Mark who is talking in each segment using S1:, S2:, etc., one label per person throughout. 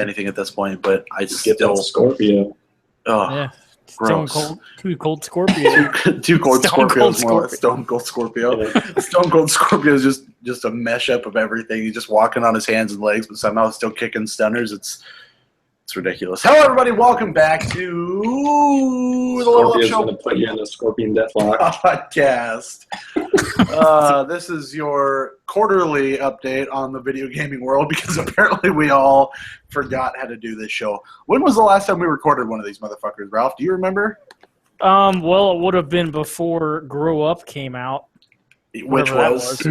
S1: anything at this point, but I
S2: Get
S1: still
S2: that Scorpio.
S1: Oh,
S3: Yeah.
S1: gross.
S3: Two cold Scorpios.
S1: Two cold
S3: Stone
S1: Scorpios,
S3: Cold
S1: more like
S3: Scorpio.
S1: Stone Cold Scorpio.
S2: Yeah.
S1: Stone Cold Scorpio is just a mesh up of everything. He's just walking on his hands and legs, but somehow still kicking stunners. It's ridiculous. Hello, everybody. Welcome back to the Level Up
S2: Scorpio's
S1: Show
S2: going to put you in a Scorpion Deathlock.
S1: podcast. This is your quarterly update on the video gaming world because apparently we all forgot how to do this show. When was the last time we recorded one of these motherfuckers, Ralph? Do you remember?
S3: Well, it would have been before Grow Up came out.
S1: Which was?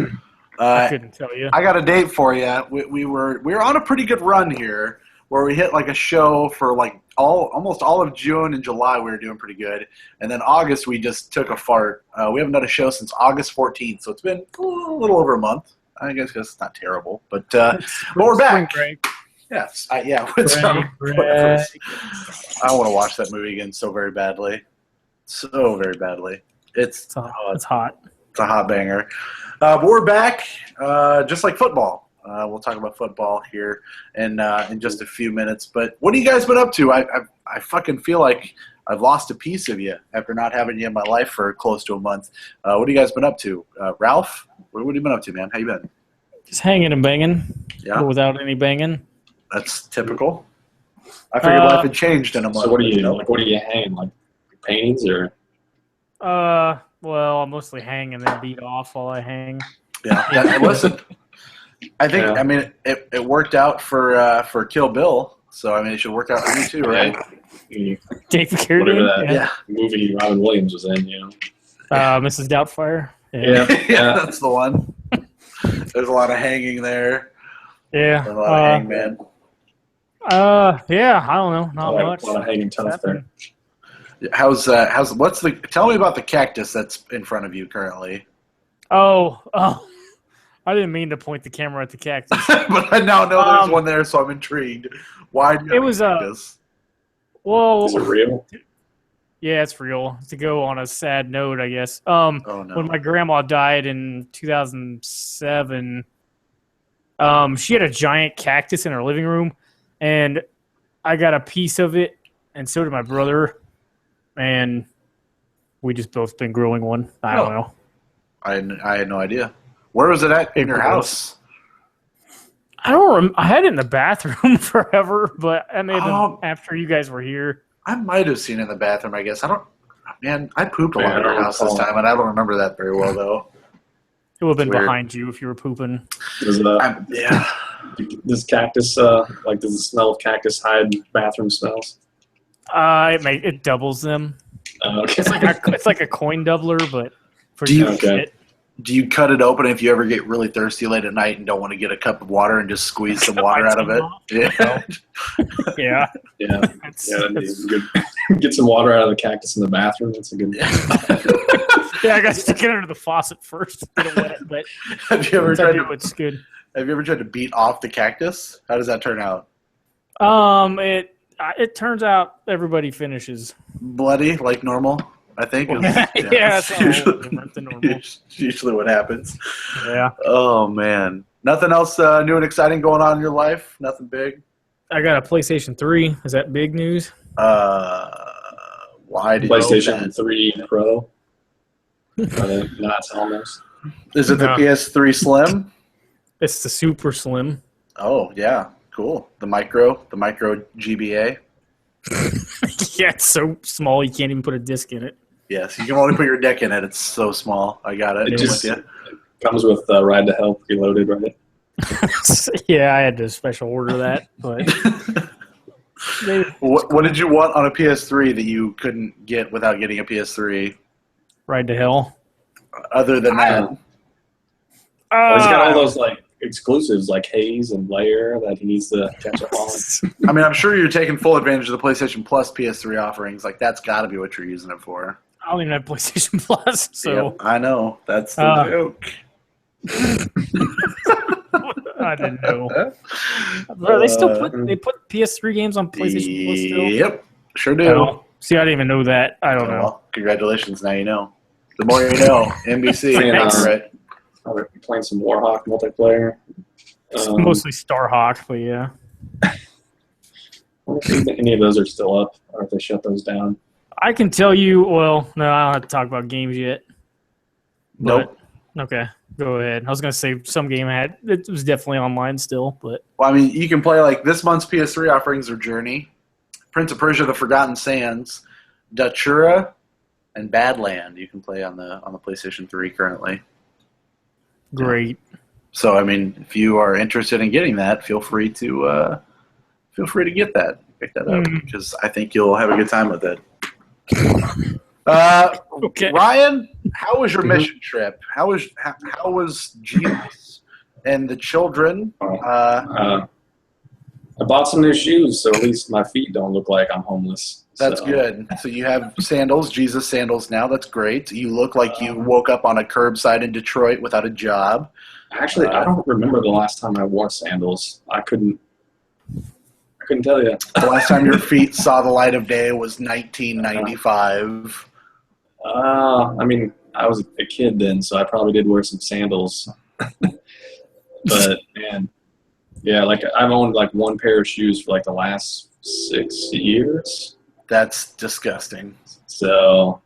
S3: I couldn't tell you.
S1: I got a date for you. We were on a pretty good run here, where we hit like a show for like almost all of June and July. We were doing pretty good, and then August we just took a fart. We haven't done a show since August 14th, so it's been a little over a month. I guess it's not terrible, but we're back. Yes,
S3: Spring break.
S1: I want to watch that movie again so very badly, It's
S3: hot.
S1: It's a hot banger. But we're back, just like football. We'll talk about football here in just a few minutes. But what have you guys been up to? I fucking feel like I've lost a piece of you after not having you in my life for close to a month. What have you guys been up to? Ralph, what have you been up to, man? How you been?
S3: Just hanging and banging.
S1: Yeah.
S3: But without any banging.
S1: That's typical. I figured life had changed in a month.
S2: So what are you hanging, like paintings or?
S3: Well, I mostly hang and then beat off while I hang.
S1: Yeah. Listen, I think I mean it worked out for Kill Bill, so I mean it should work out for you too, right?
S2: Yeah.
S3: David
S2: Whatever
S3: Carradine.
S2: that movie Robin Williams was in,
S3: Mrs. Doubtfire.
S2: Yeah.
S1: That's the one. There's a lot of hanging there.
S3: Yeah.
S1: A lot of hangman.
S3: Yeah, I don't know. Not much.
S2: A lot of hanging tough there.
S1: Tell me about the cactus that's in front of you currently.
S3: Oh, I didn't mean to point the camera at the cactus.
S1: But I now know there's one there, so I'm intrigued. Why do you have a cactus?
S3: Well,
S2: is it real?
S3: Yeah, it's real. To go on a sad note, I guess.
S1: Oh, no.
S3: When my grandma died in 2007, she had a giant cactus in her living room, and I got a piece of it, and so did my brother, and we just both been growing one. I don't know.
S1: I had no idea. Where was it at in your house?
S3: I don't I had it in the bathroom forever, but I may have been after you guys were here.
S1: I might have seen it in the bathroom, I guess. I pooped a lot in our house this time, and I don't remember that very well, though.
S3: It would have been behind you if you were pooping.
S1: Yeah.
S2: Does cactus, does the smell of cactus hide bathroom smells?
S3: It doubles them.
S2: Okay.
S3: It's like a coin doubler, but for
S2: shit.
S1: Do you cut it open if you ever get really thirsty late at night and don't want to get a cup of water and just squeeze some water out of it?
S3: Yeah.
S2: Yeah. Get some water out of the cactus in the bathroom. That's a good.
S3: Yeah, I got to stick it under the faucet first. Get it wet, but
S1: have you ever tried to?
S3: It's good.
S1: Have you ever tried to beat off the cactus? How does that turn out?
S3: It turns out everybody finishes
S1: bloody like normal. I think.
S3: It's usually different than normal.
S1: Usually what happens.
S3: Yeah.
S1: Oh man, nothing else new and exciting going on in your life? Nothing big.
S3: I got a PlayStation 3. Is that big news?
S1: Why did
S2: PlayStation 3 Pro? Not almost.
S1: Is it the PS3 Slim?
S3: It's the Super Slim.
S1: Oh yeah, cool. The micro GBA.
S3: Yeah, it's so small you can't even put a disc in it.
S1: Yes, you can only put your deck in it. It's so small. I got it.
S2: It comes with Ride to Help Reloaded, right?
S3: Yeah, I had to special order that. But
S1: what did you want on a PS3 that you couldn't get without getting a PS3?
S3: Ride to Hell.
S1: Other than that,
S2: he's got all those exclusives like Haze and Layer that he needs to catch up on.
S1: I mean, I'm sure you're taking full advantage of the PlayStation Plus PS3 offerings. Like that's got to be what you're using it for.
S3: I don't even have PlayStation Plus, so
S1: yep, I know that's the joke.
S3: I didn't know. They put PS3 games on PlayStation Plus still?
S1: Yep, sure do.
S3: See, I didn't even know that. I don't know.
S1: Well, congratulations, now you know. The more you know, NBC. Right.
S2: We're playing some Warhawk multiplayer.
S3: It's mostly Starhawk, but yeah.
S2: wonder if any of those are still up, or if they shut those down.
S3: I can tell you. Well, no, I don't have to talk about games yet.
S1: Nope.
S3: Okay, go ahead. I was gonna say some game it was definitely online still, but
S1: Well, I mean, you can play like this month's PS3 offerings are Journey, Prince of Persia: The Forgotten Sands, Datura, and Badland. You can play on the PlayStation 3 currently.
S3: great.
S1: So, I mean, if you are interested in getting that, feel free to get that, pick that up, because I think you'll have a good time with it.
S3: Okay.
S1: Ryan, how was your mission trip? How was Jesus and the children?
S2: I bought some new shoes, so at least my feet don't look like I'm homeless.
S1: That's good. So you have sandals, Jesus sandals now. That's great. You look like you woke up on a curbside in Detroit without a job.
S2: Actually, I don't remember the last time I wore sandals. I couldn't tell you.
S1: The last time your feet saw the light of day was 1995.
S2: I mean, I was a kid then, so I probably did wear some sandals. But man, yeah, like I've owned like one pair of shoes for like the last 6 years.
S1: That's disgusting.
S2: So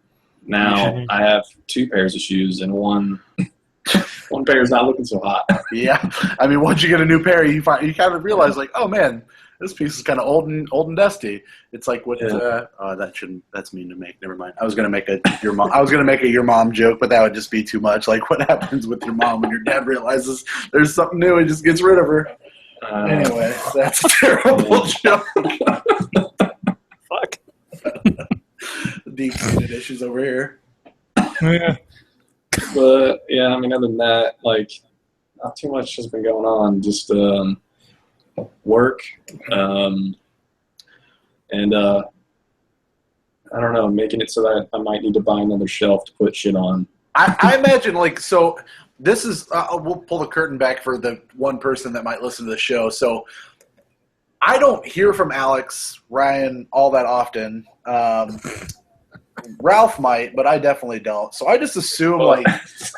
S2: now I have 2 pairs of shoes, and one pair is not looking so hot.
S1: Yeah, I mean, once you get a new pair, you kind of realize like, oh man, this piece is kind of old and dusty. It's like what? That's mean to make. Never mind. I was gonna make a your mom joke, but that would just be too much. Like what happens with your mom when your dad realizes there's something new and just gets rid of her. Anyway, that's a terrible joke.
S3: Fuck.
S1: Deep-seated issues over here.
S3: Yeah.
S2: But yeah, I mean, other than that, like, not too much has been going on. Just work, and I don't know, making it so that I might need to buy another shelf to put shit on.
S1: I imagine like so. This is we'll pull the curtain back for the one person that might listen to the show. So I don't hear from Alex Ryan all that often. Ralph might, but I definitely don't. So I just assume like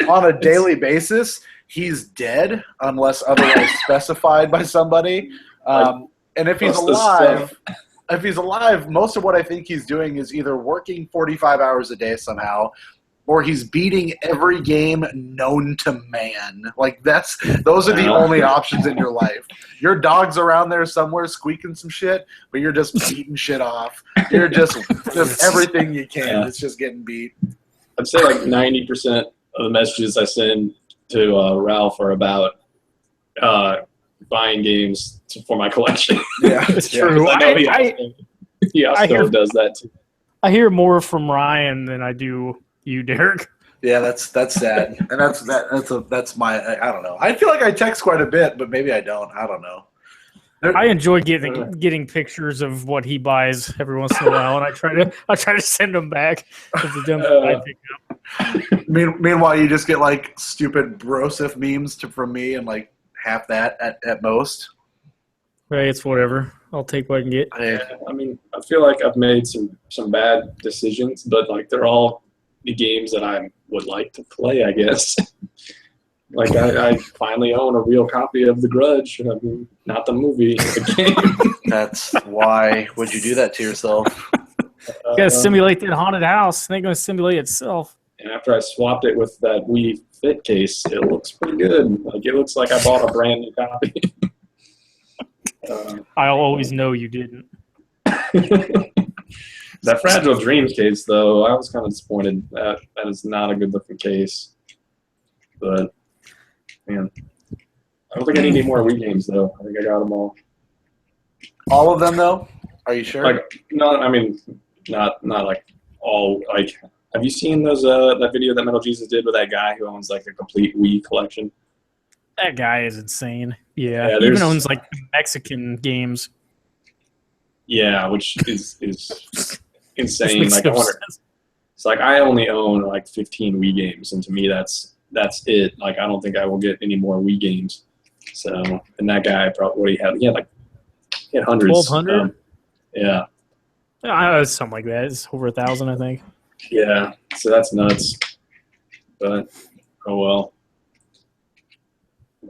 S1: on a daily basis he's dead unless otherwise specified by somebody. And if he's alive, most of what I think he's doing is either working 45 hours a day somehow, or he's beating every game known to man. Like those are the only options in your life. Your dog's around there somewhere squeaking some shit, but you're just beating shit off. You're just everything you can. Yeah. It's just getting beat.
S2: I'd say like 90% of the messages I send to Ralph are about buying games for my collection.
S3: Yeah, it's true.
S2: He also does that too.
S3: I hear more from Ryan than I do you, Derek.
S1: Yeah, that's sad, and that's my I don't know. I feel like I text quite a bit, but maybe I don't. I don't know.
S3: I enjoy getting pictures of what he buys every once in a while, and I try to send them back if the dumb I pick up.
S1: Meanwhile, you just get like stupid brosif memes from me, and like half that at most.
S3: Right, it's whatever. I'll take what I can get.
S2: I mean, I feel like I've made some bad decisions, but like they're all the games that I would like to play, I guess. Like I finally own a real copy of The Grudge. I mean, not the movie, the game.
S1: That's why would you do that to yourself?
S3: You gotta simulate that haunted house. It ain't gonna simulate itself.
S2: And after I swapped it with that Wii Fit case, it looks pretty good. Like it looks like I bought a brand new copy.
S3: I'll always know you didn't.
S2: That Fragile Dreams case, though, I was kind of disappointed. That is not a good-looking case. But, man, I don't think I need any more Wii games, though. I think I got them all.
S1: All of them, though? Are you sure?
S2: Like, no, I mean, not like all. Like, have you seen those that video that Metal Jesus did with that guy who owns like a complete Wii collection?
S3: That guy is insane. Yeah, he even owns like Mexican games. Yeah,
S2: which is insane. Like I wonder, it's like I only own like 15 Wii games, and to me that's it. Like I don't think I will get any more Wii games. So, and that guy probably he had hundreds.
S3: 1,200.
S2: Yeah,
S3: something like that. It's over 1,000, I think.
S2: Yeah, so that's nuts. But oh well.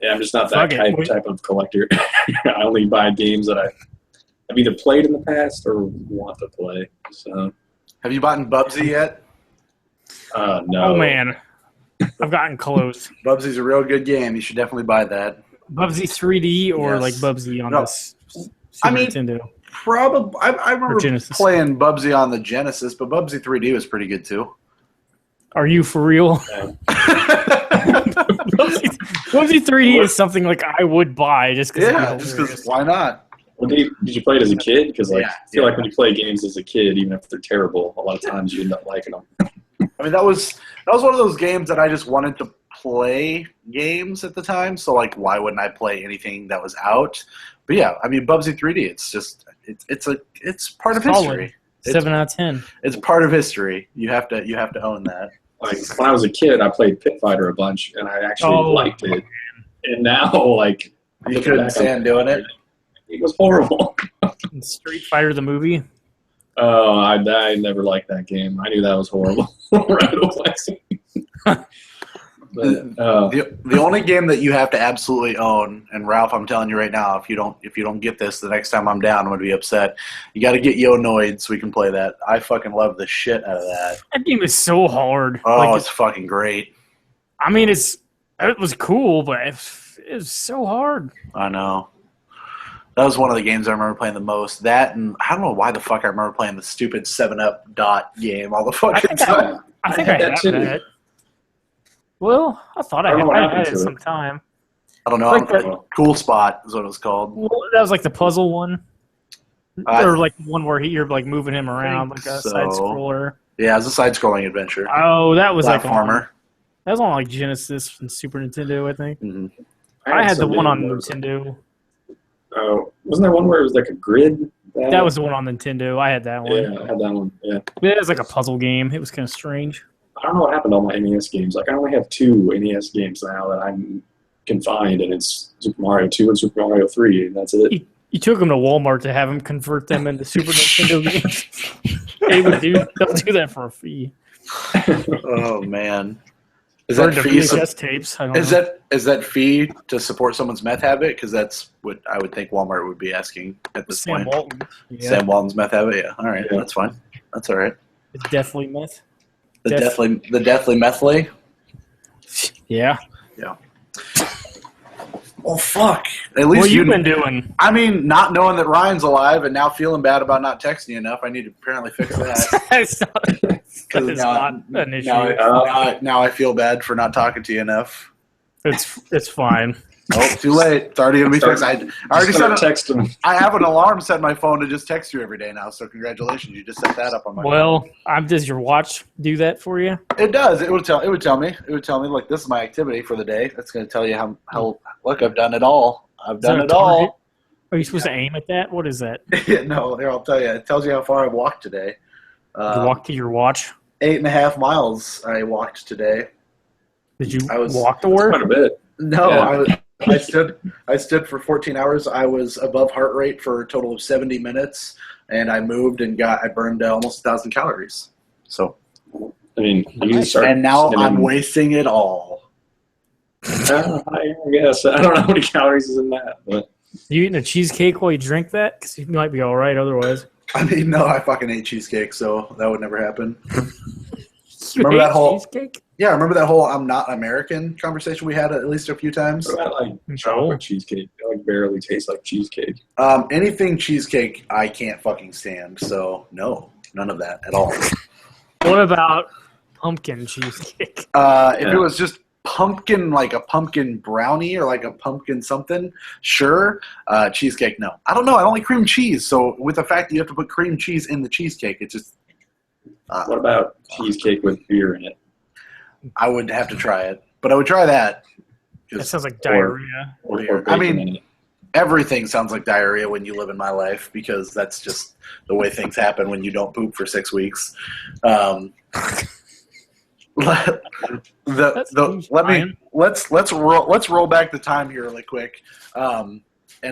S2: Yeah, I'm just not that type of collector. I only buy games that I've either played in the past or want to play. So,
S1: Have you bought Bubsy yet?
S2: no.
S3: Oh man, I've gotten close.
S1: Bubsy's a real good game. You should definitely buy that.
S3: Bubsy 3D or
S1: Yes.
S3: like Bubsy on
S1: No.
S3: this Super
S1: I mean,
S3: Nintendo.
S1: Probably. I remember
S3: Genesis.
S1: playing Bubsy on the Genesis, but Bubsy 3D was pretty good too.
S3: Are you for real?
S2: Yeah.
S3: Bubsy 3D is something like I would buy just because.
S1: Yeah, just because. Why not?
S2: Well, did you play it as a kid? Because like,
S1: Yeah,
S2: I feel like when you play games as a kid, even if they're terrible, a lot of times you end up liking them.
S1: I mean, that was one of those games that I just wanted to play games at the time. So like, why wouldn't I play anything that was out? But yeah, I mean, Bubsy 3D. It's just it's part of history.
S3: 7 out of 10.
S1: It's part of history. You have to own that.
S2: Like when I was a kid, I played Pit Fighter a bunch, and I actually liked it. And now, like,
S1: You couldn't stand doing it.
S2: It was horrible.
S3: Street Fighter the movie.
S2: Oh, I never liked that game. I knew that was horrible right away. But,
S1: The only game that you have to absolutely own, and Ralph, I'm telling you right now, if you don't get this, the next time I'm down, I'm gonna be upset. You got to get Yo-Noid so we can play that. I fucking love the shit out of that.
S3: That game is so hard.
S1: Oh,
S3: Like,
S1: it's fucking great.
S3: I mean, it was cool, but it's so hard.
S1: I know. That was one of the games I remember playing the most. That, and I don't know why the fuck I remember playing the stupid 7-Up dot game all the fucking time.
S3: I think I
S2: had
S3: had
S2: that too.
S3: that. Well, I thought I
S2: I don't know what
S3: had
S2: happened
S3: it
S2: to it.
S3: sometime.
S1: I don't know.
S3: Like that-
S1: Cool Spot is what it was called.
S3: Well, that was like the puzzle one,
S1: I
S3: or like one where you're like moving him around like a
S1: so.
S3: side scroller.
S1: Yeah, it was a side-scrolling adventure.
S3: Oh, that was like
S1: Platformer.
S3: that was on like Genesis and Super Nintendo, I think.
S1: Mm-hmm.
S3: I had the
S2: so
S3: one on
S2: many.
S3: Nintendo.
S2: Oh, wasn't there one where it was like a grid?
S3: That was the one on Nintendo. I had that one.
S2: Yeah, I had that one. Yeah.
S3: It was like a puzzle game. It was kind of strange.
S2: I don't know what happened to all my NES games. Like I only have 2 NES games now that I'm can find, and it's Super Mario 2 and Super Mario 3, and that's it.
S3: You took them to Walmart to have them convert them into Super Nintendo games. They'll do that for a fee.
S1: Oh man, is
S3: Or
S1: that
S3: to
S1: fee?
S3: VHS tapes. I don't know.
S1: Is that fee to support someone's meth habit? Because that's what I would think Walmart would be asking at this
S3: Sam
S1: point.
S3: Walton? Yeah,
S1: Sam Walton's meth habit. Yeah, all right,
S2: Yeah.
S1: that's fine. That's all right.
S3: it's definitely myth.
S1: The
S3: Def-
S1: deathly methley.
S3: Yeah.
S1: Well, fuck. At least
S3: What you been doing?
S1: I mean, not knowing that Ryan's alive and now feeling bad about not texting you enough, I need to apparently fix that.
S3: That's not, that is not an issue.
S1: Now I feel bad for not talking to you enough.
S3: It's fine.
S1: Oh, too late. It's already going to be fixed. I already
S2: Start
S1: set
S2: texting.
S1: I have an alarm set on my phone to just text you every day now, so congratulations. You just set that up on my phone.
S3: Well, does your watch do that for you?
S1: It does. It would tell me, like, this is my activity for the day. It's going to tell you how look, I've done it all. I've
S3: Is that
S1: done
S3: a
S1: it all.
S3: target? Are you supposed to aim at that? What is that?
S1: No, here, I'll tell you. It tells you how far I've walked today.
S3: You walk to your watch?
S1: 8.5 miles I walked today.
S3: Did you
S1: I was-
S3: walk to
S2: Quite
S3: work?
S2: a bit.
S1: No,
S2: Yeah.
S1: I stood for 14 hours. I was above heart rate for a total of 70 minutes, and I moved and I burned almost 1,000 calories. So,
S2: I mean, you can start.
S1: and now
S2: sending-
S1: I'm wasting it all.
S2: I guess I don't know how many calories is in that, but
S3: You eating a cheesecake while you drink that? Because you might be all right otherwise.
S1: I mean, no, I fucking ate cheesecake, so that would never happen.
S3: You
S1: Remember
S3: ate
S1: that whole-
S3: cheesecake?
S1: Yeah, remember that whole "I'm not American" conversation we had at least a few times?
S2: what about like chocolate cheesecake? It like barely tastes like cheesecake.
S1: Anything cheesecake, I can't fucking stand. So no, none of that at all.
S3: What about pumpkin cheesecake?
S1: If it was just pumpkin, like a pumpkin brownie or like a pumpkin something, sure. Cheesecake, no. I don't know. I don't like cream cheese. So with the fact that you have to put cream cheese in the cheesecake, it's just.
S2: What about cheesecake with beer in it?
S1: I would have to try it, but I would try that.
S3: That sounds like diarrhea.
S2: Or
S1: I
S2: bacon
S1: mean-
S2: in it?
S1: Everything sounds like diarrhea when you live in my life because that's just the way things happen when you don't poop for 6 weeks. Let's roll back the time here really quick, and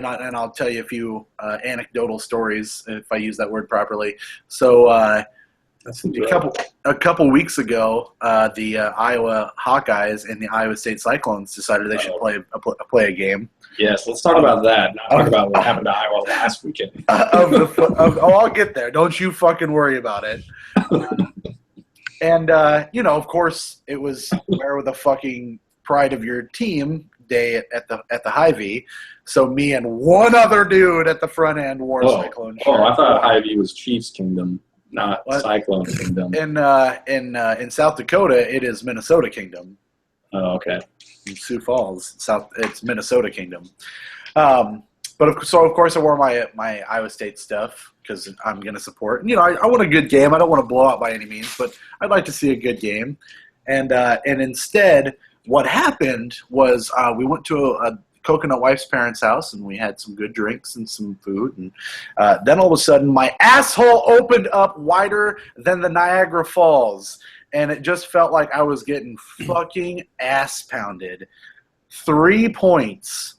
S1: I'll tell you a few anecdotal stories if I use that word properly. So
S2: That's the
S1: A couple weeks ago, the Iowa Hawkeyes and the Iowa State Cyclones decided they should play a game.
S2: Yes, let's talk about that. Not talk about what happened to Iowa last weekend.
S1: I'll get there. Don't you fucking worry about it. And of course, it was where the fucking pride of your team day at the Hy-Vee. So me and one other dude at the front end wore Cyclone shirt.
S2: Oh, I thought Hy-Vee was Chiefs Kingdom, not Cyclone Kingdom.
S1: In South Dakota, it is Minnesota Kingdom.
S2: Oh, okay.
S1: In Sioux Falls, it's Minnesota Kingdom. But of course I wore my Iowa State stuff because I'm going to support. I want a good game. I don't want to blow out by any means, but I'd like to see a good game. And instead, what happened was we went to a Coconut Wife's parents' house, and we had some good drinks and some food. And then all of a sudden, my asshole opened up wider than the Niagara Falls, and it just felt like I was getting fucking ass pounded. 3 points.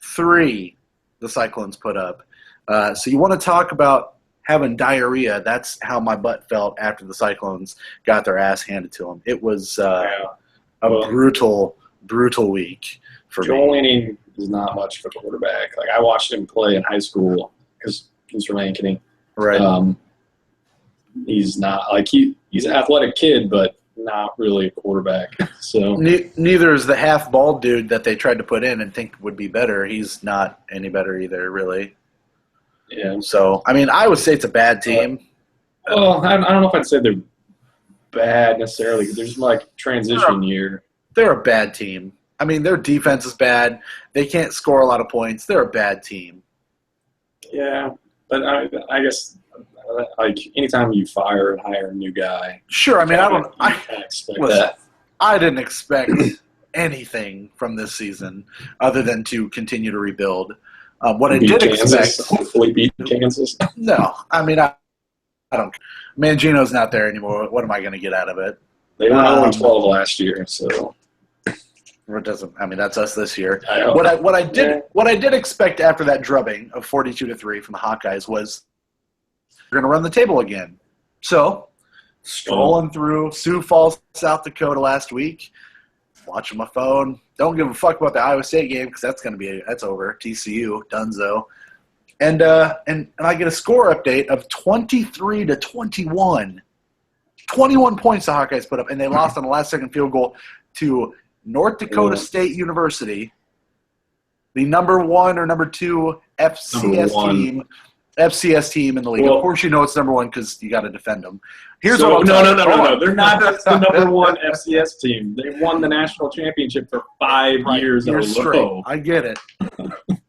S1: 3 the Cyclones put up. So you want to talk about having diarrhea? That's how my butt felt after the Cyclones got their ass handed to them. It was a brutal week for
S2: Joel
S1: me.
S2: Lanning is not much of a quarterback. Like, I watched him play in high school because he's from Ankeny.
S1: Right.
S2: He's not like he's an athletic kid, but not really a quarterback. So
S1: neither is the half bald dude that they tried to put in and think would be better. He's not any better either, really.
S2: Yeah.
S1: So I mean, Iowa State's a bad team.
S2: Well, I don't know if I'd say they're bad necessarily. There's like transition year.
S1: They're a bad team. I mean, their defense is bad. They can't score a lot of points. They're a bad team.
S2: Yeah, but I guess like anytime you fire and hire a new guy.
S1: Sure, I mean,
S2: I expect that.
S1: I didn't expect anything from this season other than to continue to rebuild. What I did expect,
S2: hopefully beat Kansas.
S1: No, I mean, I don't. Mangino's not there anymore. What am I going to get out of it?
S2: They went 0-12 last year, so
S1: it doesn't. I mean, that's us this year.
S2: I know.
S1: What I did expect after that drubbing of 42-3 from the Hawkeyes was they're going to run the table again. So, strolling through Sioux Falls, South Dakota last week, watching my phone. Don't give a fuck about the Iowa State game because that's over. TCU, Dunzo. And I get a score update of 23-21. 21 points the Hawkeyes put up, and they lost on the last-second field goal to North Dakota State University, the number 1 or number 2 FCS team in the league.
S2: Well,
S1: of course, you know it's number 1 because you got to defend them.
S2: No. They're not the number 1 FCS team. They won the national championship for 5 years in a row.
S1: I get it.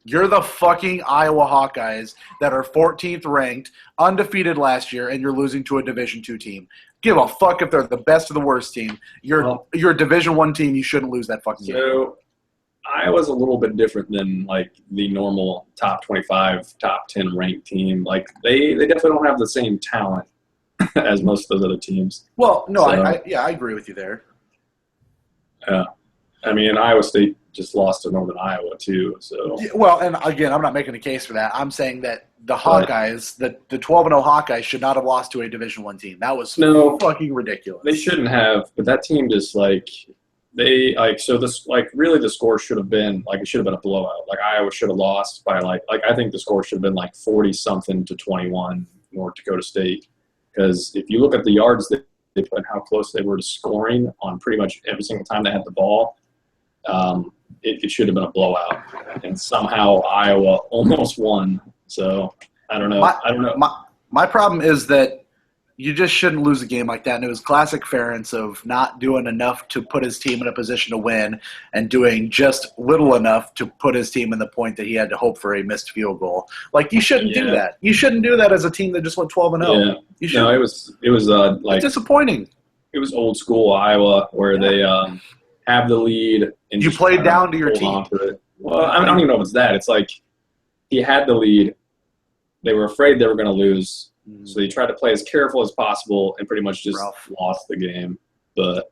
S1: You're the fucking Iowa Hawkeyes that are 14th ranked, undefeated last year, and you're losing to a Division II team. Give a fuck if they're the best of the worst team. You're a Division I team. You shouldn't lose that fucking game.
S2: So Iowa's a little bit different than like the normal top 25, top 10 ranked team. Like they definitely don't have the same talent as most of those other teams.
S1: Well, no, I agree with you there.
S2: Yeah. I mean, Iowa State just lost to Northern Iowa too. So
S1: well, and again, I'm not making a case for that. I'm saying that the Hawkeyes, the 12-0 Hawkeyes, should not have lost to a Division I team. That was fucking ridiculous.
S2: They shouldn't have, but that team just really the score should have been it should have been a blowout. Like Iowa should have lost by I think the score should have been 40-something to 21 North Dakota State. Because if you look at the yards that they put and how close they were to scoring on pretty much every single time they had the ball. It should have been a blowout, and somehow Iowa almost won. So I don't know.
S1: My problem is that you just shouldn't lose a game like that. And it was classic Ferentz of not doing enough to put his team in a position to win and doing just little enough to put his team in the point that he had to hope for a missed field goal. Like, you shouldn't do that. You shouldn't do that as a team that just went 12-0.
S2: Yeah. No, it was
S1: disappointing.
S2: It was old school Iowa where they have the lead. And
S1: you played down to your team.
S2: Well, I don't even know if it's that. It's like he had the lead. They were afraid they were going to lose. So they tried to play as careful as possible and pretty much just lost the game. But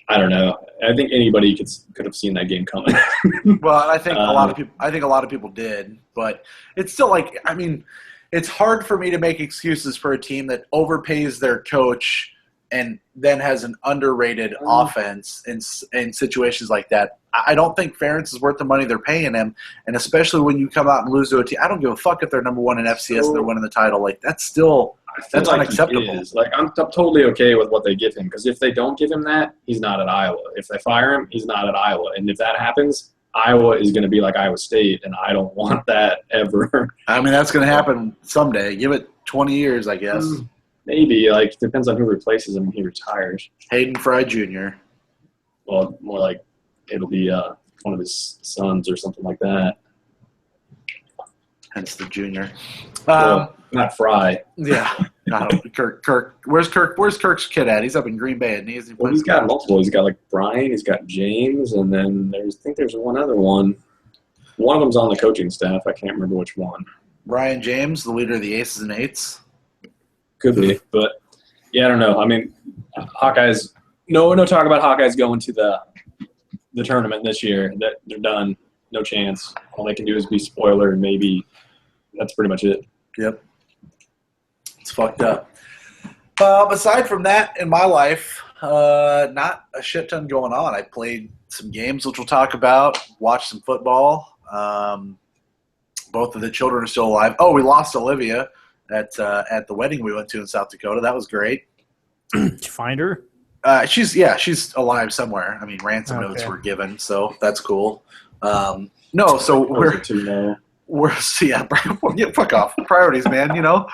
S2: I don't know. I think anybody could have seen that game coming.
S1: Well, I think a lot of people did, but it's still it's hard for me to make excuses for a team that overpays their coach and then has an underrated offense in situations like that. I don't think Ferentz is worth the money they're paying him, and especially when you come out and lose to a team. I don't give a fuck if they're number one in FCS and they're winning the title. Like, that's unacceptable.
S2: Like, I'm totally okay with what they give him, because if they don't give him that, he's not at Iowa. If they fire him, he's not at Iowa. And if that happens, Iowa is going to be like Iowa State, and I don't want that ever.
S1: I mean, that's going to happen someday. Give it 20 years, I guess.
S2: Maybe. Like, depends on who replaces him when he retires.
S1: Hayden Fry Jr.
S2: Well, more like it'll be one of his sons or something like that.
S1: Hence the junior.
S2: Not Fry.
S1: Yeah. Kirk. Where's Kirk's kid at? He's up in Green Bay, and he's
S2: got multiple. He's got like Brian. He's got James, and then I think there's one other one. One of them's on the coaching staff. I can't remember which one.
S1: Brian James, the leader of the Aces and Eights.
S2: Could be, but yeah, I don't know. I mean, Hawkeyes. No talk about Hawkeyes going to the tournament this year. That they're done. No chance. All they can do is be spoiler, and maybe that's pretty much it.
S1: Yep. It's fucked up. Aside from that, in my life, not a shit ton going on. I played some games, which we'll talk about, watched some football. Both of the children are still alive. Oh, we lost Olivia at the wedding we went to in South Dakota. That was great.
S3: Did you find her?
S1: She's alive somewhere. I mean, ransom notes were given, so that's cool. Fuck off. Priorities, man, you know.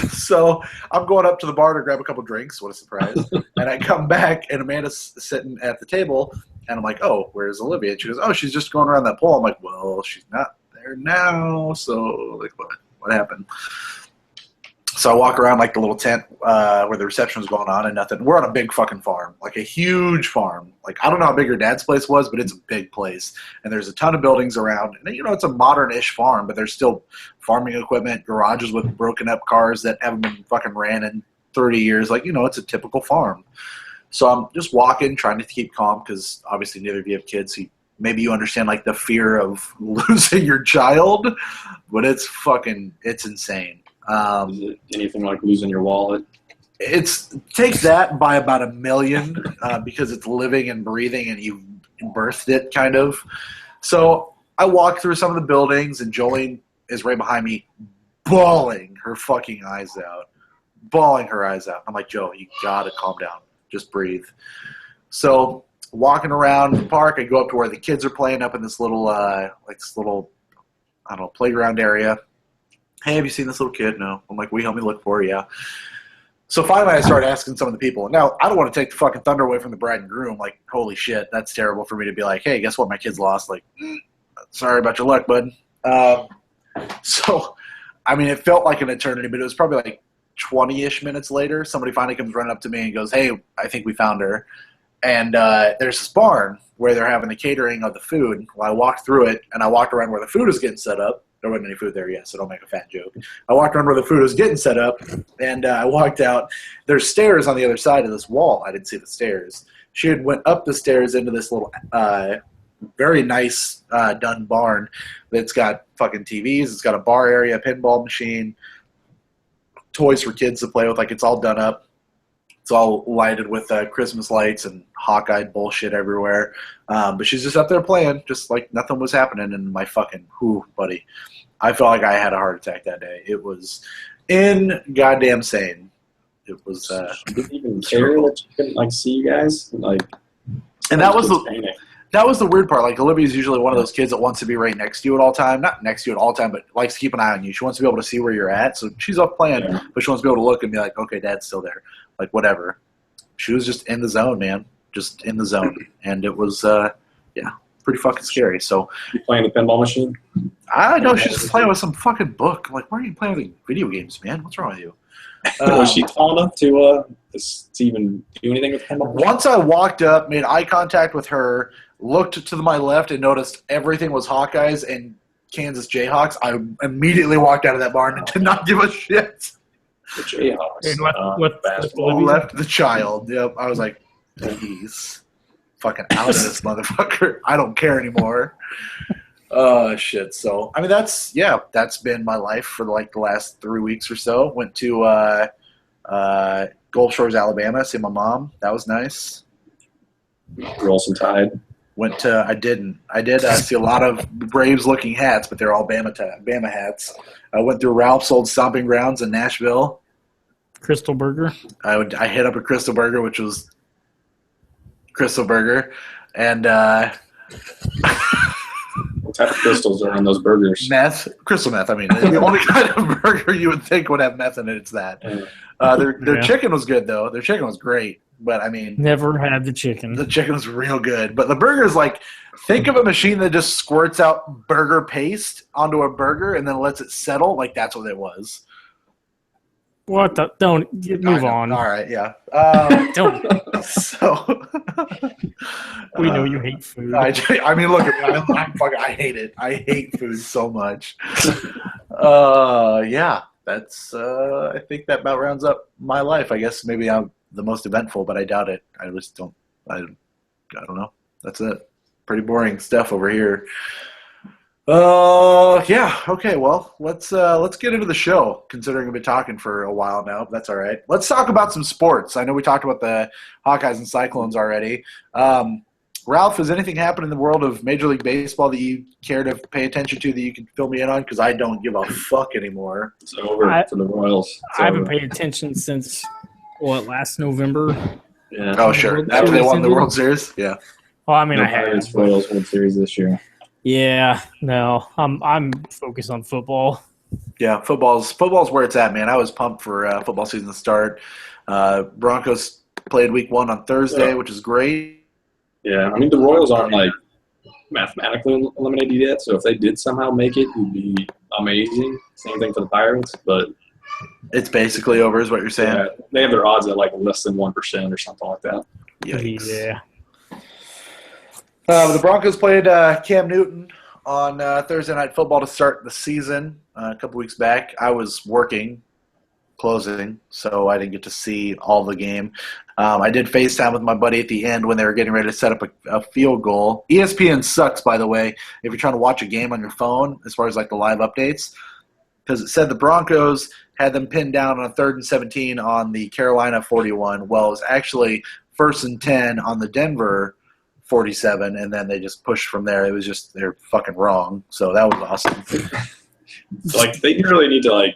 S1: So I'm going up to the bar to grab a couple drinks. What a surprise. And I come back, and Amanda's sitting at the table, and I'm like, oh, where's Olivia? And she goes, oh, she's just going around that pole. I'm like, well, she's not there now. So, like, what happened? So I walk around like the little tent where the reception was going on and nothing. We're on a big fucking farm, like a huge farm. Like, I don't know how big your dad's place was, but it's a big place. And there's a ton of buildings around. And, you know, it's a modern-ish farm, but there's still farming equipment, garages with broken up cars that haven't been fucking ran in 30 years. Like, you know, it's a typical farm. So I'm just walking, trying to keep calm because obviously neither of you have kids. So maybe you understand like the fear of losing your child, but it's insane.
S2: Is it anything like losing your wallet?
S1: Take that by about $1 million because it's living and breathing and you birthed it kind of. So I walk through some of the buildings and Jolene is right behind me bawling her fucking eyes out. I'm like, Joe, you gotta calm down. Just breathe. So walking around the park, I go up to where the kids are playing up in this little playground area. Hey, have you seen this little kid? No. I'm like, will you help me look for her? Yeah. So finally I start asking some of the people. Now, I don't want to take the fucking thunder away from the bride and groom. Like, holy shit, that's terrible for me to be like, hey, guess what? My kid's lost. Like, sorry about your luck, bud. So, I mean, it felt like an eternity, but it was probably like 20-ish minutes later. Somebody finally comes running up to me and goes, hey, I think we found her. And there's this barn where they're having the catering of the food. Well, I walked through it, and I walked around where the food was getting set up. There wasn't any food there yet, so don't make a fat joke. I walked around where the food was getting set up, and I walked out. There's stairs on the other side of this wall. I didn't see the stairs. She had went up the stairs into this little very nice done barn that's got fucking TVs. It's got a bar area, a pinball machine, toys for kids to play with. Like, it's all done up. It's all lighted with Christmas lights and Hawkeye bullshit everywhere. But she's just up there playing, just like nothing was happening. And my fucking, buddy, I felt like I had a heart attack that day. It was goddamn sane. It was.
S2: She didn't even care that she couldn't like see you guys, like.
S1: And that was the weird part. Like, Olivia's usually one of those kids that wants to be right next to you at all time. Not next to you at all time, but likes to keep an eye on you. She wants to be able to see where you're at. So she's up playing, but she wants to be able to look and be like, okay, Dad's still there. Like, whatever. She was just in the zone, man. Just in the zone. And it was, pretty fucking scary. So,
S2: you playing the pinball machine?
S1: I know. She's just playing with some fucking book. I'm like, why are you playing with video games, man? What's wrong with you?
S2: Was she tall enough to even do anything with pinball?
S1: Once I walked up, made eye contact with her, looked to my left, and noticed everything was Hawkeyes and Kansas Jayhawks, I immediately walked out of that barn and did not give a shit.
S2: The Jayhawks.
S3: And
S1: left the child. Yep. I was like, please. Fucking out of this motherfucker. I don't care anymore. Oh shit! So I mean, that's been my life for like the last 3 weeks or so. Went to Gulf Shores, Alabama, see my mom. That was nice.
S2: Roll some Tide.
S1: I did see a lot of Braves looking hats, but they're all Bama hats. I went through Ralph's old stomping grounds in Nashville.
S3: Crystal Burger.
S1: I hit up a Crystal Burger, which was Crystal Burger, and
S2: What type of crystals are on those burgers?
S1: crystal meth. I mean, the only kind of burger you would think would have meth in it, it's that. Their chicken was good though. Their chicken was great, but I mean,
S3: Never had the chicken.
S1: the chicken was real good. But the burger is like, think of a machine that just squirts out burger paste onto a burger and then lets it settle. Like that's what it was.
S3: What the? Don't move on.
S1: All right, yeah.
S3: Don't.
S1: So
S3: We know you hate food.
S1: I mean, look at me. I hate it. I hate food so much. Yeah, that's. I think that about rounds up my life. I guess maybe I'm the most eventful, but I doubt it. I just don't. I don't know. That's it. Pretty boring stuff over here. Yeah. Okay. Well, let's get into the show. Considering we've been talking for a while now, but that's all right. Let's talk about some sports. I know we talked about the Hawkeyes and Cyclones already. Ralph, has anything happened in the world of Major League Baseball that you care to pay attention to that you can fill me in on? Because I don't give a fuck anymore.
S2: It's over for the Royals.
S3: I haven't paid attention since last November.
S2: Yeah.
S1: Oh, sure. After they won the World Series, yeah.
S3: Well, I mean,
S2: No
S3: I had.
S2: Pirates Royals World Series this year.
S3: Yeah, no, I'm focused on football.
S1: Yeah, football's where it's at, man. I was pumped for football season to start. Broncos played week 1 on Thursday, which is great.
S2: Yeah, I mean, the Royals aren't, like, mathematically eliminated yet, so if they did somehow make it, it would be amazing. Same thing for the Pirates, but
S1: It's basically over, is what you're saying?
S2: yeah, they have their odds at, like, less than 1% or something like that.
S1: Yikes.
S3: Yeah.
S1: The Broncos played Cam Newton on Thursday Night Football to start the season a couple weeks back. I was working, closing, so I didn't get to see all the game. I did FaceTime with my buddy at the end when they were getting ready to set up a field goal. ESPN sucks, by the way, if you're trying to watch a game on your phone as far as like the live updates, because it said the Broncos had them pinned down on a 3rd and 17 on the Carolina 41. Well, it was actually 1st and 10 on the Denver 47, and then they just pushed from there. It was just, they're fucking wrong. So that was awesome.
S2: Like, they really need to, like,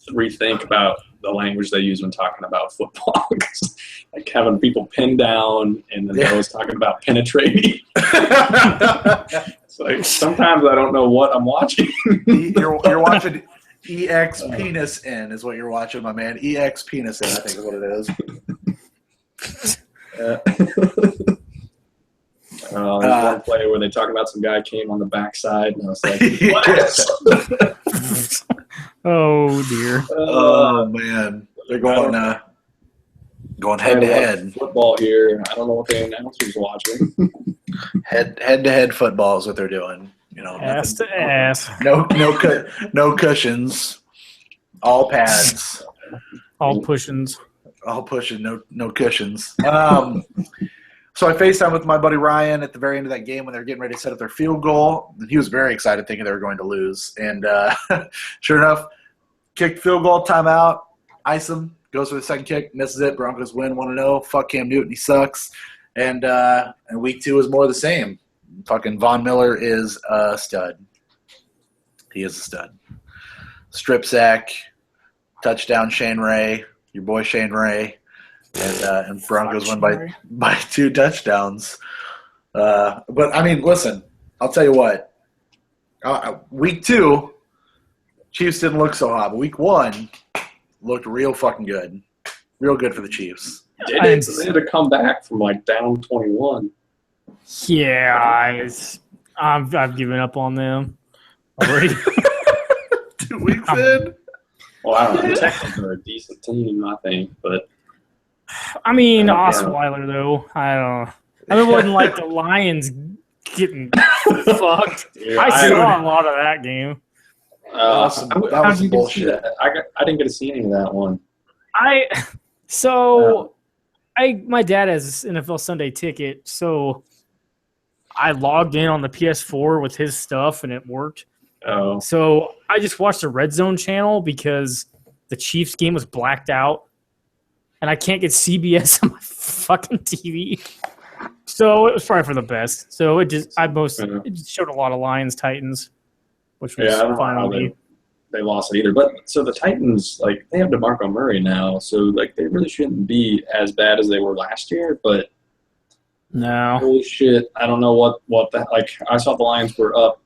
S2: rethink about the language they use when talking about football. Like, having people pinned down, and then they're always talking about penetrating. It's like, sometimes I don't know what I'm watching.
S1: You're watching EX Penis In is what you're watching, my man. EX Penis In, I think is what it is.
S2: There's one play where they talk about some guy came on the backside, and I was like, what?
S3: Oh dear.
S1: Oh man, they're going head to head.
S2: Football here. I don't know what the announcer's watching.
S1: Head to head football is what they're doing. You know,
S3: Ass to ass.
S1: No cushions, all pads,
S3: All pushings.
S1: all pushing, no cushions. So I FaceTime with my buddy Ryan at the very end of that game when they were getting ready to set up their field goal. He was very excited, thinking they were going to lose. And sure enough, kicked field goal, timeout, ice him, goes for the second kick, misses it. Broncos win 1-0. Fuck Cam Newton, he sucks. And week 2 is more of the same. Fucking Von Miller is a stud. He is a stud. Strip sack, touchdown Shane Ray, your boy Shane Ray. And Broncos win by 2 touchdowns. But, I mean, listen, I'll tell you what. Week 2, Chiefs didn't look so hot. But week 1 looked real fucking good. Real good for the Chiefs.
S2: They had to come back from, like, down 21.
S3: Yeah, I've given up on them already.
S1: 2 weeks in?
S2: Well, I don't know. The Texans are a decent team, I think, but
S3: I mean, Osweiler, though. I don't know. I wouldn't like the Lions getting fucked.
S2: yeah,
S3: I saw a lot of that game.
S1: Awesome. That
S2: how
S1: was
S2: did you
S1: bullshit.
S2: get to see that? I didn't get to see any of that one.
S3: My dad has an NFL Sunday ticket, so I logged in on the PS4 with his stuff and it worked.
S2: Oh,
S3: So I just watched the Red Zone channel because the Chiefs game was blacked out, and I can't get CBS on my fucking TV. So it was probably for the best. So it just showed a lot of Lions Titans, which was
S2: I don't know
S3: fine
S2: how
S3: with me.
S2: they lost it either. But so the Titans, like, they have DeMarco Murray now, so like they really shouldn't be as bad as they were last year. But
S3: No,
S2: holy shit, I don't know what the like. I saw the Lions were up,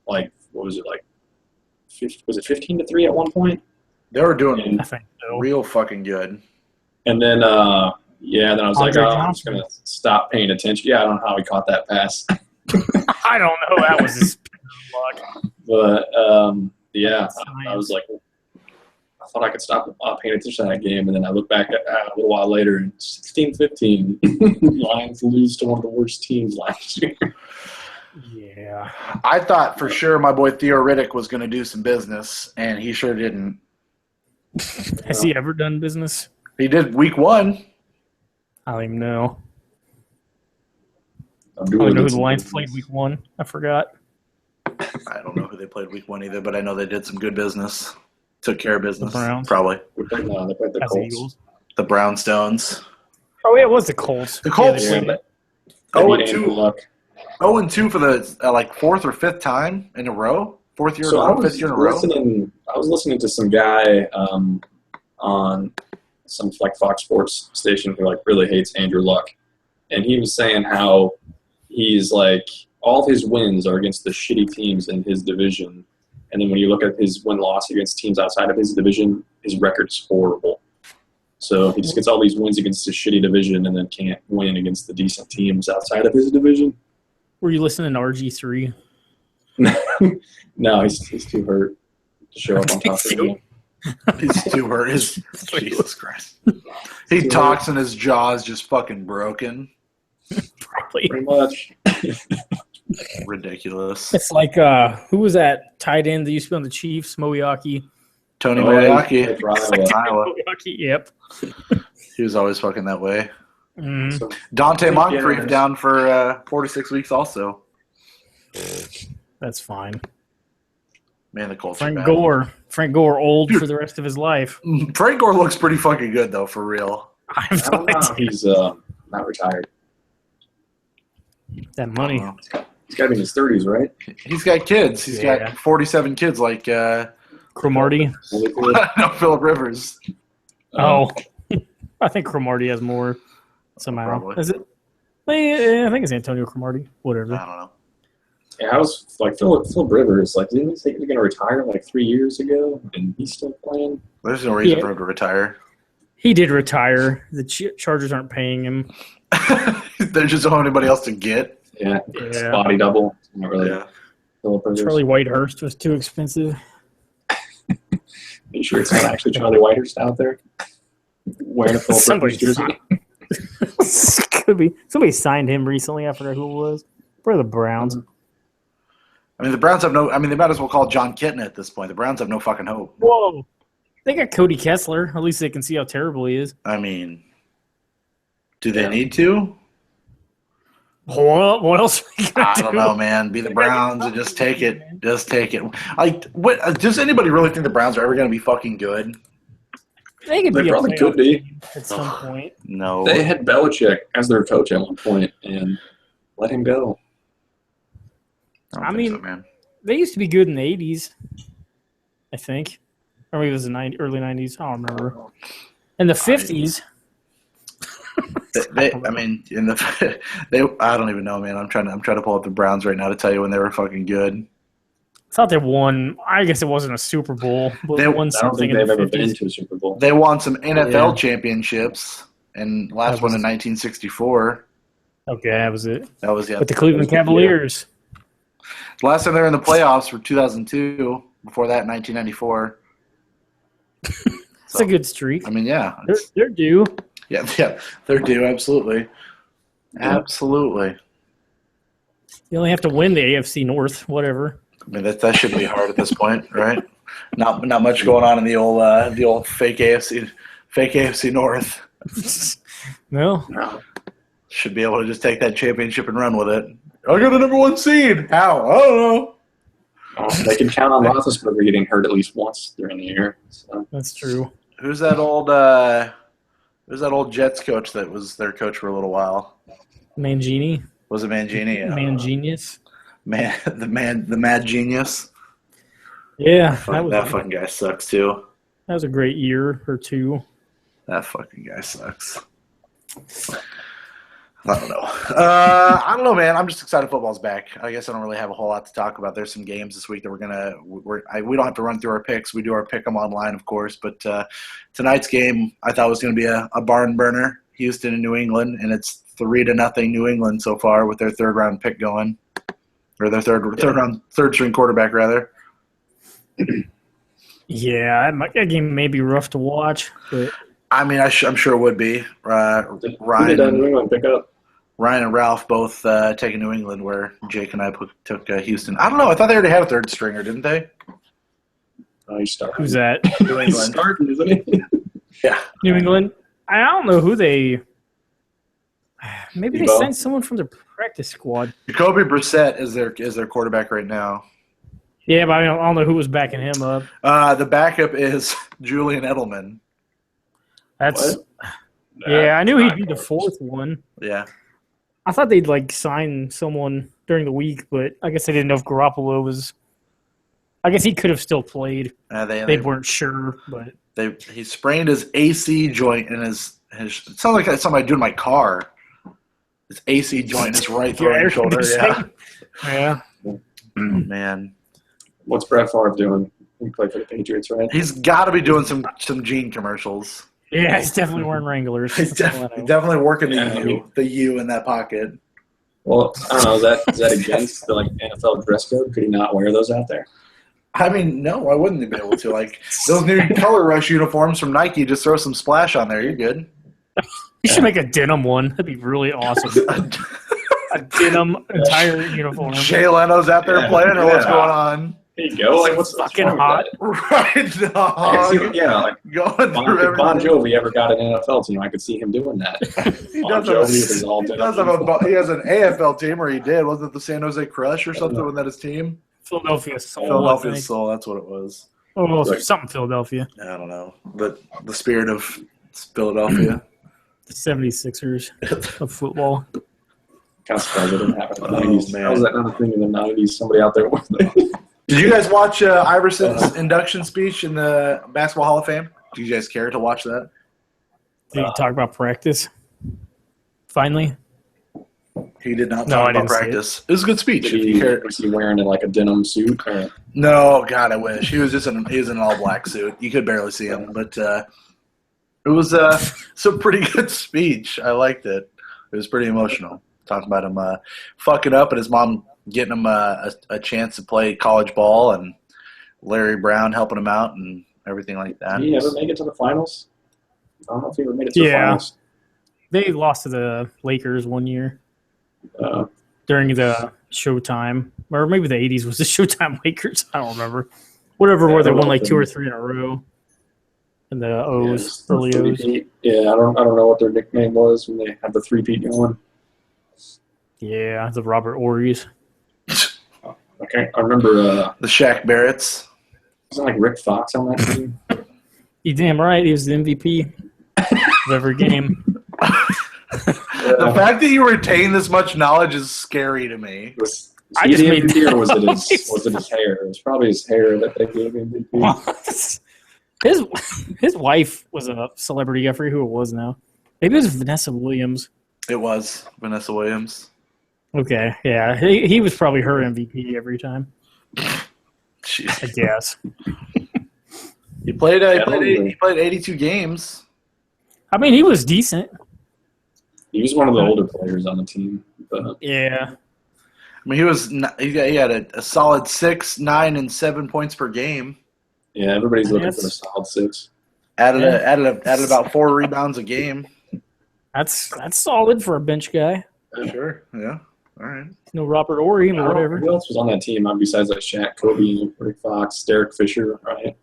S2: like, what was it, like? Was it 15-3 at one point?
S1: They were doing
S3: I think so.
S1: real fucking good.
S2: And then, then I was
S3: Andre
S2: like, I'm just
S3: Johnson.
S2: gonna stop paying attention. Yeah, I don't know how he caught that pass,
S3: I don't know. That was his luck.
S2: but yeah, I was like, I thought I could stop paying attention to that game, and then I look back at a little while later, and 16-15, Lions lose to one of the worst teams last year.
S3: Yeah.
S1: I thought for sure my boy Theo Riddick was going to do some business, and he sure didn't.
S3: Has he ever done business?
S1: He did week 1.
S3: I don't even know.
S2: I'm
S3: I
S2: doing
S3: don't know who
S2: some
S3: the Lions
S2: business.
S3: played week 1. I forgot.
S1: I don't know who they played week 1 either, but I know they did some good business. Took care of business.
S3: The Browns?
S1: Probably.
S2: They played the
S3: As the
S2: Colts.
S3: Eagles.
S1: The Brownstones.
S3: Oh, yeah, it was the Colts.
S1: The Colts.
S3: Yeah,
S2: Yeah,
S3: they played-
S2: they
S1: Oh,
S2: beat
S1: and
S2: Andrew
S1: two.
S2: Luck.
S1: 0-2 for the like 4th or 5th time in a row. 4th year in
S2: So
S1: a
S2: I
S1: row,
S2: was
S1: 5th year in a row.
S2: listening to some guy on some like Fox Sports station who like really hates Andrew Luck, and he was saying how he's like all of his wins are against the shitty teams in his division, and then when you look at his win-loss against teams outside of his division, his record's horrible. So he just gets all these wins against his shitty division and then can't win against the decent teams outside of his division.
S3: Were you listening to RG3?
S2: No, he's too hurt to show up on top of me.
S1: He's too hurt. Jesus Christ. He talks and his jaw's just fucking broken.
S3: Probably.
S2: Pretty much.
S1: Ridiculous.
S3: It's like, who was that tight end that used to be on the Chiefs? Moiaki.
S1: Tony
S2: Oh,
S1: Moyaki.
S2: yeah, Iowa.
S1: Iowa.
S3: Moiaki, yep.
S1: He was always fucking that way.
S3: Mhm.
S2: So,
S1: Dante Moncrief
S2: Yeah.
S1: down for 4 to 6 weeks also.
S3: That's fine.
S1: Man, the Colts are
S3: Frank
S1: bad.
S3: Gore old for the rest of his life.
S1: Frank Gore looks pretty fucking good, though, for real.
S3: I
S2: I
S3: have
S2: don't
S3: no
S2: know.
S3: idea.
S2: He's not retired.
S3: That money.
S2: He's got to be in his 30s, right?
S1: He's got kids. He's
S3: Yeah.
S1: got 47 kids like
S3: Cromartie.
S1: no, Phillip Rivers.
S3: Oh. I think Cromartie has more somehow.
S1: Probably.
S3: Is it? I think it's Antonio Cromartie. Whatever.
S1: I don't know.
S2: Yeah, I was like Phillip Rivers. Like, didn't he say he was going to retire like 3 years ago, and he's still playing?
S1: There's no reason
S3: Yeah.
S1: for him to retire.
S3: He did retire. The Chargers aren't paying him.
S1: They just don't have anybody else to get.
S2: Yeah,
S3: Yeah.
S2: body double. Not really.
S1: Yeah.
S2: Phillip Rivers.
S3: Charlie Whitehurst was too expensive.
S2: Are you sure it's not actually Charlie Whitehurst out there wearing a Phillip
S3: Somebody
S2: Rivers jersey?
S3: Could be. Somebody signed him recently. I forgot who it was. Probably the Browns.
S1: I mean, the Browns have no. I mean, they might as well call John Kitna at this point. The Browns have no fucking hope.
S3: Whoa. They got Cody Kessler. At least they can see how terrible he is.
S1: I mean, do they need to?
S3: What else are we gonna
S1: I don't
S3: do?
S1: know, man. Be the Browns and just take it. Just take it. Like, what? Does anybody really think the Browns are ever going to be fucking good?
S3: They could
S2: They
S3: be a
S2: probably
S3: playoff
S2: could be.
S3: team at some point.
S1: No.
S2: They had Belichick as their coach at one point and let him go.
S1: don't
S3: I
S1: think
S3: mean-
S1: so, man.
S3: They used to be good in the 80s, I think. Or maybe it was the early 90s. I don't remember. In the 50s,
S1: I mean, in the they. I don't even know, man. I'm trying to pull up the Browns right now to tell you when they were fucking good.
S3: I thought they won. I guess it wasn't a Super Bowl, but
S1: They-
S3: they won
S2: I don't
S3: something
S2: think
S3: in
S2: they've
S3: the
S2: ever
S3: 50s.
S2: been to a Super Bowl.
S1: They won some NFL
S3: Yeah.
S1: championships, and last
S3: That
S1: one
S3: was-
S1: in 1964.
S3: Okay, that was it.
S1: That was
S3: With the Cleveland
S2: Yeah.
S3: Cavaliers.
S1: Last time they were in the playoffs were 2002. Before that, 1994.
S3: It's a good streak.
S1: I mean, yeah,
S3: They're due.
S1: yeah, they're due. Absolutely, absolutely.
S3: You only have to win the AFC North, whatever.
S1: I mean, that shouldn't be hard at this point, right? Not much going on in the old fake AFC North.
S3: No,
S2: No.
S1: Should be able to just take that championship and run with it. I'll go to number 1 seed. How? I don't know.
S2: Oh, they can count on Roethlisberger getting hurt at least once during the year. So.
S3: That's true.
S1: Who's that old Jets coach that was their coach for a little while?
S3: Mangini.
S1: Was it Mangini?
S3: Mangenius.
S1: The mad genius.
S3: Yeah,
S1: That fucking guy sucks too.
S3: That was a great year or two.
S1: That fucking guy sucks. I don't know. I don't know, man. I'm just excited football's back. I guess I don't really have a whole lot to talk about. There's some games this week that we don't have to run through our picks. We do our pick 'em online, of course. But tonight's game I thought was going to be a barn burner. Houston and New England, and it's 3-0 New England so far with their third round pick going, or their third string quarterback rather.
S3: Yeah, that game may be rough to watch, but
S1: I mean, I'm sure it would be.
S2: Who did New England pick up?
S1: Ryan and Ralph both taking New England, where Jake and I took Houston. I don't know. I thought they already had a third stringer, didn't they?
S2: Oh, he's starting.
S3: Who's that?
S1: New
S2: He's
S1: England.
S2: starting, isn't he?
S1: Yeah.
S3: New England. I don't know who they. Maybe they
S2: Debo?
S3: sent someone from their practice squad.
S1: Jacoby Brissett is their quarterback right now.
S3: Yeah, but I don't know who was backing him up.
S1: The backup is Julian Edelman.
S3: That's yeah. I knew he'd be the fourth one.
S1: Yeah.
S3: I thought they'd sign someone during the week, but I guess they didn't know if Garoppolo was. I guess he could have still played. They weren't sure, but
S1: he sprained his AC joint in his. It sounds like that's something I do in my car. His AC joint in his right throwing shoulder. Yeah.
S3: Yeah.
S1: Man.
S2: What's Brett Favre doing? He played for the Patriots, right?
S1: He's got to be doing some Gene commercials.
S3: Yeah, he's definitely wearing Wranglers.
S1: He's definitely working the U in that pocket.
S2: Well, I don't know. Is that against the NFL dress code? Could he not wear those out there?
S1: I mean, no, I wouldn't be able to. Those new Color Rush uniforms from Nike, just throw some splash on there. You're good.
S3: You should make a denim one. That'd be really awesome. A denim entire uniform.
S1: Jay Leno's out there playing, or what's going on?
S2: There you go. What's
S3: fucking hot?
S1: Right, dog.
S2: Yeah,
S1: going through
S2: if Bon Jovi ever got an NFL team, I could see him doing that.
S1: He has an AFL team, or he did. Wasn't it the San Jose Crush or something? Wasn't that his team?
S3: Philadelphia Soul.
S1: Philadelphia Soul, that's what it was.
S3: Oh, something Philadelphia.
S1: I don't know. But the spirit of Philadelphia.
S3: The 76ers of football.
S2: Kind of surprised it didn't happen in the 90s. Man. How was that not a thing in the 90s? Somebody out there was
S1: Did you guys watch Iverson's induction speech in the Basketball Hall of Fame? Do you guys care to watch that?
S3: Did he talk about practice? Finally?
S1: He did not talk about practice. It was a good speech.
S2: Was he wearing a denim suit? Or?
S1: No, God, I wish. He was in an all-black suit. You could barely see him, but it was a pretty good speech. I liked it. It was pretty emotional. Talking about him fucking up and his mom getting him a chance to play college ball and Larry Brown helping him out and everything like that.
S2: Did he ever make it to the finals? I don't know if he ever made it to the finals.
S3: They lost to the Lakers one year during the Showtime. Or maybe the 80s was the Showtime Lakers. I don't remember. Whatever, where they won 2 or 3 in a row. And the O's, early O's.
S2: Yeah, I don't know what their nickname was when they had the three-peat going.
S3: Yeah, the Robert Ory's.
S2: Okay, I remember
S1: the Shaq Barretts.
S2: Wasn't Rick Fox on that team?
S3: You damn right, he was the MVP of every game.
S1: The fact that you retain this much knowledge is scary to me.
S2: Was he the MVP or was it his hair? It was probably his hair that they gave MVP.
S3: His wife was a celebrity. I forget who it was now. Maybe it was Vanessa Williams.
S1: It was Vanessa Williams.
S3: Okay, yeah. He was probably her MVP every time.
S1: Jeez.
S3: I guess.
S1: He played 82 games.
S3: I mean, he was decent.
S2: He was one of the older players on the team. But.
S3: Yeah.
S1: I mean, he had a solid 6, 9, and 7 points per game.
S2: Yeah, everybody's looking for a solid 6.
S1: Added about 4 rebounds a game.
S3: That's solid for a bench guy.
S1: Sure. Yeah. All right.
S3: No Robert Ory or whatever.
S2: Who else was on that team besides Shaq, Kobe, Rick Fox, Derek Fisher, right?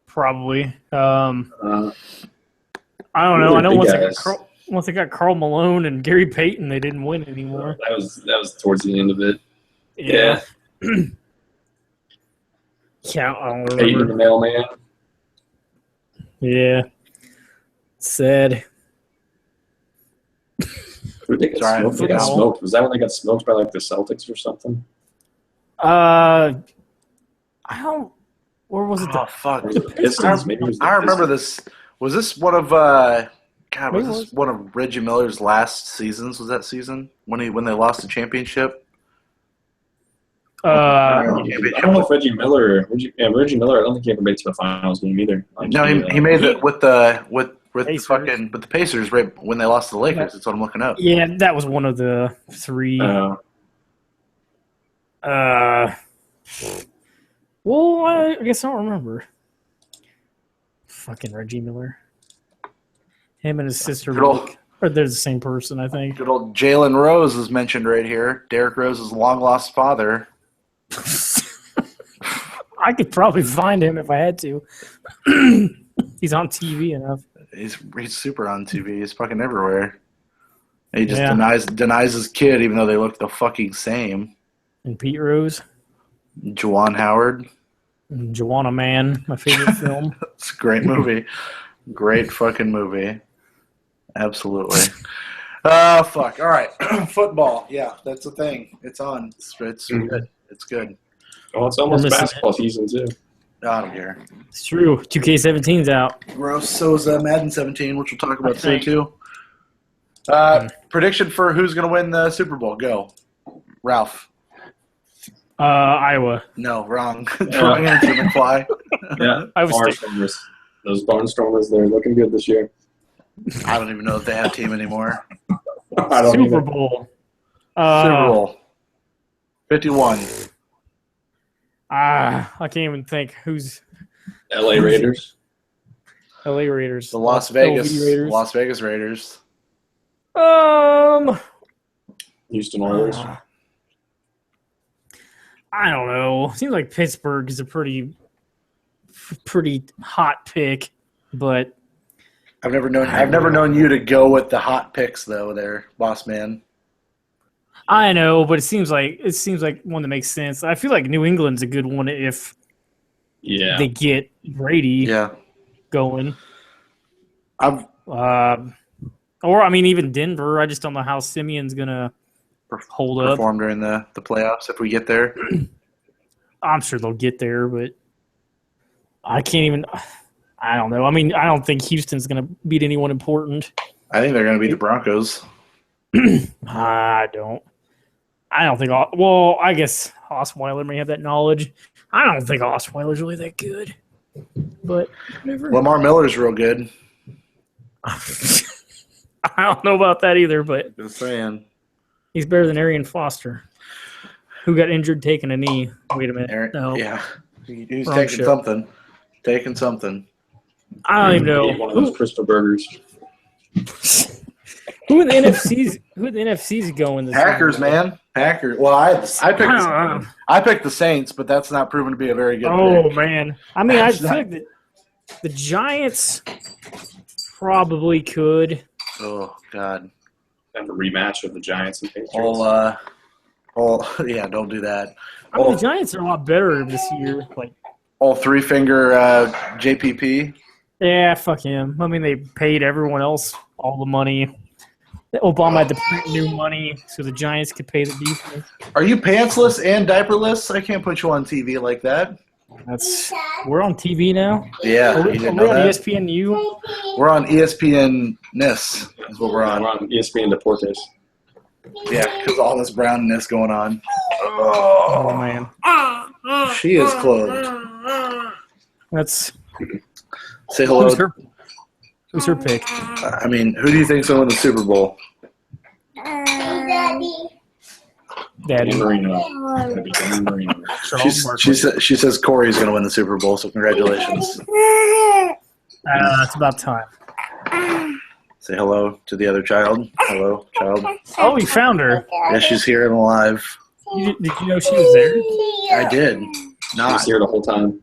S3: Probably. I don't know. I know once they got Karl Malone and Gary Payton, they didn't win anymore.
S2: That was towards the end of it.
S3: Yeah. Yeah, I don't
S2: Peyton the
S3: remember.
S2: mailman.
S3: Yeah. Sad.
S2: Who did they get
S1: Sorry,
S2: smoked? They got
S3: football.
S2: smoked. Was that when they got smoked by like the Celtics or something?
S3: I don't. Or was it
S1: Oh
S3: the
S1: fuck!
S2: Or was it the Pistons? Maybe it was the
S1: I remember
S2: Pistons.
S1: this. Was this one of God? Was
S3: Maybe it
S1: this
S3: was.
S1: one of Reggie Miller's last seasons? Was that season when they lost the championship?
S2: I don't know if Reggie Miller. Reggie Miller. I don't think he ever made it to the finals game either. Like,
S1: No, he made it with the
S3: Pacers.
S1: with the Pacers right when they lost to the Lakers. That's what I'm looking up.
S3: Yeah, that was one of the three. Well, I guess I don't remember. Fucking Reggie Miller. Him and his sister
S1: Good old-
S3: or they're the same person, I think.
S1: Good old Jalen Rose is mentioned right here. Derrick Rose's long lost father.
S3: I could probably find him if I had to. He's on TV enough.
S1: He's super on TV. He's fucking everywhere. He just
S3: Yeah.
S1: denies his kid, even though they look the fucking same.
S3: And Pete Rose.
S1: Juwan Howard.
S3: And Joanna Man, my favorite film.
S1: It's a great movie. Great fucking movie. Absolutely. Fuck. All right. Football. Yeah, that's the thing. It's on. It's good. It's good.
S2: Well, it's almost
S3: We're missing
S2: basketball season too.
S1: I don't care.
S3: It's true. 2K17's out.
S1: Gross. So is Madden 17, which we'll talk about soon
S3: think-
S1: too. Prediction for who's going to win the Super Bowl? Go. Ralph.
S3: Iowa.
S1: No, wrong. Wrong answer, McFly.
S2: Yeah,
S3: Iowa State.
S2: Barnstormers. Those Barnstormers, they're looking good this year.
S1: I don't even know if they have a team anymore.
S2: I don't
S3: Super
S2: either.
S3: Bowl.
S1: Super Bowl. 51.
S3: I can't even think who's
S2: LA Raiders.
S3: LA Raiders.
S1: The Las
S3: LV
S1: Vegas
S3: Raiders.
S1: Las Vegas Raiders.
S2: Houston Oilers.
S3: I don't know. Seems like Pittsburgh is a pretty hot pick, but
S1: I've never known you to go with the hot picks though, there, boss man.
S3: I know. But it seems like one that makes sense. I feel like New England's a good one if
S2: Yeah.
S3: they get Brady
S1: Yeah.
S3: going.
S1: I've
S3: Or I mean, even Denver. I just don't know how Simeon's gonna hold up.
S1: performed during the playoffs if we get there.
S3: I'm sure they'll get there, but I can't even. I don't know. I mean, I don't think Houston's going to beat anyone important.
S1: I think they're going to beat the Broncos.
S3: I don't think. Well, I guess Osweiler may have that knowledge. I don't think Osweiler's really that good, but whatever.
S1: Lamar Miller's real good.
S3: I don't know about that either, but
S1: Just saying.
S3: he's better than Arian Foster, who got injured taking a knee. Wait a minute.
S1: Aaron,
S3: No.
S1: Yeah. He's
S3: Wrong
S1: taking
S3: shit.
S1: something. Taking something.
S3: I don't even
S2: Eat
S3: know.
S2: one of those Crystal Burgers.
S3: Who in the NFC's going this
S1: Packers,
S3: year?
S1: man. Packers. Well, I
S3: I
S1: picked picked the Saints, but that's not proven to be a very good
S3: Oh
S1: pick.
S3: man, I mean, I
S1: That's
S3: feel
S1: not-
S3: like the Giants probably could.
S1: Oh God.
S2: Have a rematch of the Giants and Patriots.
S1: Yeah, don't do that.
S3: I mean, the Giants are a lot better this year. Like,
S1: All three finger JPP.
S3: yeah, fuck him. I mean, they paid everyone else all the money. Obama had to print new money so the Giants could pay the defense.
S1: Are you pantsless and diaperless? I can't put you on TV like that.
S3: We're on TV now.
S1: Yeah,
S3: Are we,
S1: you didn't
S3: are we
S1: know
S3: on
S1: that?
S3: ESPNU?
S1: We're on ESPN-ness is what we're
S2: We're
S1: on.
S2: on ESPN Deportes.
S1: Yeah, because all this brownness going on.
S3: Oh man,
S1: She is clothed.
S3: that's
S1: Say hello.
S3: who's her pick?
S1: I mean, who do you think's going to win the Super Bowl?
S3: Daddy.
S2: Dan Marino. Gonna be Dan Marino.
S1: She says Corey's going to win the Super Bowl, so congratulations.
S3: It's about time.
S1: Say hello to the other child. Hello, child.
S3: Oh, we found her.
S1: Yeah, she's here and alive.
S3: Did you know she was there?
S1: I did.
S2: She
S1: Not.
S2: was here the whole time.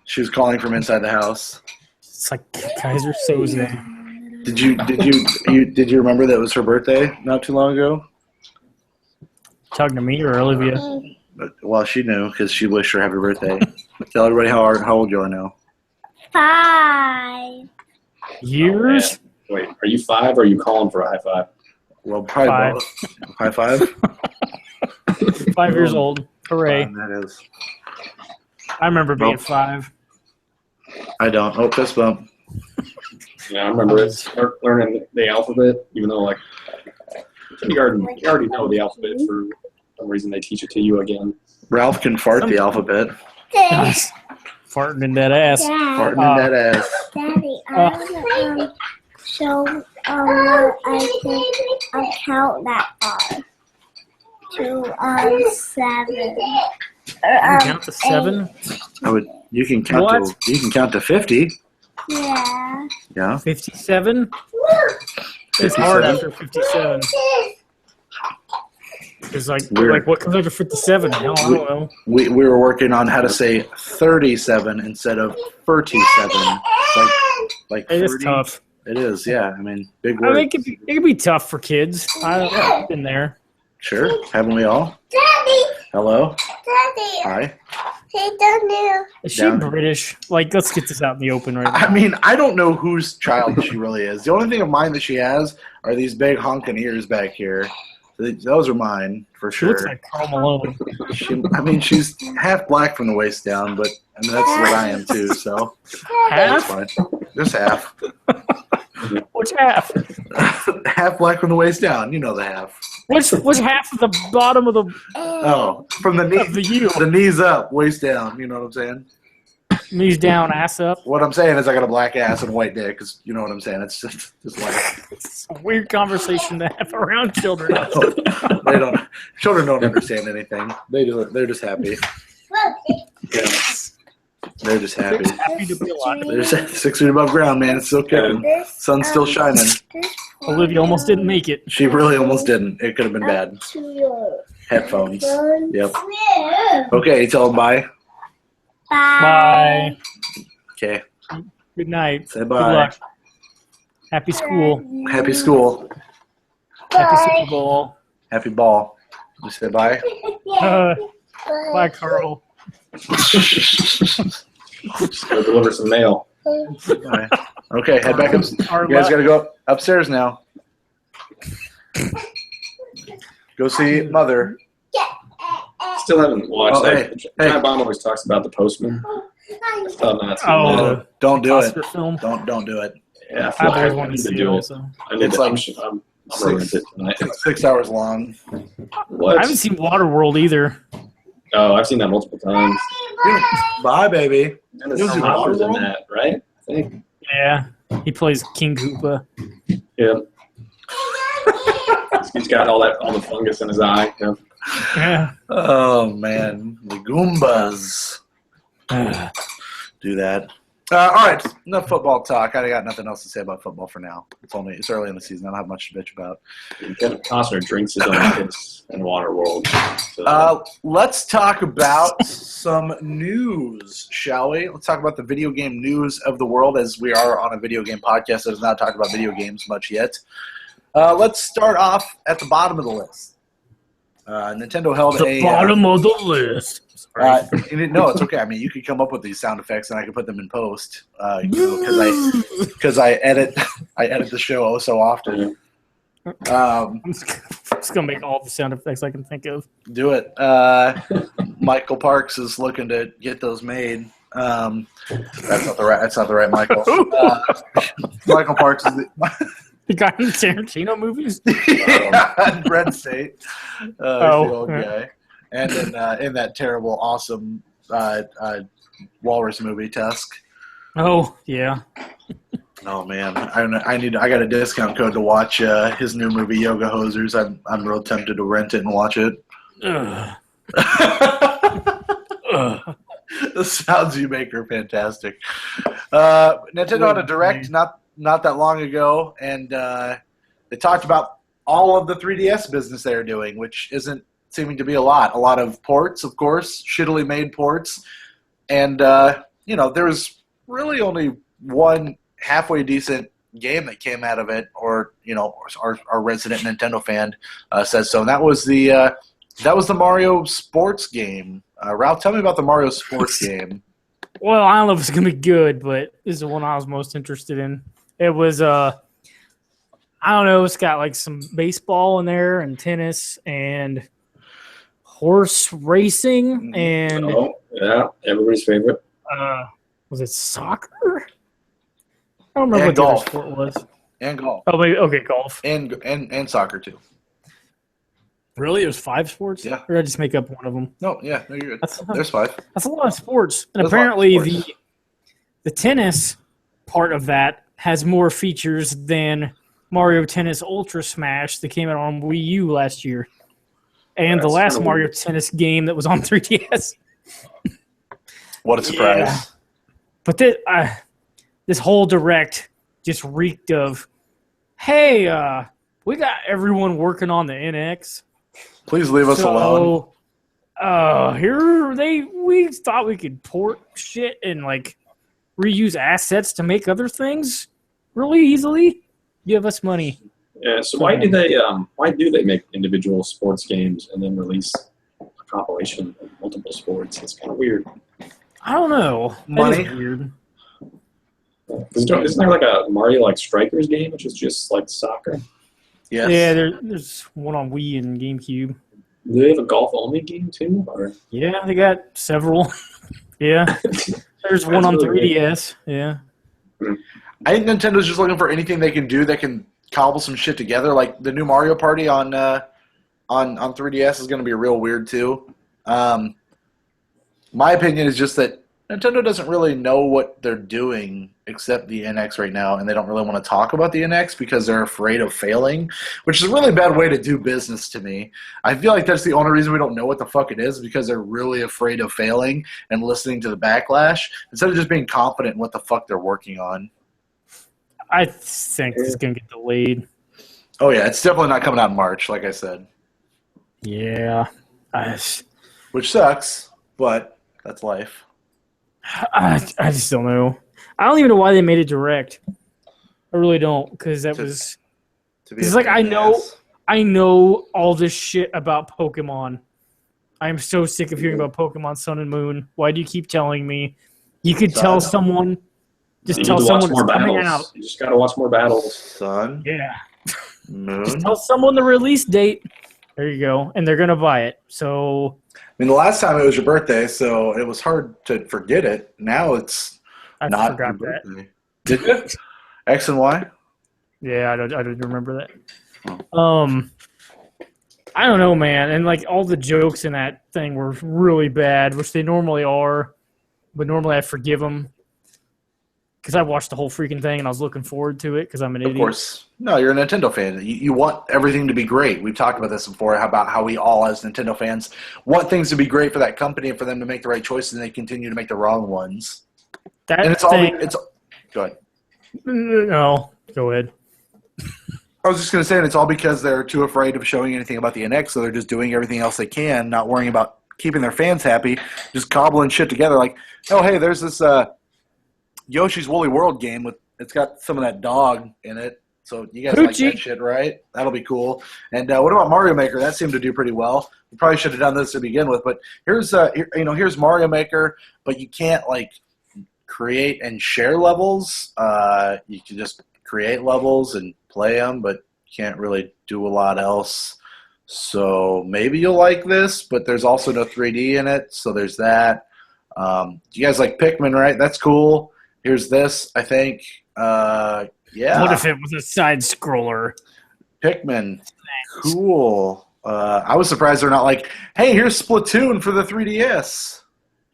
S1: She was calling from inside the house.
S3: It's like Kaiser Soze.
S1: Did you remember that it was her birthday not too long ago?
S3: Talking to me or Olivia?
S1: Well, she knew because she wished her happy birthday. Tell everybody how old you are now.
S4: 5.
S3: Years?
S2: Wait, are you 5 or are you calling for a high five?
S1: Well, probably
S3: 5.
S1: both. High five.
S3: 5 years old. Hooray.
S1: That is.
S3: I remember being
S1: Nope.
S3: 5.
S1: I don't. Oh, fist bump.
S2: Yeah, I remember learning the alphabet, even though like kindergarten, you already know the alphabet for some reason they teach it to you again.
S1: Ralph can fart the alphabet.
S3: Farting in that ass.
S1: Farting in that ass.
S4: Daddy, I want to show what I can count that far. To 7.
S3: You count to 7?
S1: You can count
S3: What?
S1: to 50.
S4: Yeah.
S1: Yeah.
S3: 57? It's
S1: 57?
S3: hard after 57. It's
S1: Weird.
S3: like what comes after 57? Hell, I don't know.
S1: We were working on how to say 37 instead of 37. Like
S3: It is
S1: 30.
S3: tough.
S1: It is, yeah. I mean, big
S3: I
S1: word.
S3: mean, it could be tough for kids. I've been there.
S1: Sure. Haven't we all?
S4: Daddy,
S1: Hello.
S4: Daddy,
S1: Hi.
S4: he don't know.
S3: Is she
S1: Down.
S3: British? Like, let's get this out in the open right now.
S1: I mean, I don't know whose child she really is. The only thing of mine that she has are these big honking ears back here. Those are mine for
S3: She
S1: sure.
S3: looks like Karl Malone.
S1: She's half black from the waist down, but I mean that's what I am too. So that's
S3: Half?
S1: fine. Just half.
S3: Which half?
S1: Half black from the waist down. You know the half.
S3: Which half of the bottom of the
S1: Oh, from the
S3: of
S1: knees,
S3: the U?
S1: the knees up, waist down. You know what I'm saying?
S3: Knees down, ass up.
S1: What I'm saying is I got a black ass and a white dick. Cause you know what I'm saying. It's just like
S3: It's a weird conversation to have around children.
S1: they don't. Children don't understand anything. They do. They're just happy.
S2: Yeah.
S1: They're just happy.
S3: Happy to be alive.
S1: They're 6 feet above ground, man. It's still kicking. Sun's still shining.
S3: Olivia almost didn't make it.
S1: She really almost didn't. It could have been bad. Headphones. Yep. Okay, tell them bye.
S3: Bye.
S1: Okay.
S3: Good night.
S1: Say
S3: Good
S1: bye.
S3: luck. Happy school.
S1: Happy school.
S3: Happy Super Bowl.
S1: Happy ball. You say bye?
S3: Bye, Carl.
S2: Just go deliver some mail.
S1: Bye. Okay, head back up.
S3: Our
S1: You guys
S3: luck.
S1: got to go upstairs now. Go see Mother.
S2: Still haven't watched
S1: Oh,
S2: that.
S1: hey.
S2: My mom always talks about The Postman. Still have not seen
S3: Oh,
S2: that.
S3: the
S1: Don't do it.
S3: Oscar film.
S1: Don't do it.
S2: Yeah, I
S3: I've
S2: feel like
S3: always
S2: I
S3: wanted
S2: need
S3: to
S2: to
S3: see it
S2: do it.
S3: also.
S2: I need
S1: It's
S2: to,
S1: like
S2: I'm gonna rent it tonight.
S1: It's 6 hours long.
S2: What?
S3: I haven't seen Waterworld either.
S2: Oh, I've seen that multiple times.
S1: Bye, baby.
S2: And there's
S1: You'll see
S2: Hoppers in
S1: Waterworld?
S2: that, right? I think.
S3: Yeah, he plays King Koopa.
S2: Yeah. He's got all the fungus in his eye. Yeah.
S3: Yeah.
S1: Oh man, the Goombas do that. All right, enough football talk. I got nothing else to say about football for now. It's early in the season. I don't have much to bitch about.
S2: Kevin Costner drinks his own piss in Waterworld. So,
S1: Let's talk about some news, shall we? Let's talk about the video game news of the world, as we are on a video game podcast that has not talked about video games much yet. Let's start off at the bottom of the list. Nintendo held
S3: The
S1: a
S3: bottom of the list. Sorry.
S1: no, it's okay. I mean, you could come up with these sound effects, and I could put them in post. Because I edit the show oh so often.
S3: I'm just gonna make all the sound effects I can think of.
S1: Do it. Michael Parks is looking to get those made. That's not the right Michael. Michael Parks is
S3: The guy in the Tarantino movies.
S1: Red State. The old guy. And in that terrible, awesome Walrus movie, Tusk.
S3: Oh yeah.
S1: Oh man, I got a discount code to watch his new movie Yoga Hosers. I'm real tempted to rent it and watch it.
S3: Ugh.
S1: The sounds you make are fantastic. Nintendo had a direct not that long ago, and they talked about all of the 3DS business they are doing, which isn't seeming to be a lot. A lot of ports, of course, shittily made ports, and there was really only one halfway decent game that came out of it, or our resident Nintendo fan says so. And that was the Mario Sports game. Ralph, tell me about the Mario Sports game.
S3: Well, I don't know if it's gonna be good, but this is the one I was most interested in. It was I don't know. It's got like some baseball in there and tennis and horse racing and
S2: yeah, everybody's favorite.
S3: Was it soccer? I don't remember
S1: And
S3: what the other
S1: golf.
S3: sport was.
S1: And golf.
S3: Oh, maybe okay, golf.
S1: And soccer too.
S3: Really, it was 5 sports.
S1: Yeah.
S3: Or did I just make up one of them?
S1: No, yeah, no, you're good.
S3: That's
S1: There's 5.
S3: a lot of sports, and
S1: There's a lot of
S3: apparently
S1: sports.
S3: the tennis part of that has more features than Mario Tennis Ultra Smash that came out on Wii U last year, and the
S2: That's
S3: last
S2: kinda
S3: Mario
S2: weird.
S3: Tennis game that was on 3DS.
S1: What a surprise!
S3: Yeah. But this whole direct just reeked of, hey, we got everyone working on the NX.
S1: Please leave us alone.
S3: We thought we could port shit and like reuse assets to make other things really easily. Give us money.
S2: Yeah. So why do they make individual sports games and then release a compilation of multiple sports? It's kind of weird.
S3: I don't know.
S1: Money.
S3: That is weird.
S2: Isn't there like a Mario like Strikers game, which is just like soccer?
S1: Yes.
S3: Yeah, there's one on Wii and GameCube.
S2: Do they have a golf only game too? Or
S3: Yeah, they got several. Yeah. There's one on
S2: really
S3: 3DS. Yeah.
S1: I think Nintendo's just looking for anything they can do that can cobble some shit together. Like the new Mario Party on 3DS is going to be real weird too. My opinion is just that Nintendo doesn't really know what they're doing except the NX right now, and they don't really want to talk about the NX because they're afraid of failing, which is a really bad way to do business to me. I feel like that's the only reason we don't know what the fuck it is, because they're really afraid of failing and listening to the backlash instead of just being confident in what the fuck they're working on.
S3: I think it's going to get delayed.
S1: Oh yeah, it's definitely not coming out in March, like I said,
S3: Yeah.
S1: which sucks, but that's life.
S3: I just don't know. I don't even know why they made it direct. I really don't, because that was.
S1: To be
S3: It's
S1: a
S3: like
S1: pain in the ass.
S3: I know all this shit about Pokemon. I am so sick of hearing about Pokemon Sun and Moon. Why do you keep telling me? You could tell someone. Just
S2: you
S3: tell
S2: need to watch
S3: someone
S2: more
S3: it's coming
S2: battles.
S3: out.
S2: You just gotta watch more battles.
S1: Sun,
S3: Yeah.
S1: Moon.
S3: Just tell someone the release date. There you go, and they're gonna buy it. So
S1: I mean, the last time it was your birthday, so it was hard to forget it. Now it's
S3: I
S1: not
S3: forgot
S1: your
S3: that.
S1: birthday. Did you? X and Y?
S3: Yeah, I don't remember that. I don't know, man. And like all the jokes in that thing were really bad, which they normally are. But normally I forgive them because I watched the whole freaking thing and I was looking forward to it because I'm an
S1: Of
S3: idiot.
S1: course. No, you're a Nintendo fan. You want everything to be great. We've talked about this before, about how we all, as Nintendo fans, want things to be great for that company and for them to make the right choices, and they continue to make the wrong ones.
S3: That
S1: And it's all.
S3: thing,
S1: Go ahead.
S3: no, go ahead.
S1: I was just going to say, and it's all because they're too afraid of showing anything about the NX, so they're just doing everything else they can, not worrying about keeping their fans happy, just cobbling shit together. Like, oh, hey, there's this Yoshi's Woolly World game it's got some of that dog in it. So you guys like
S3: Poochie.
S1: that shit, right? That'll be cool. And what about Mario Maker? That seemed to do pretty well. We probably should have done this to begin with, but here's Mario Maker, but you can't like create and share levels. You can just create levels and play them, but you can't really do a lot else. So maybe you'll like this, but there's also no 3D in it, so there's that. You guys like Pikmin, right? That's cool. Here's this, I think. Yeah.
S3: What if it was a side scroller?
S1: Pikmin. Cool. I was surprised they're not like, hey, here's Splatoon for the 3DS.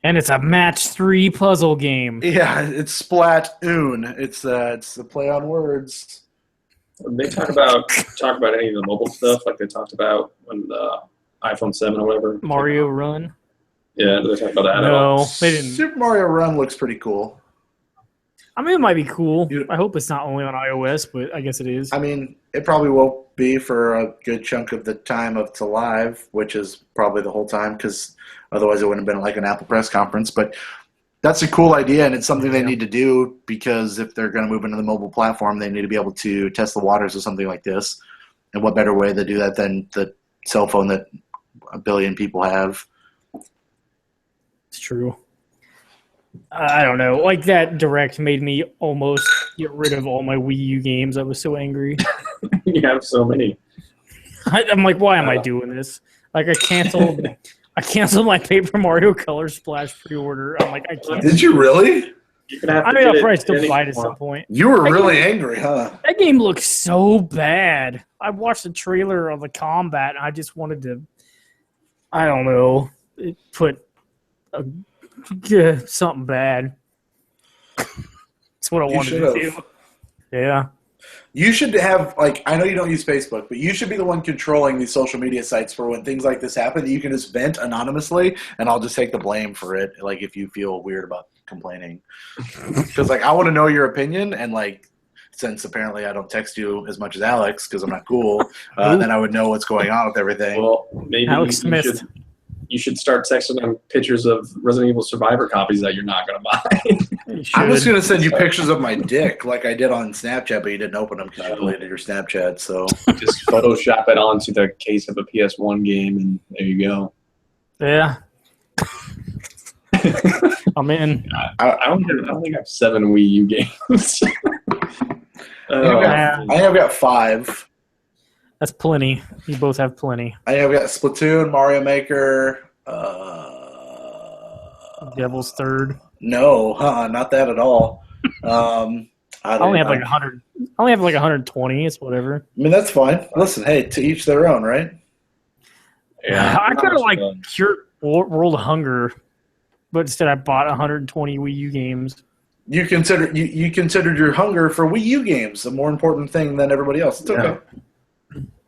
S3: And it's a match 3 puzzle game.
S1: Yeah, it's Splatoon. It's the play on words.
S2: They talk about any of the mobile stuff, like they talked about when the iPhone 7 or whatever.
S3: Mario Run.
S2: Yeah, do they talk about that at all?
S3: No, they didn't.
S1: Super Mario Run looks pretty cool.
S3: I mean, it might be cool.
S1: You-
S3: I hope it's not only on iOS, but I guess it is.
S1: I mean, it probably won't be for a good chunk of the time of it's alive, which is probably the whole time, because otherwise it wouldn't have been like an Apple press conference. But That's a cool idea, and it's something they need to do because if they're going to move into the mobile platform, they need to be able to test the waters of something like this. And what better way to do that than the cell phone that a billion people have?
S3: It's true. I don't know. Like that direct made me almost get rid of all my Wii U games. I was so angry.
S2: You have so many.
S3: I'm like, why am I doing this? Like I canceled my Paper Mario Color Splash pre-order. I'm like, I can't.
S1: Did you really?
S2: You're gonna have to
S3: I mean,
S2: get
S3: I'll
S2: it
S3: probably still
S2: any
S3: buy it at
S2: more.
S3: some point.
S1: You were really angry, huh?
S3: That game looks so bad. I watched the trailer of the combat, and I just wanted to, I don't know, put something bad. That's what I wanted to do. Yeah.
S1: You should have, like, I know you don't use Facebook, but you should be the one controlling these social media sites for when things like this happen. You can just vent anonymously, and I'll just take the blame for it, like, if you feel weird about complaining. Because, like, I want to know your opinion, and, like, since apparently I don't text you as much as Alex because I'm not cool, then I would know what's going on with everything.
S2: Well, maybe
S3: Alex Smith.
S2: You should start texting them pictures of Resident Evil Survivor copies that you're not going to buy.
S1: I'm just going to send you pictures of my dick like I did on Snapchat, but you didn't open them because you deleted your Snapchat, so...
S2: Just Photoshop it onto the case of a PS1 game, and there you go.
S3: Yeah. I'm in.
S2: I don't think I have 7 Wii U games.
S3: Yeah.
S1: I have got 5.
S3: That's plenty. You both have plenty.
S1: I have got Splatoon, Mario Maker.
S3: Devil's Third.
S1: No, not that at all. I
S3: only have like 100. I only have like 120. It's whatever.
S1: I mean, that's fine. Listen, hey, to each their own, right?
S2: Yeah,
S3: I could have like cured World of Hunger, but instead I bought 120 Wii U games.
S1: You considered your hunger for Wii U games a more important thing than everybody else. It's okay.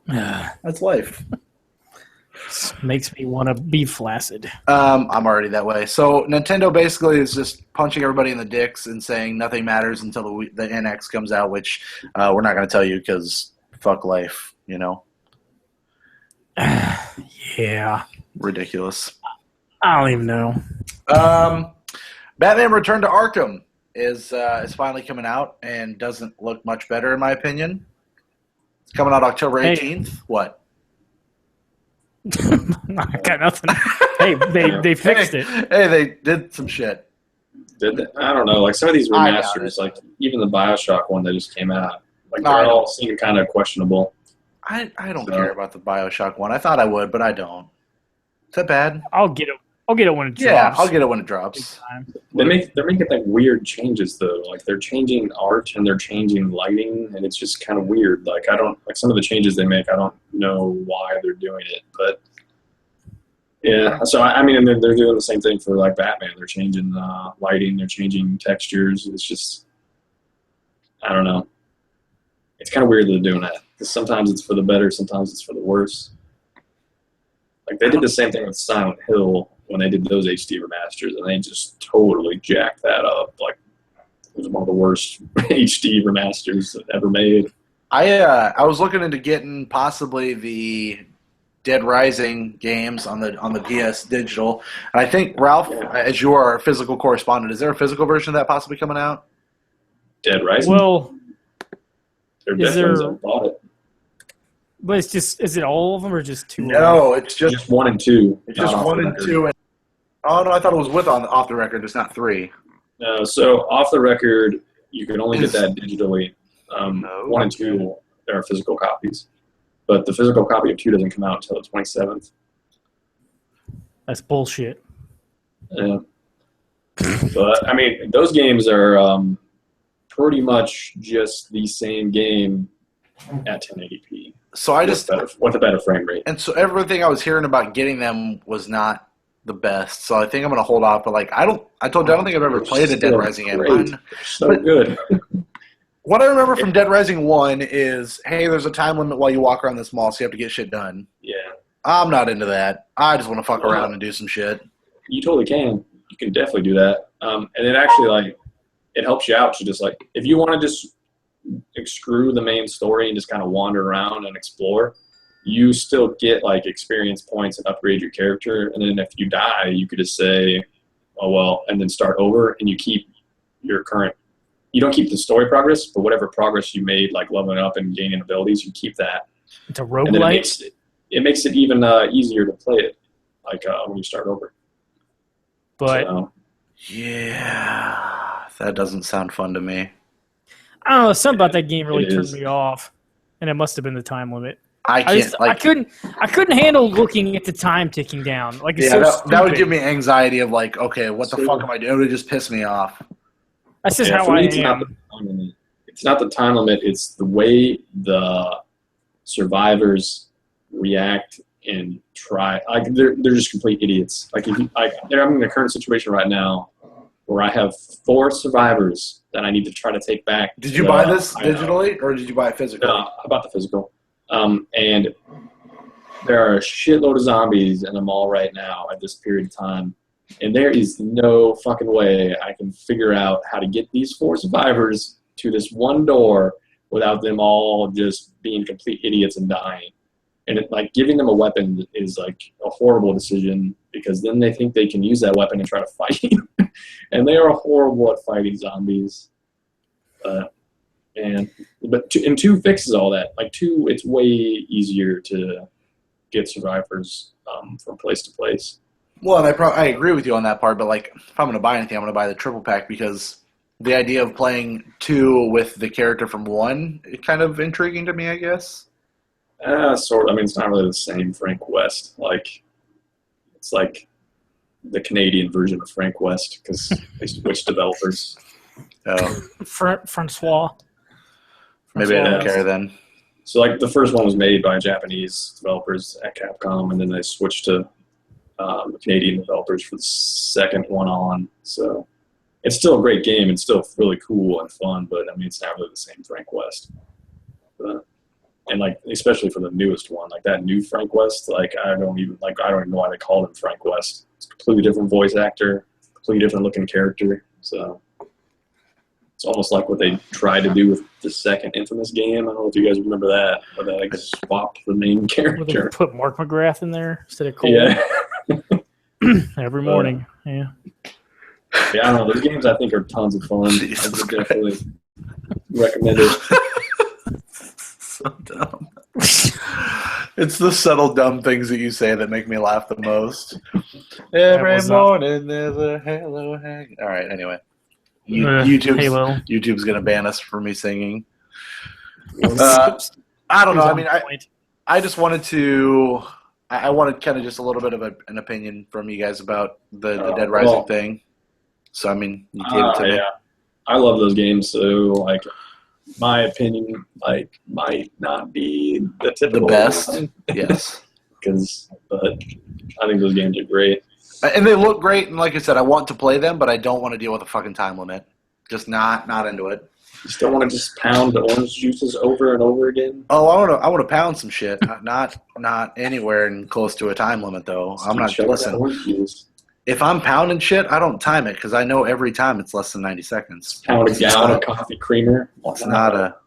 S1: That's life.
S3: Makes me want to be flaccid.
S1: I'm already that way. So Nintendo basically is just punching everybody in the dicks and saying nothing matters until the NX comes out, which we're not going to tell you because fuck life, you know?
S3: Yeah.
S1: Ridiculous.
S3: I don't even know.
S1: Batman Return to Arkham is finally coming out and doesn't look much better in my opinion. It's coming out October 18th. Hey. What?
S3: I got nothing. Hey, they fixed it.
S1: Hey, they did some shit.
S2: Did they? I don't know. Like some of these remasters, like even the BioShock one that just came out, like they're all seem kind of questionable.
S1: I don't care about the BioShock one. I thought I would, but I don't. Is that bad?
S3: I'll get it when it drops.
S1: Yeah, I'll get it when it drops.
S2: They're making like weird changes though. Like they're changing art and they're changing lighting, and it's just kind of weird. Like I don't like some of the changes they make. I don't know why they're doing it, but yeah. So I mean, they're doing the same thing for like Batman. They're changing lighting. They're changing textures. It's just I don't know. It's kind of weird that they're doing that because sometimes it's for the better, sometimes it's for the worse. Like they did the same thing with Silent Hill when they did those HD remasters, and they just totally jacked that up. Like it was one of the worst HD remasters ever made.
S1: I was looking into getting possibly the Dead Rising games on the DS digital, and I think Ralph, as you are our physical correspondent, is there a physical version of that possibly coming out?
S2: Dead Rising.
S3: Well,
S2: there definitely bought it.
S3: But it's just, is it all of them or just 2?
S1: No, it's just
S2: 1 and 2.
S1: It's just 1 and 2. And, oh, no, I thought it was off the record. It's not 3.
S2: No, so off the record, you can only get that digitally. 1 and 2 are physical copies. But the physical copy of 2 doesn't come out until the 27th.
S3: That's bullshit.
S2: Yeah. But, I mean, those games are pretty much just the same game at 1080p.
S1: So I just
S2: with a better frame rate.
S1: And so everything I was hearing about getting them was not the best. So I think I'm going to hold off. But like I told you I don't think I've ever played a Dead Rising game.
S2: So good.
S1: What I remember from Dead Rising 1 is, hey, there's a time limit while you walk around this mall, so you have to get shit done.
S2: Yeah.
S1: I'm not into that. I just want to fuck around and do some shit.
S2: You totally can. You can definitely do that. And it actually like it helps you out to just like if you want to just screw the main story and just kind of wander around and explore, you still get like experience points and upgrade your character. And then if you die, you could just say, oh well, and then start over, and you keep your current. You don't keep the story progress, but whatever progress you made, like leveling up and gaining abilities, you keep that.
S3: It's a
S2: And then
S3: roguelike.
S2: it makes it even easier to play it, like when you start over.
S3: But
S2: So,
S1: Yeah, that doesn't sound fun to me.
S3: I don't know. Something about that game really
S2: it
S3: turned
S2: is.
S3: me off, and it must have been the time limit.
S1: I
S3: I
S1: can't
S3: just I couldn't handle looking at the time ticking down. Like it's
S1: Yeah,
S3: so
S1: that would
S3: stupid.
S1: give me anxiety of like, okay, what the
S2: So-
S1: fuck am I doing? It would just piss me off.
S3: That's just
S2: Yeah,
S3: how
S2: for me,
S3: I
S2: it's not the
S3: am.
S2: time limit. It's not the time limit. It's the way the survivors react and try. Like they're just complete idiots. Like if you, I'm in a current situation right now where I have 4 survivors that I need to try to take back.
S1: Did you buy this digitally or did you buy it physically?
S2: About the physical. And there are a shitload of zombies in the mall right now at this period of time. And there is no fucking way I can figure out how to get these 4 survivors to this one door without them all just being complete idiots and dying. And like giving them a weapon is like a horrible decision because then they think they can use that weapon and try to fight you. And they are horrible at fighting zombies. But 2 fixes all that. Like 2, it's way easier to get survivors from place to place.
S1: Well, and I agree with you on that part, but like if I'm going to buy anything, I'm going to buy the triple pack because the idea of playing 2 with the character from 1 is kind of intriguing to me, I guess.
S2: Sort of. I mean, it's not really the same Frank West. Like, it's like the Canadian version of Frank West because they switched developers.
S1: Oh,
S3: Francois.
S1: maybe I don't
S2: Yeah.
S1: care then.
S2: So, like, the first one was made by Japanese developers at Capcom, and then they switched to Canadian developers for the second one on. So, it's still a great game. It's still really cool and fun, but, I mean, it's not really the same Frank West. And like, especially for the newest one, like that new Frank West, like I don't even know why they called him Frank West. It's a completely different voice actor, completely different looking character. So it's almost like what they tried to do with the second Infamous game. I don't know if you guys remember that, but they like swapped the main
S3: Where they
S2: character.
S3: put Mark McGrath in there instead of Cole.
S2: Yeah,
S3: Every morning. Yeah.
S2: yeah. I don't know. Those games I think are tons of fun. I
S1: Jesus
S2: would definitely recommend it.
S1: So dumb. It's the subtle dumb things that you say that make me laugh the most. Every
S3: was,
S1: morning there's a halo hang. All right, anyway.
S3: Halo.
S1: YouTube's going to ban us for me singing. I don't know. I mean, I just wanted to... I wanted kind of just a little bit of an opinion from you guys about the Dead Rising thing. So, I mean, you gave it to me.
S2: Yeah. I love those games, so like my opinion like might not be the typical
S1: best.
S2: one.
S1: Yes.
S2: But I think those games are great.
S1: And they look great, and like I said, I want to play them, but I don't want to deal with a fucking time limit. Just not into it.
S2: You still want to just pound the orange juices over and over again?
S1: Oh, I want to pound some shit. Not anywhere and close to a time limit though. I'm not listen.
S2: Orange juice.
S1: If I'm pounding shit, I don't time it because I know every time it's less than 90 seconds.
S2: Pound a gallon of coffee creamer.
S1: It's not a.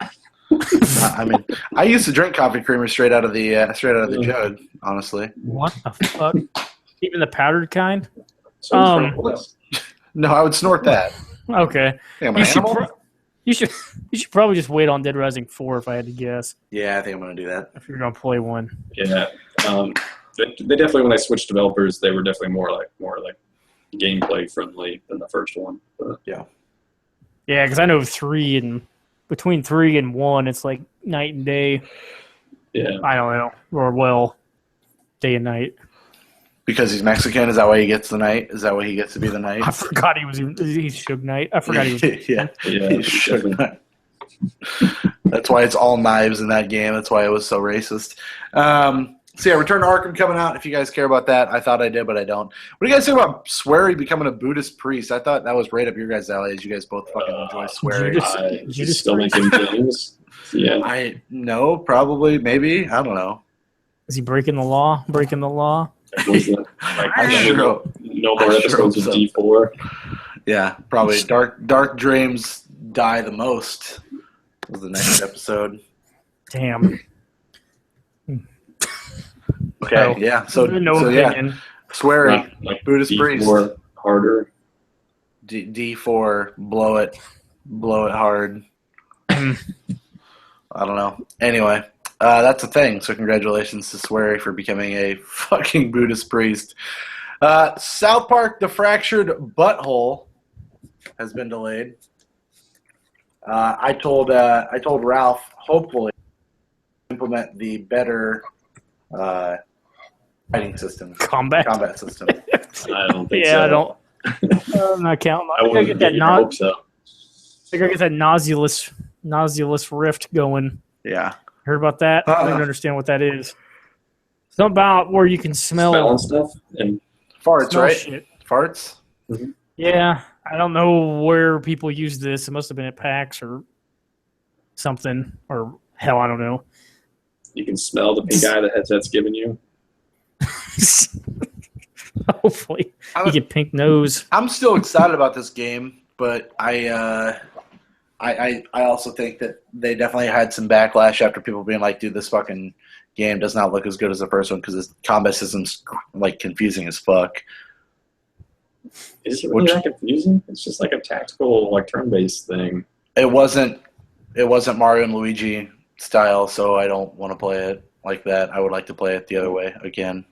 S1: I mean, I used to drink coffee creamer straight out of the jug. Honestly,
S3: What the fuck? Even the powdered kind?
S2: So Frank West.
S1: no, I would snort that.
S3: Okay.
S1: Think I'm an animal?
S3: You should probably just wait on Dead Rising 4 if I had to guess.
S1: Yeah, I think I'm gonna do that.
S3: If you're gonna play one.
S2: Yeah. They definitely, when they switched developers, they were definitely more like gameplay friendly than the first one. But,
S3: Yeah, because I know between 3 and 1, it's like night and day.
S2: yeah.
S3: I don't know, or day and night.
S1: Because he's Mexican, is that why he gets the night? Is that why he gets to be the night?
S3: I forgot he's Suge Knight. I forgot he was.
S1: yeah,
S2: Yeah,
S1: he's Suge Knight. That's why it's all knives in that game. That's why it was so racist. So yeah, Return to Arkham coming out. If you guys care about that, I thought I did, but I don't. What do you guys think about Swery becoming a Buddhist priest? I thought that was right up your guys' alley, as you guys both fucking enjoy Swery.
S2: Judas still making games. Yeah.
S1: I know, probably, maybe. I don't know.
S3: Is he breaking the law? Breaking the law?
S2: No more episodes of D4.
S1: Yeah, probably. Dark Dreams die the most was the next episode.
S3: Damn.
S1: Okay, yeah. So
S3: no
S1: yeah,
S3: opinion.
S1: Swery,
S2: Like
S1: Buddhist
S2: D4
S1: priest.
S2: harder.
S1: D4, blow it hard. I don't know. Anyway, that's a thing. So congratulations to Swery for becoming a fucking Buddhist priest. South Park: The Fractured Butthole has been delayed. I told Ralph, hopefully implement the better fighting system, combat system.
S2: I don't think so.
S3: Yeah, I don't. I'm not counting.
S2: I wouldn't hope so.
S3: I gotta get that nauseous rift going.
S1: Yeah.
S3: Heard about that? I don't understand what that is. Something about where you can smell
S2: stuff and
S1: farts, right?
S3: Shit.
S1: Farts.
S3: Mm-hmm. Yeah, I don't know where people use this. It must have been at PAX or something, or hell, I don't know.
S2: You can smell the pink eye the headset's giving you.
S3: Hopefully, you get pink nose.
S1: I'm still excited about this game, but I also think that they definitely had some backlash after people being like, "Dude, this fucking game does not look as good as the first one because this combat system's like confusing as fuck."
S2: Is it really that confusing? It's just like a tactical, like turn-based thing.
S1: It wasn't Mario and Luigi style, so I don't want to play it like that. I would like to play it the other way again.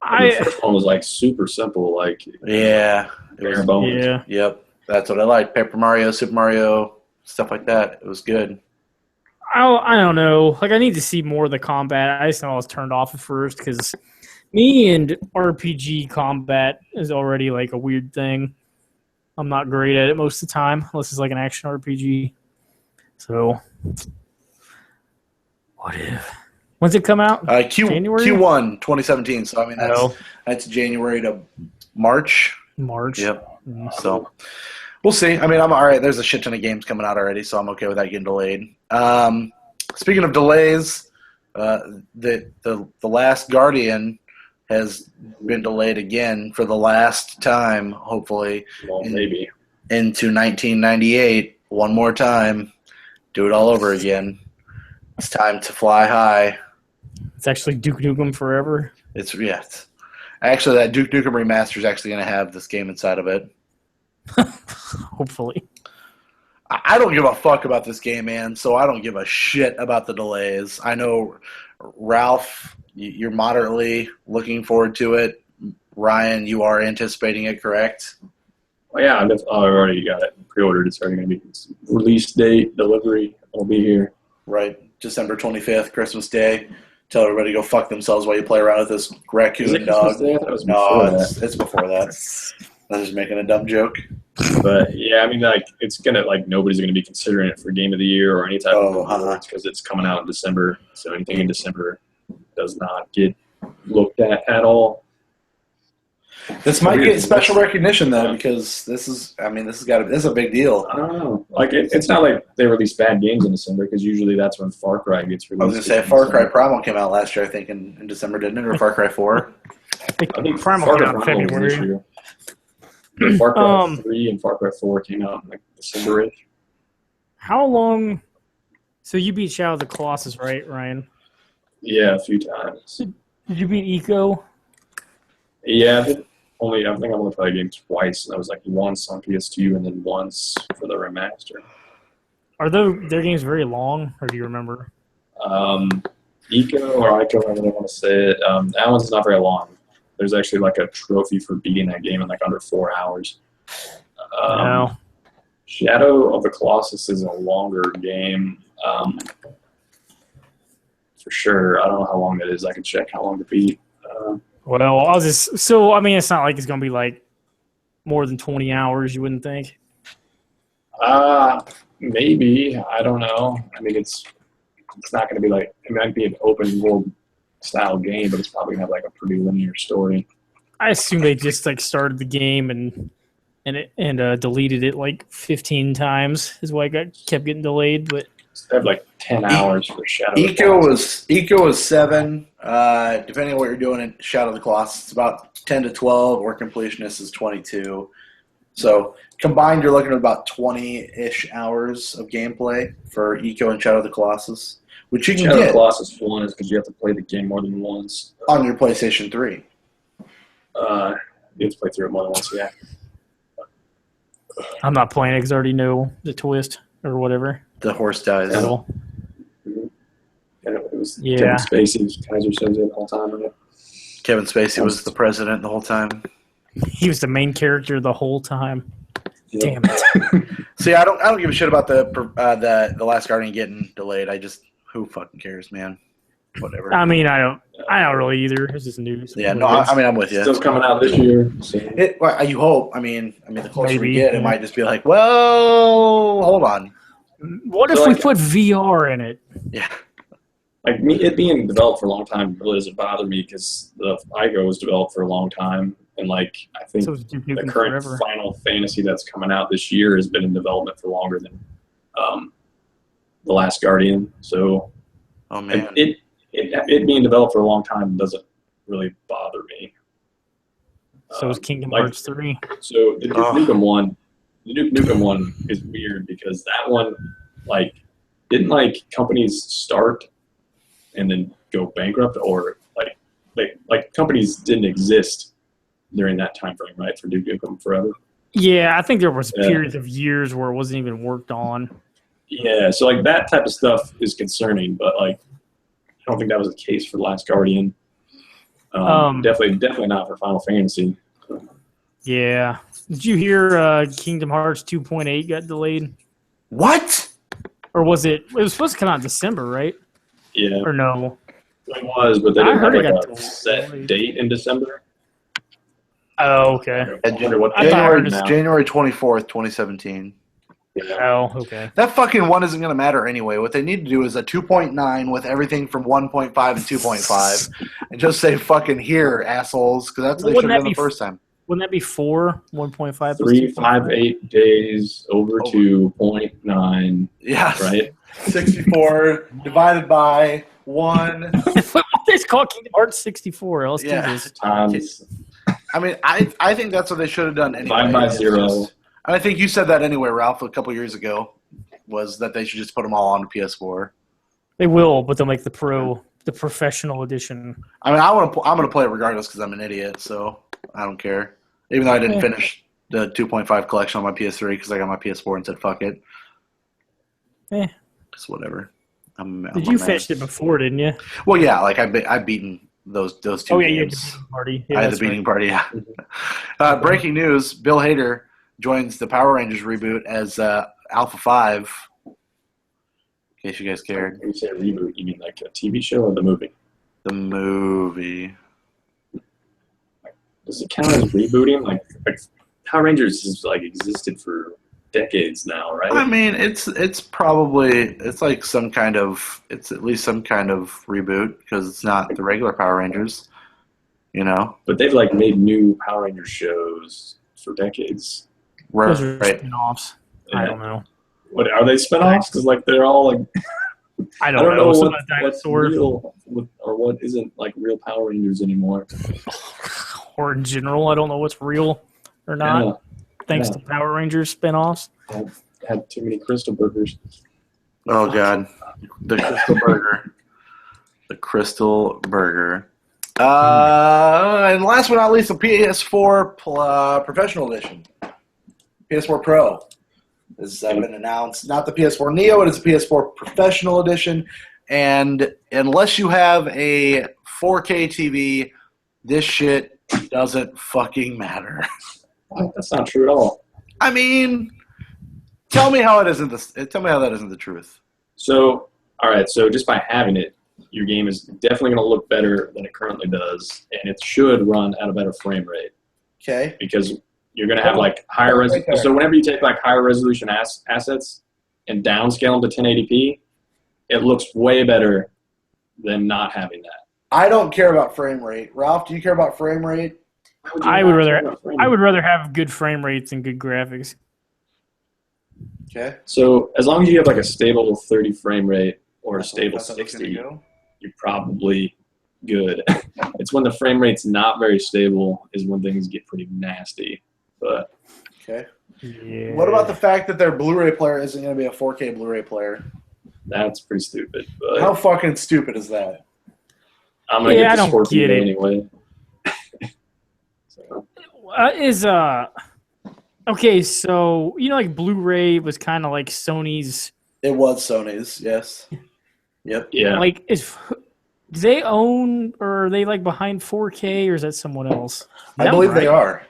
S2: The first one was like super simple, like
S1: yeah,
S2: bare bones.
S3: Yeah,
S1: yep, that's what I like. Paper Mario, Super Mario, stuff like that. It was good.
S3: I don't know. Like, I need to see more of the combat. I just know I was turned off at first because me and RPG combat is already like a weird thing. I'm not great at it most of the time, unless it's like an action RPG. So, what if? When's it come out?
S1: January? Q1 2017. So, I mean, that's January to March.
S3: March.
S1: Yep. So, we'll see. I mean, I'm all right. There's a shit ton of games coming out already, so I'm okay with that getting delayed. Speaking of delays, the Last Guardian has been delayed again for the last time, hopefully.
S2: Well, maybe.
S1: Into 1998. One more time. Do it all over again. It's time to fly high.
S3: It's actually Duke Nukem Forever.
S1: Actually, that Duke Nukem remaster is actually going to have this game inside of it.
S3: Hopefully.
S1: I don't give a fuck about this game, man, so I don't give a shit about the delays. I know, Ralph, you're moderately looking forward to it. Ryan, you are anticipating it, correct?
S2: Oh, yeah, I've already got it pre-ordered. It's already going to be release date, delivery. It'll be here.
S1: Right, December 25th, Christmas Day. Tell everybody to go fuck themselves while you play around with this raccoon dog. It's before that. I was just making a dumb joke.
S2: But yeah, I mean, like, it's gonna, like, nobody's gonna be considering it for Game of the Year or any type of awards because it's coming out in December. So anything in December does not get looked at all.
S1: This might get special recognition though, because this is a big deal.
S2: I don't know. Like, it's not like they release bad games in December because usually that's when Far Cry gets released.
S1: I was gonna say Far Cry Primal came out last year, I think, in December, didn't it? Or Far Cry 4?
S3: I think Primal came out in February.
S2: Far Cry 3 and Far Cry 4 came out in like December-ish.
S3: How long? So you beat Shadow of the Colossus, right, Ryan?
S2: Yeah, a few times.
S3: Did you beat Eco?
S2: Yeah, I think I've only played a game twice, and that was like once on PS2 and then once for the remaster.
S3: Are their games very long, or do you remember?
S2: Eco or Ico, however they want to say it. That one's not very long. There's actually like a trophy for beating that game in like under 4 hours.
S3: No.
S2: Shadow of the Colossus is a longer game. For sure. I don't know how long that is. I can check how long to beat.
S3: Well, it's not like it's going to be like more than 20 hours, you wouldn't think?
S2: Maybe. I don't know. I mean, it's not going to be like, it might be an open world style game, but it's probably going to have like a pretty linear story.
S3: I assume they just like started the game and deleted it like 15 times is why it kept getting delayed. But
S2: they have like 10 hours for Shadow.
S1: Eco was 7. Depending on what you're doing in Shadow of the Colossus, it's about 10 to 12, or completionist is 22. So combined, you're looking at about 20-ish hours of gameplay for Eco and Shadow of the Colossus, which you can
S2: Shadow
S1: get.
S2: of the Colossus 1 is because you have to play the game more than once.
S1: On your PlayStation 3.
S2: You have to play through it more than once, yeah.
S3: I'm not playing it because I already know the twist or whatever.
S1: The horse dies.
S3: So,
S2: And it was
S3: Yeah.
S2: Kevin Spacey, Kaiser Soze the whole time. Right?
S1: Kevin Spacey was the president the whole time.
S3: he was the main character the whole time.
S2: Yeah.
S3: Damn it.
S1: See, I don't give a shit about the Last Guardian getting delayed. Who fucking cares, man? Whatever.
S3: I mean, I don't really either. It's just news.
S1: Yeah, no, I mean, I'm with you.
S2: Still coming out this year. So.
S1: Well, you hope. I mean, the closer we
S3: Maybe,
S1: get, it
S3: yeah.
S1: might just be like, well, hold on.
S3: What if
S2: So,
S3: we
S2: like-
S3: put VR in it?
S1: Yeah.
S2: Like it being developed for a long time really doesn't bother me because the IGO was developed for a long time, and like I think
S3: So it's Duke
S2: the
S3: Nukem
S2: current
S3: forever.
S2: Final Fantasy that's coming out this year has been in development for longer than the Last Guardian. So
S1: Oh man.
S2: like, it being developed for a long time doesn't really bother me.
S3: So is Kingdom
S2: like-
S3: Hearts 3.
S2: So the Duke
S1: Oh.
S2: Nukem one, is weird because that one, like, didn't like companies start and then go bankrupt, or like companies didn't exist during that time frame, right? For Duke Nukem Forever.
S3: Yeah, I think there was
S2: Yeah.
S3: periods of years where it wasn't even worked on.
S2: Yeah, so like that type of stuff is concerning, but like I don't think that was the case for Last Guardian. Definitely not for Final Fantasy.
S3: Yeah. Did you hear Kingdom Hearts 2.8 got delayed?
S1: What?
S3: Or was it? It was supposed to come out in December, right?
S2: Yeah,
S3: Or no?
S2: it was, but they
S3: I
S2: didn't have
S3: heard it
S2: like
S3: got
S2: a set
S3: delayed.
S2: date in December.
S3: Oh, okay.
S2: I wonder what
S3: I
S2: they
S3: thought I
S2: are
S3: heard it's
S2: now.
S1: January 24th, 2017.
S2: Yeah.
S3: Oh, okay.
S1: That fucking one isn't going to matter anyway. What they need to do is a 2.9 with everything from 1.5 and 2.5, and just say fucking here, assholes, because that's what they
S3: Wouldn't
S1: should have
S3: that
S1: done the
S3: be
S1: first time.
S3: Wouldn't that be 4? 1.5 plus
S2: 358 days over
S1: Over.
S2: 2.9,
S1: Yeah.
S2: right?
S1: 64 divided by 1.
S3: It's called Kingdom Hearts 64. Let's
S1: Yeah.
S3: do this.
S2: Times
S1: I mean, I think that's what they should have done anyway.
S2: Divide by
S1: It's
S2: 0.
S1: just- and I think you said that anyway, Ralph, a couple years ago, was that they should just put them all on PS4.
S3: They will, but they'll make the professional edition.
S1: I mean, I'm gonna play it regardless because I'm an idiot, so I don't care. Even though I didn't
S3: Yeah.
S1: finish the 2.5 collection on my PS3 because I got my PS4 and said fuck it.
S3: Eh.
S1: Just whatever. I'm
S3: Did
S1: a
S3: you
S1: man.
S3: finish it before, didn't you?
S1: Well, yeah, like I've beaten those two
S3: Oh, yeah, you had the
S1: games.
S3: beating party.
S1: I
S3: Yeah,
S1: had the
S3: that's
S1: beating
S3: right.
S1: party. Yeah. Breaking news: Bill Hader joins the Power Rangers reboot as Alpha 5. In case you guys cared,
S2: When you say reboot, you mean like a TV show or the movie?
S1: the movie.
S2: Does it count as rebooting? Like Power Rangers has like existed for decades now, right?
S1: I mean, it's probably it's like some kind of it's at least some kind of reboot because it's not the regular Power Rangers, you know.
S2: But they've like made new Power Ranger shows for decades.
S3: Those are
S1: Right.
S3: spin-offs. I don't know.
S2: What are they spinoffs? Because like they're all like
S3: I
S2: I
S3: don't
S2: don't
S3: know.
S2: know
S3: Some
S2: what,
S3: of the
S2: what's
S3: dinosaur
S2: real or what isn't like real Power Rangers anymore.
S3: or in general, I don't know what's real or not.
S2: Yeah,
S3: Thanks
S2: yeah.
S3: to Power Rangers spin-offs.
S2: had too many Crystal Burgers.
S1: Oh God, the Crystal Burger, the Crystal Burger. And last but not least, the PS4 Professional Edition, PS4 Pro, has been announced. Not the PS4 Neo, it is the PS4 Professional Edition. And unless you have a 4K TV, this shit doesn't fucking matter.
S2: That's not true at all.
S1: I mean, tell me how that isn't the truth.
S2: So, all right. So just by having it, your game is definitely going to look better than it currently does, and it should run at a better frame rate
S1: Okay.
S2: because you're going to have like higher resolution. So whenever you take like higher resolution assets and downscale them to 1080p, it looks way better than not having that.
S1: I don't care about frame rate. Ralph, do you care about frame rate?
S3: I would rather have good frame rates and good graphics.
S1: Okay.
S2: So as long as you have like a stable 30 frame rate or a stable 60, you're probably good. It's when the frame rate's not very stable is when things get pretty nasty. But
S1: Okay.
S3: Yeah.
S1: What about the fact that their Blu-ray player isn't going to be a 4K Blu-ray player?
S2: that's pretty stupid. But
S1: How fucking stupid is that?
S2: I'm gonna
S3: Yeah, I
S2: get the
S3: don't
S2: Scorpio
S3: get it.
S2: anyway. So,
S3: is Okay, so like Blu-ray was kind of like Sony's.
S1: It was Sony's, yes. Yep.
S2: Yeah.
S3: Like, do they own or are they like behind 4K or is that someone else?
S1: I believe they are.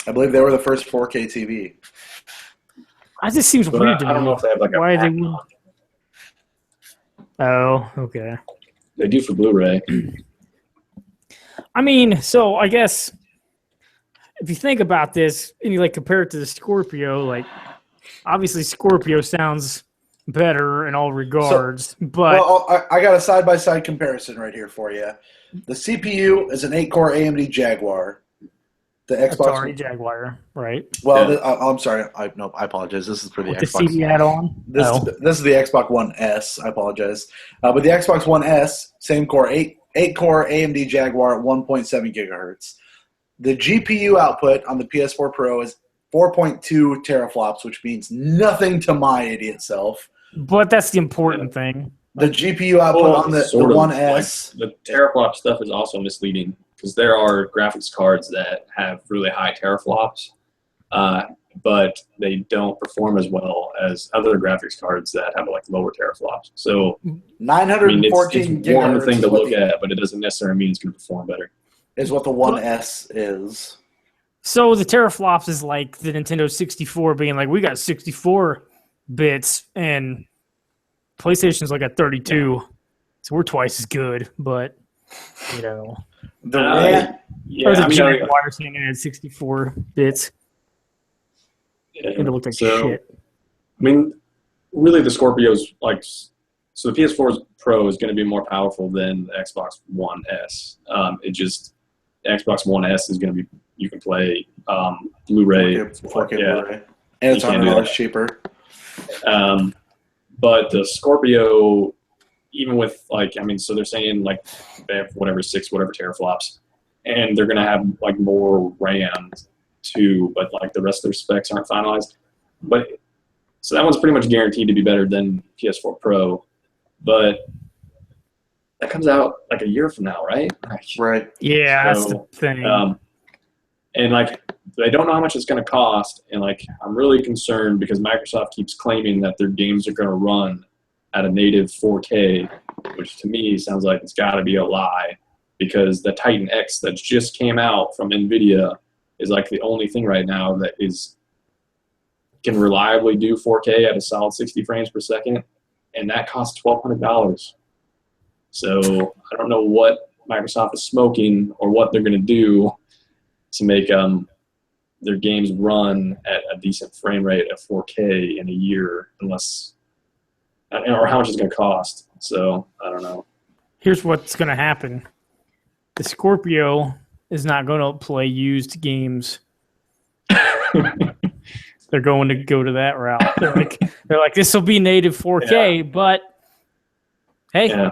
S1: I believe they were the first 4K TV.
S3: That just seems
S2: But
S3: weird to me.
S2: I don't know if they have like a
S3: Why are they?
S2: patent on it.
S3: Oh, okay.
S2: They do for Blu-ray.
S3: I mean, so I guess if you think about this and you like compare it to the Scorpio, like obviously Scorpio sounds better in all regards, but
S1: Well, I got a side-by-side comparison right here for you. The CPU is an 8-core AMD Jaguar. The Xbox
S3: Atari Jaguar, right?
S1: Well,
S2: Yeah.
S1: I'm sorry. I apologize. This is for the
S3: With
S1: Xbox.
S3: the CD add-on.
S1: This is the Xbox One S. I apologize. But the Xbox One S, same core, 8-core AMD Jaguar at 1.7 gigahertz. The GPU output on the PS4 Pro is 4.2 teraflops, which means nothing to my idiot self.
S3: But that's the important thing.
S1: The GPU output on the
S2: Sort of,
S1: One
S2: like,
S1: S.
S2: the teraflop stuff is also misleading because there are graphics cards that have really high teraflops, but they don't perform as well as other graphics cards that have like lower teraflops. So
S1: 914
S2: it's one
S1: gigahertz
S2: thing to
S1: is what
S2: look at, but it doesn't necessarily mean it's going to perform better.
S1: is what the One S is.
S3: So the teraflops is like the Nintendo 64 being like, we got 64 bits and PlayStation's like at 32. So we're twice as good, but you know.
S1: The
S2: Yeah,
S3: Or the
S2: I mean,
S3: Jaguar saying it had 64 bits.
S2: yeah,
S3: And it looked like
S2: so,
S3: shit.
S2: I mean, really, the Scorpio's like so. The PS4 Pro is going to be more powerful than the Xbox One S. Xbox One S is going to be you can play Blu-ray,
S1: 4K
S2: yeah,
S1: Blu-ray. And it's
S2: You can't do
S1: $100
S2: that.
S1: cheaper.
S2: But the Scorpio, even with like, I mean, so they're saying like they have whatever teraflops, and they're going to have like more RAM too, but like the rest of their specs aren't finalized. But so that one's pretty much guaranteed to be better than PS4 Pro, but that comes out like a year from now, right?
S1: Right.
S3: Yeah, that's
S2: So,
S3: the thing.
S2: And like they don't know how much it's going to cost, and like I'm really concerned because Microsoft keeps claiming that their games are going to run at a native 4K, which to me sounds like it's got to be a lie because the Titan X that just came out from NVIDIA is like the only thing right now that can reliably do 4K at a solid 60 frames per second, and that costs $1,200. So I don't know what Microsoft is smoking or what they're going to do to make their games run at a decent frame rate at 4K in a year, or how much it's going to cost. So I don't know.
S3: Here's what's going to happen. The Scorpio is not going to play used games. They're going to go to that route. They're like this will be native 4K, but hey,
S2: Yeah.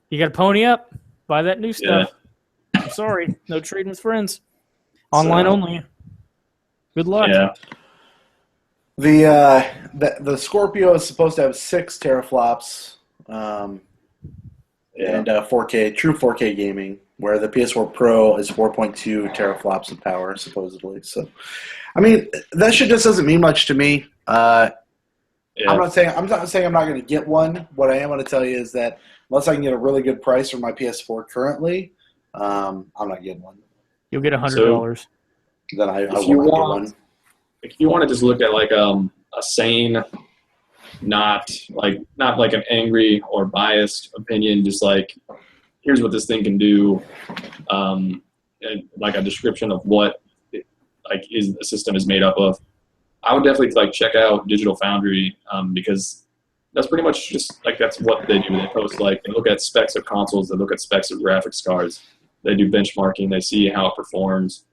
S3: you got to pony up, buy that new stuff. I'm sorry, no trading with friends. Online only. Good luck.
S2: Yeah.
S1: The Scorpio is supposed to have 6 teraflops and 4K, true 4K gaming, where the PS4 Pro is 4.2 teraflops of power, supposedly. So, I mean, that shit just doesn't mean much to me. I'm not saying I'm not going to get one. What I am going to tell you is that unless I can get a really good price for my PS4 currently, I'm not getting one.
S3: You'll get $100.
S1: Then I
S2: If
S1: will
S2: you
S1: not get
S2: want-
S1: one.
S2: If you want to just look at like a sane, not like an angry or biased opinion, just like here's what this thing can do, and like a description of what the system is made up of, I would definitely like check out Digital Foundry because that's pretty much just like that's what they do. They post they look at specs of consoles, they look at specs of graphics cards, they do benchmarking, they see how it performs.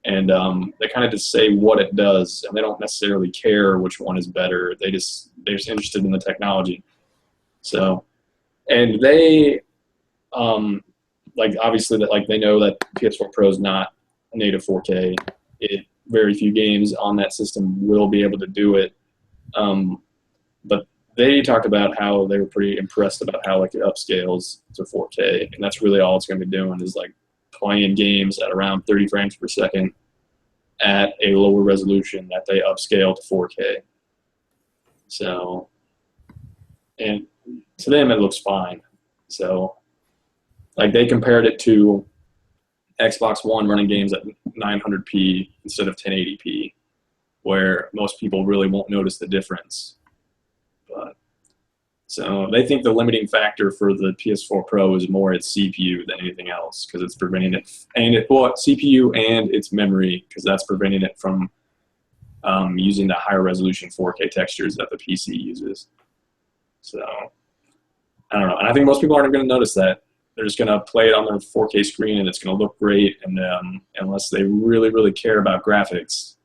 S2: And they kind of just say what it does, and they don't necessarily care which one is better. They're just interested in the technology. So, and they, obviously that they know that PS4 Pro is not a native 4K. Very few games on that system will be able to do it. But they talked about how they were pretty impressed about how it upscales to 4K, and that's really all it's going to be doing is playing games at around 30 frames per second at a lower resolution that they upscale to 4K. So, and to them it looks fine. So, like they compared it to Xbox One running games at 900p instead of 1080p, where most people really won't notice the difference. But so they think the limiting factor for the PS4 Pro is more its CPU than anything else, because it's preventing it, CPU and its memory, because that's preventing it from using the higher resolution 4K textures that the PC uses. So I don't know, and I think most people aren't going to notice that. They're just going to play it on their 4K screen, and it's going to look great. And unless they really, really care about graphics,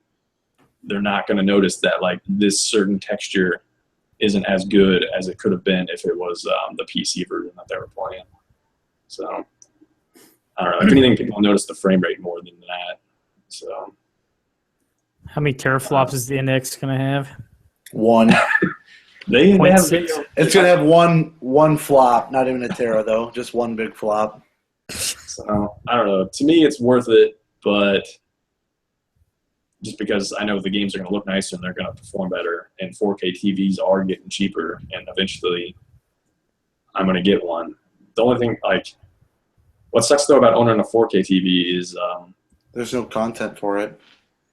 S2: they're not going to notice that like this certain texture isn't as good as it could have been if it was the PC version that they were playing. So I don't know. If anything, people notice the frame rate more than that. So
S3: How many teraflops is the NX going to have?
S1: 1.
S2: they have
S3: 0.6.
S1: It's gonna have one flop, not even a tera though, just one big flop.
S2: So I don't know. To me, it's worth it, but just because I know the games are going to look nicer and they're going to perform better, and 4K TVs are getting cheaper, and eventually I'm going to get one. The only thing, like, what sucks though about owning a 4K TV is,
S1: There's no content for it.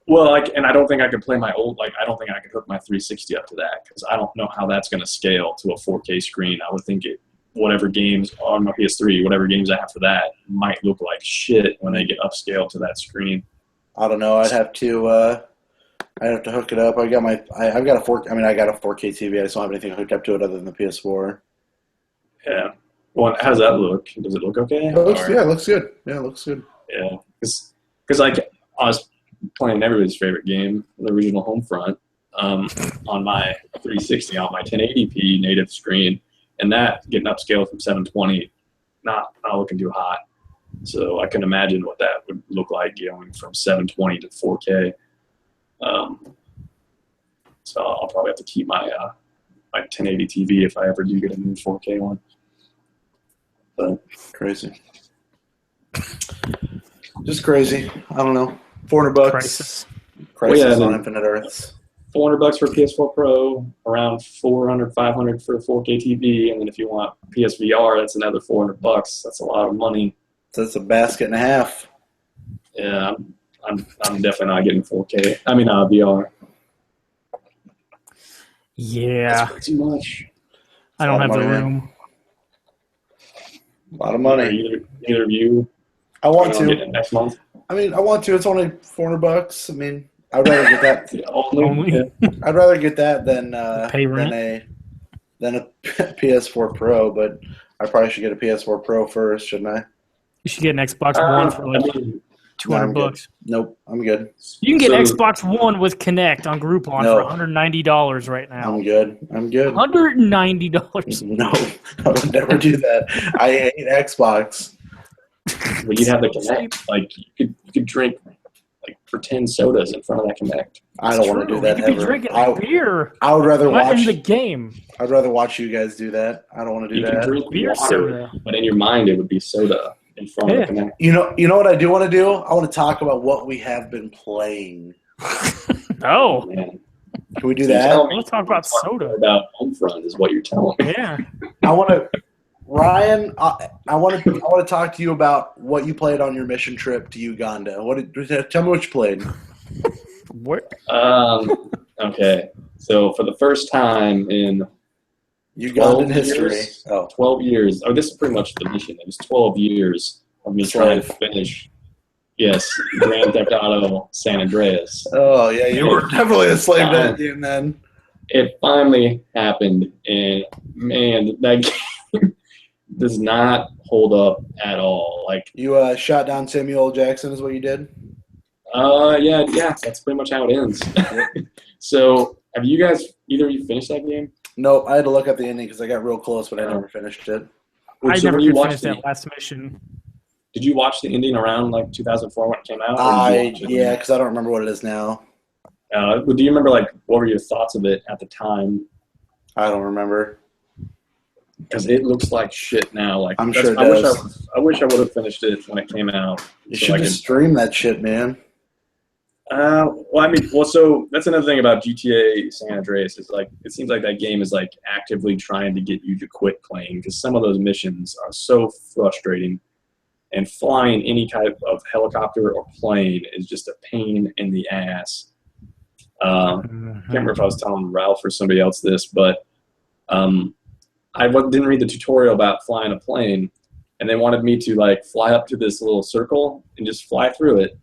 S2: well, like, and I don't think I could play my old, like, I don't think I could hook my 360 up to that, because I don't know how that's going to scale to a 4K screen. I would think whatever games on my PS3, whatever games I have for that, might look like shit when they get upscaled to that screen.
S1: I don't know. I'd have to hook it up. I got a 4K TV. I just don't have anything hooked up to it other than the PS4.
S2: Yeah. Well, how does that look? Does it look okay?
S1: It looks good. Yeah, it looks good.
S2: Yeah. Because like I was playing everybody's favorite game, the original Homefront, on my 360 on my 1080p native screen, and that getting upscaled from 720, not looking too hot. So I can imagine what that would look like going from 720 to 4K. So I'll probably have to keep my 1080 TV if I ever do get a new 4K one. But
S1: Crazy. Just crazy. I don't know. $400.
S3: Crisis.
S1: Crisis
S2: Well, yeah,
S1: on
S2: then-
S1: Infinite Earths.
S2: $400 for PS4 Pro, around $400, $500 for a 4K TV, and then if you want PSVR, that's another $400. That's a lot of money.
S1: So that's a basket and a half.
S2: Yeah, I'm definitely not getting 4K. I mean, VR.
S3: Yeah,
S2: That's way too much.
S3: I don't have
S1: That's a
S3: the
S1: lot of money,
S3: room.
S1: A lot of money.
S2: Neither of you.
S1: I want
S2: Get
S1: to.
S2: it next month.
S1: I mean, I want to. It's only $400. I mean, I'd rather get that.
S2: Yeah,
S3: Only.
S2: yeah.
S1: I'd rather get that than
S3: Pay rent.
S1: than a PS4 Pro. But I probably should get a PS4 Pro first, shouldn't I?
S3: You should get an Xbox One for like
S2: I mean,
S3: $200.
S1: Nope, I'm good.
S3: You can get
S2: So-
S3: Xbox One with Kinect on Groupon
S1: No.
S3: for $190 right now.
S1: I'm good.
S3: $190.
S1: No, I would never do that. I hate Xbox.
S2: but you'd have the Kinect. Like you could drink like for 10 sodas in front of that Kinect.
S1: I don't want to do that
S3: You could be
S1: ever.
S3: drinking
S1: I
S3: beer.
S1: would rather
S3: Not
S1: watch.
S3: in the game.
S1: I'd rather watch you guys do that. I don't want to do
S2: You can
S1: that.
S2: drink
S3: Beer
S2: water,
S3: soda.
S2: but in your mind it would be soda in front of the Kinect.
S1: You know what I do want to do? I want to talk about what we have been playing.
S3: Oh,
S2: Man.
S1: Can we do
S2: So you're
S1: that?
S2: telling me
S3: we'll talk about soda.
S2: about Homefront is what you're telling me.
S3: Yeah.
S1: I want to, Ryan. I want to talk to you about what you played on your mission trip to Uganda. Tell me what you played.
S3: What?
S2: Okay, so for the first time in
S1: Ugandan
S2: 12
S1: history.
S2: years.
S1: Oh,
S2: 12 years, this is pretty much the mission. It was 12 years of me trying to finish, Grand Theft Auto San Andreas.
S1: oh yeah, you were definitely a slave to that game then.
S2: It finally happened, and man, that game does not hold up at all. Like,
S1: You shot down Samuel L. Jackson is what you did.
S2: yeah, that's pretty much how it ends. So, have you guys, either of you finished that game?
S1: Nope, I had to look up the ending because I got real close, but I never finished it.
S3: I
S2: So
S3: never
S2: when you
S3: could
S2: watched
S3: finish that last mission.
S2: Did you watch the ending around like 2004 when it came out? or did you watch it?
S1: Yeah, because I don't remember what it is now.
S2: Do you remember like what were your thoughts of it at the time?
S1: I don't remember.
S2: Because it looks like shit now. Like
S1: I'm sure it
S2: I
S1: does.
S2: wish I would have finished it when it came out.
S1: You
S2: so
S1: should
S2: I
S1: just
S2: could-
S1: stream that shit, man.
S2: So that's another thing about GTA San Andreas is like it seems like that game is like actively trying to get you to quit playing because some of those missions are so frustrating, and flying any type of helicopter or plane is just a pain in the ass. Can't remember if I was telling Ralph or somebody else this, but didn't read the tutorial about flying a plane, and they wanted me to like fly up to this little circle and just fly through it,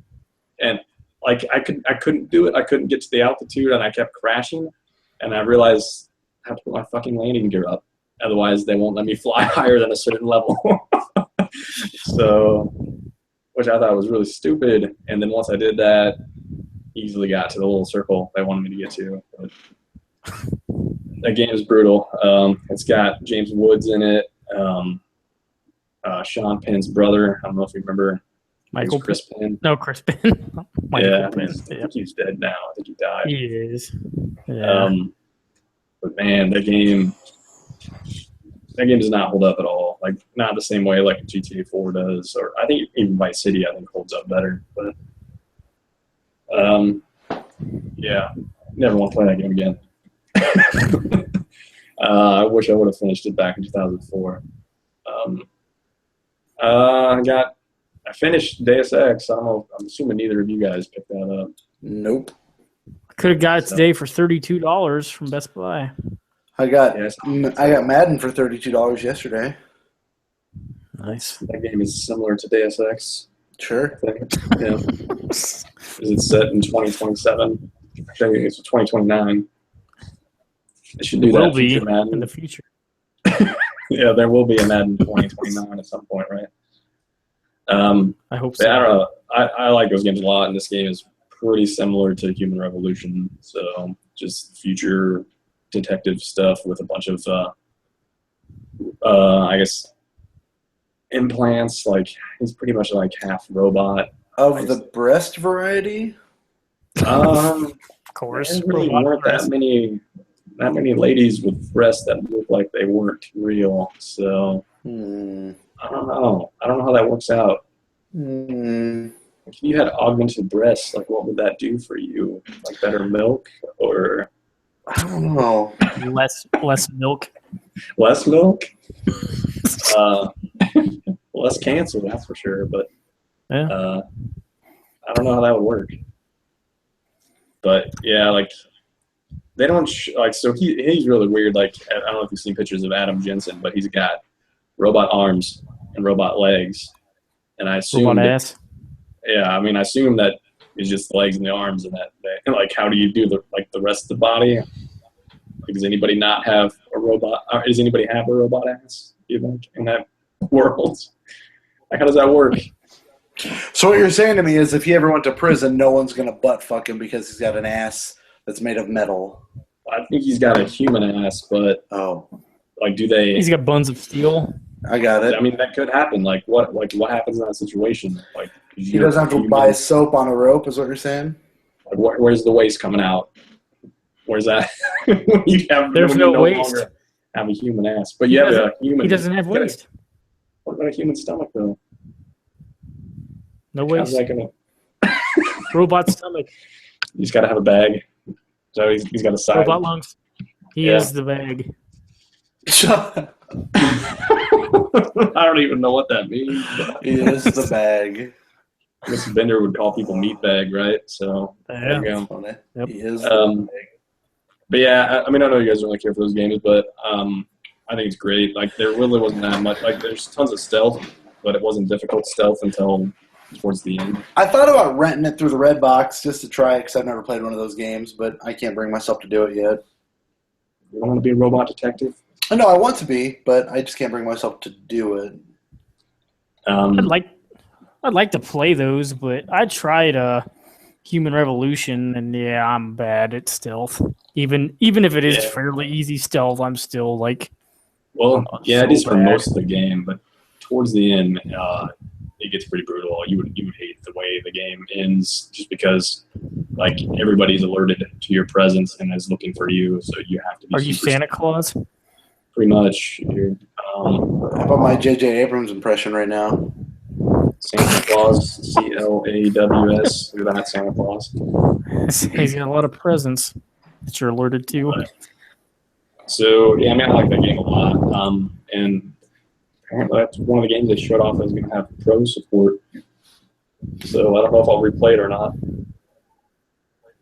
S2: and like I couldn't do it. I couldn't get to the altitude, and I kept crashing. And I realized I have to put my fucking landing gear up, otherwise they won't let me fly higher than a certain level. So, which I thought was really stupid. And then once I did that, easily got to the little circle they wanted me to get to. But that game is brutal. It's got James Woods in it. Sean Penn's brother. I don't know if you remember.
S3: Michael
S2: Chris Penn.
S3: No, Chris Penn.
S2: Yeah, Penn. I think he's dead now. I think he died.
S3: He is. Yeah.
S2: But man, that game does not hold up at all. Like not the same way like GTA 4 does, or I think even Vice City I think holds up better. But yeah, never want to play that game again. I wish I would have finished it back in 2004. I finished Deus Ex. I don't know. I'm assuming neither of you guys picked that up.
S1: Nope.
S3: I could have got it today for $32 from Best Buy.
S1: I got Madden for $32 yesterday.
S3: Nice.
S2: That game is similar to Deus Ex.
S1: Sure.
S2: I think. Yeah. Is it set in 2027? I think it's 2029. They should do
S3: Will
S2: that
S3: be
S2: future Madden.
S3: in the future.
S2: Yeah, there will be a Madden 2029 at some point, right?
S3: I hope so.
S2: I don't know. I like those games a lot, and this game is pretty similar to Human Revolution. So just future detective stuff with a bunch of, I guess, implants. Like he's pretty much like half robot.
S1: Of the breast variety?
S3: Of course.
S2: There really weren't that many ladies with breasts that looked like they weren't real. So I don't know. I don't know how that works out. If you had augmented breasts, like what would that do for you? Like better milk, or
S1: I don't know.
S3: Less milk.
S2: Less milk? Less cancer, that's for sure. But
S3: Yeah.
S2: I don't know how that would work. But yeah, like they don't so he's really weird. Like I don't know if you've seen pictures of Adam Jensen, but he's got robot arms and robot legs, and I assume
S3: Robot ass.
S2: Yeah, I mean, I assume that it's just the legs and the arms, and that like how do you do the rest of the body? Like, does anybody not have a robot? Or does anybody have a robot ass? You think in that world? Like, how does that work?
S1: So what you're saying to me is if he ever went to prison, no one's going to butt fuck him because he's got an ass that's made of metal.
S2: I think he's got a human ass, but like, do they?
S3: He's got buns of steel.
S1: I got it.
S2: I mean, that could happen. Like, what happens in that situation? Like,
S1: he doesn't have to buy soap on a rope, is what you're saying?
S2: Like, where's the waste coming out? Where's that?
S3: There's no waste.
S2: Have a human ass, but you have a human.
S3: He doesn't have waste.
S2: What about a human stomach, though?
S3: No waste.
S2: How's that gonna?
S3: Robot stomach.
S2: He's got to have a bag. So he's got a side.
S3: Robot lungs. He is the bag.
S2: I don't even know what that means.
S1: He is the bag.
S2: Mr. Bender would call people meat bag, right? So there you go.
S1: Yep. He is the bag.
S2: But yeah, I mean, I know you guys don't really care for those games, but I think it's great. Like, there really wasn't that much. Like, there's tons of stealth, but it wasn't difficult stealth until towards the end.
S1: I thought about renting it through the Red Box just to try it because I've never played one of those games, but I can't bring myself to do it yet.
S2: You don't want to be a robot detective?
S1: No, I want to be, but I just can't bring myself to do it.
S3: I'd like to play those, but I tried Human Revolution, and yeah, I'm bad at stealth. Even if it is fairly easy stealth, I'm still like.
S2: Well, yeah,
S3: so
S2: it is for
S3: bad.
S2: most of the game, but towards the end, it gets pretty brutal. You would hate the way the game ends, just because like everybody's alerted to your presence and is looking for you, so you have to be.
S3: Are you Santa Claus?
S2: Pretty much.
S1: How about my J.J. Abrams impression right now?
S2: Santa Claus, Claws. Look at that, Santa Claus.
S3: He's got a lot of presents that you're alerted to.
S2: So, yeah, I mean, I like that game a lot. And apparently that's one of the games they showed off as going to have pro support. So I don't know if I'll replay it or not.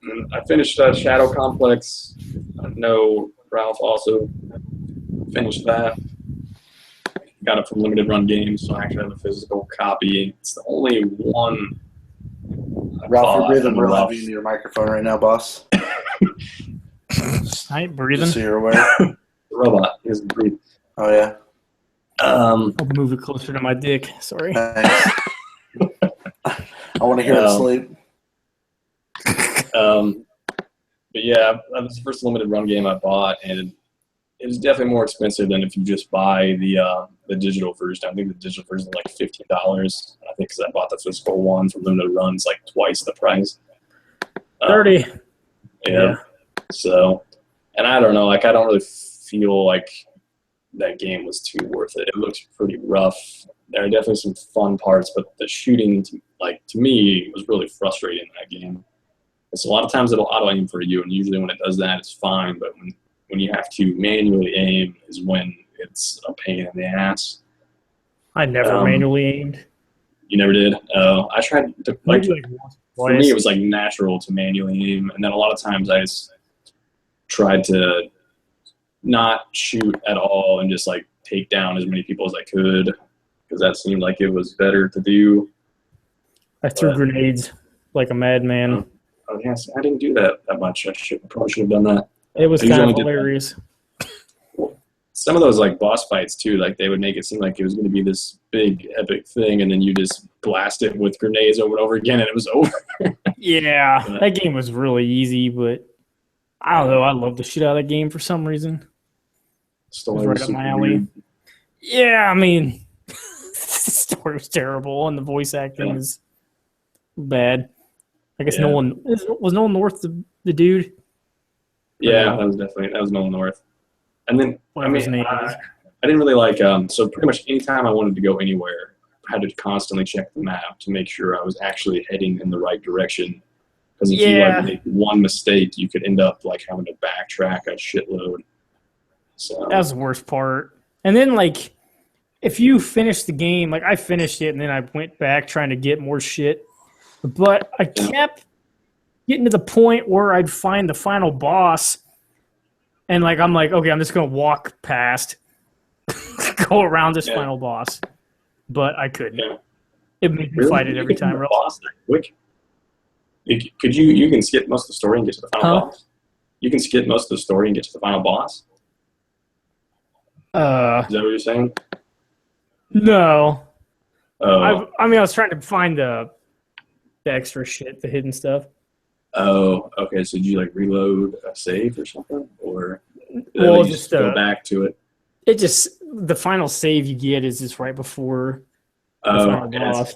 S2: And I finished Shadow Complex. I know Ralph also finished that. Got it from Limited Run Games, so I actually have a physical copy. It's the only one.
S1: Ralph, you're breathing real heavy into your microphone right now, boss.
S3: I ain't breathing.
S1: Just so you're aware.
S2: The robot, he doesn't breathe.
S1: Oh, yeah.
S3: I'll move it closer to my dick. Sorry.
S1: Nice. I want to hear it sleep.
S2: But yeah, that was the first Limited Run game I bought, and it was definitely more expensive than if you just buy the digital version. I think the digital version is like $15. I think because I bought the physical one from Limited Run, it's like twice the price.
S3: 30.
S2: Yeah. So, and I don't know, like I don't really feel like that game was too worth it. It looks pretty rough. There are definitely some fun parts, but the shooting, to me, was really frustrating in that game. It's a lot of times it'll auto aim for you, and usually when it does that, it's fine. But when you have to manually aim is when it's a pain in the ass.
S3: I never manually aimed.
S2: You never did? I tried to,
S3: Maybe
S2: like
S3: once
S2: for
S3: or
S2: me,
S3: twice.
S2: it was like natural to manually aim, and then a lot of times I just tried to not shoot at all and just like take down as many people as I could because that seemed like it was better to do.
S3: I threw grenades like a madman.
S2: Oh yes, I didn't do that much. Probably should have done that.
S3: It was
S2: I
S3: kind of
S2: usually did that.
S3: hilarious.
S2: Some of those like boss fights too, like they would make it seem like it was going to be this big epic thing, and then you just blast it with grenades over and over again, and it was over.
S3: Yeah, that game was really easy, but I don't know. I love the shit out of that game for some reason.
S2: Story
S3: Right
S2: was
S3: up
S2: super
S3: my alley.
S2: weird.
S3: Yeah, I mean, the story was terrible, and the voice acting is bad. I guess
S2: Yeah.
S3: was Nolan North the dude.
S2: Yeah, that was Nolan North. And then
S3: Whatever his name is.
S2: I didn't really like so pretty much anytime I wanted to go anywhere, I had to constantly check the map to make sure I was actually heading in the right direction. Because if you like make one mistake, you could end up like having to backtrack a shitload. So
S3: That was the worst part. And then like, if you finish the game, like I finished it, and then I went back trying to get more shit, but I kept getting to the point where I'd find the final boss. And like I'm like, okay, I'm just gonna walk past, go around this final boss, but I couldn't.
S2: Yeah.
S3: It made me fight it every time.
S2: The boss that quick? Could you can skip most of the story and get to the final boss? You can skip most of the story and get to the final boss. Is that what you're saying?
S3: No.
S2: Oh,
S3: I mean, I was trying to find the extra shit, the hidden stuff.
S2: oh, okay. So did you like reload a save or something, or
S3: Well,
S2: you
S3: just
S2: go back to it?
S3: It just the final save you get is just right before the final boss.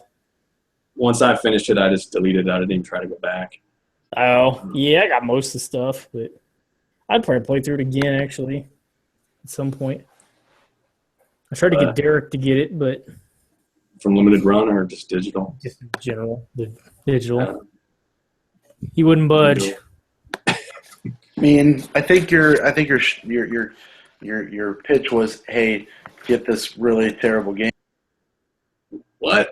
S2: Once I finished it, I just deleted it. I didn't even try to go back.
S3: Oh, yeah, I got most of the stuff, but I'd probably play through it again, actually, at some point. I tried to get Derek to get it, but...
S2: From Limited Run or just digital?
S3: Just in general, the digital. He wouldn't budge.
S1: I mean, I think your pitch was, hey, get this really terrible game.
S2: What?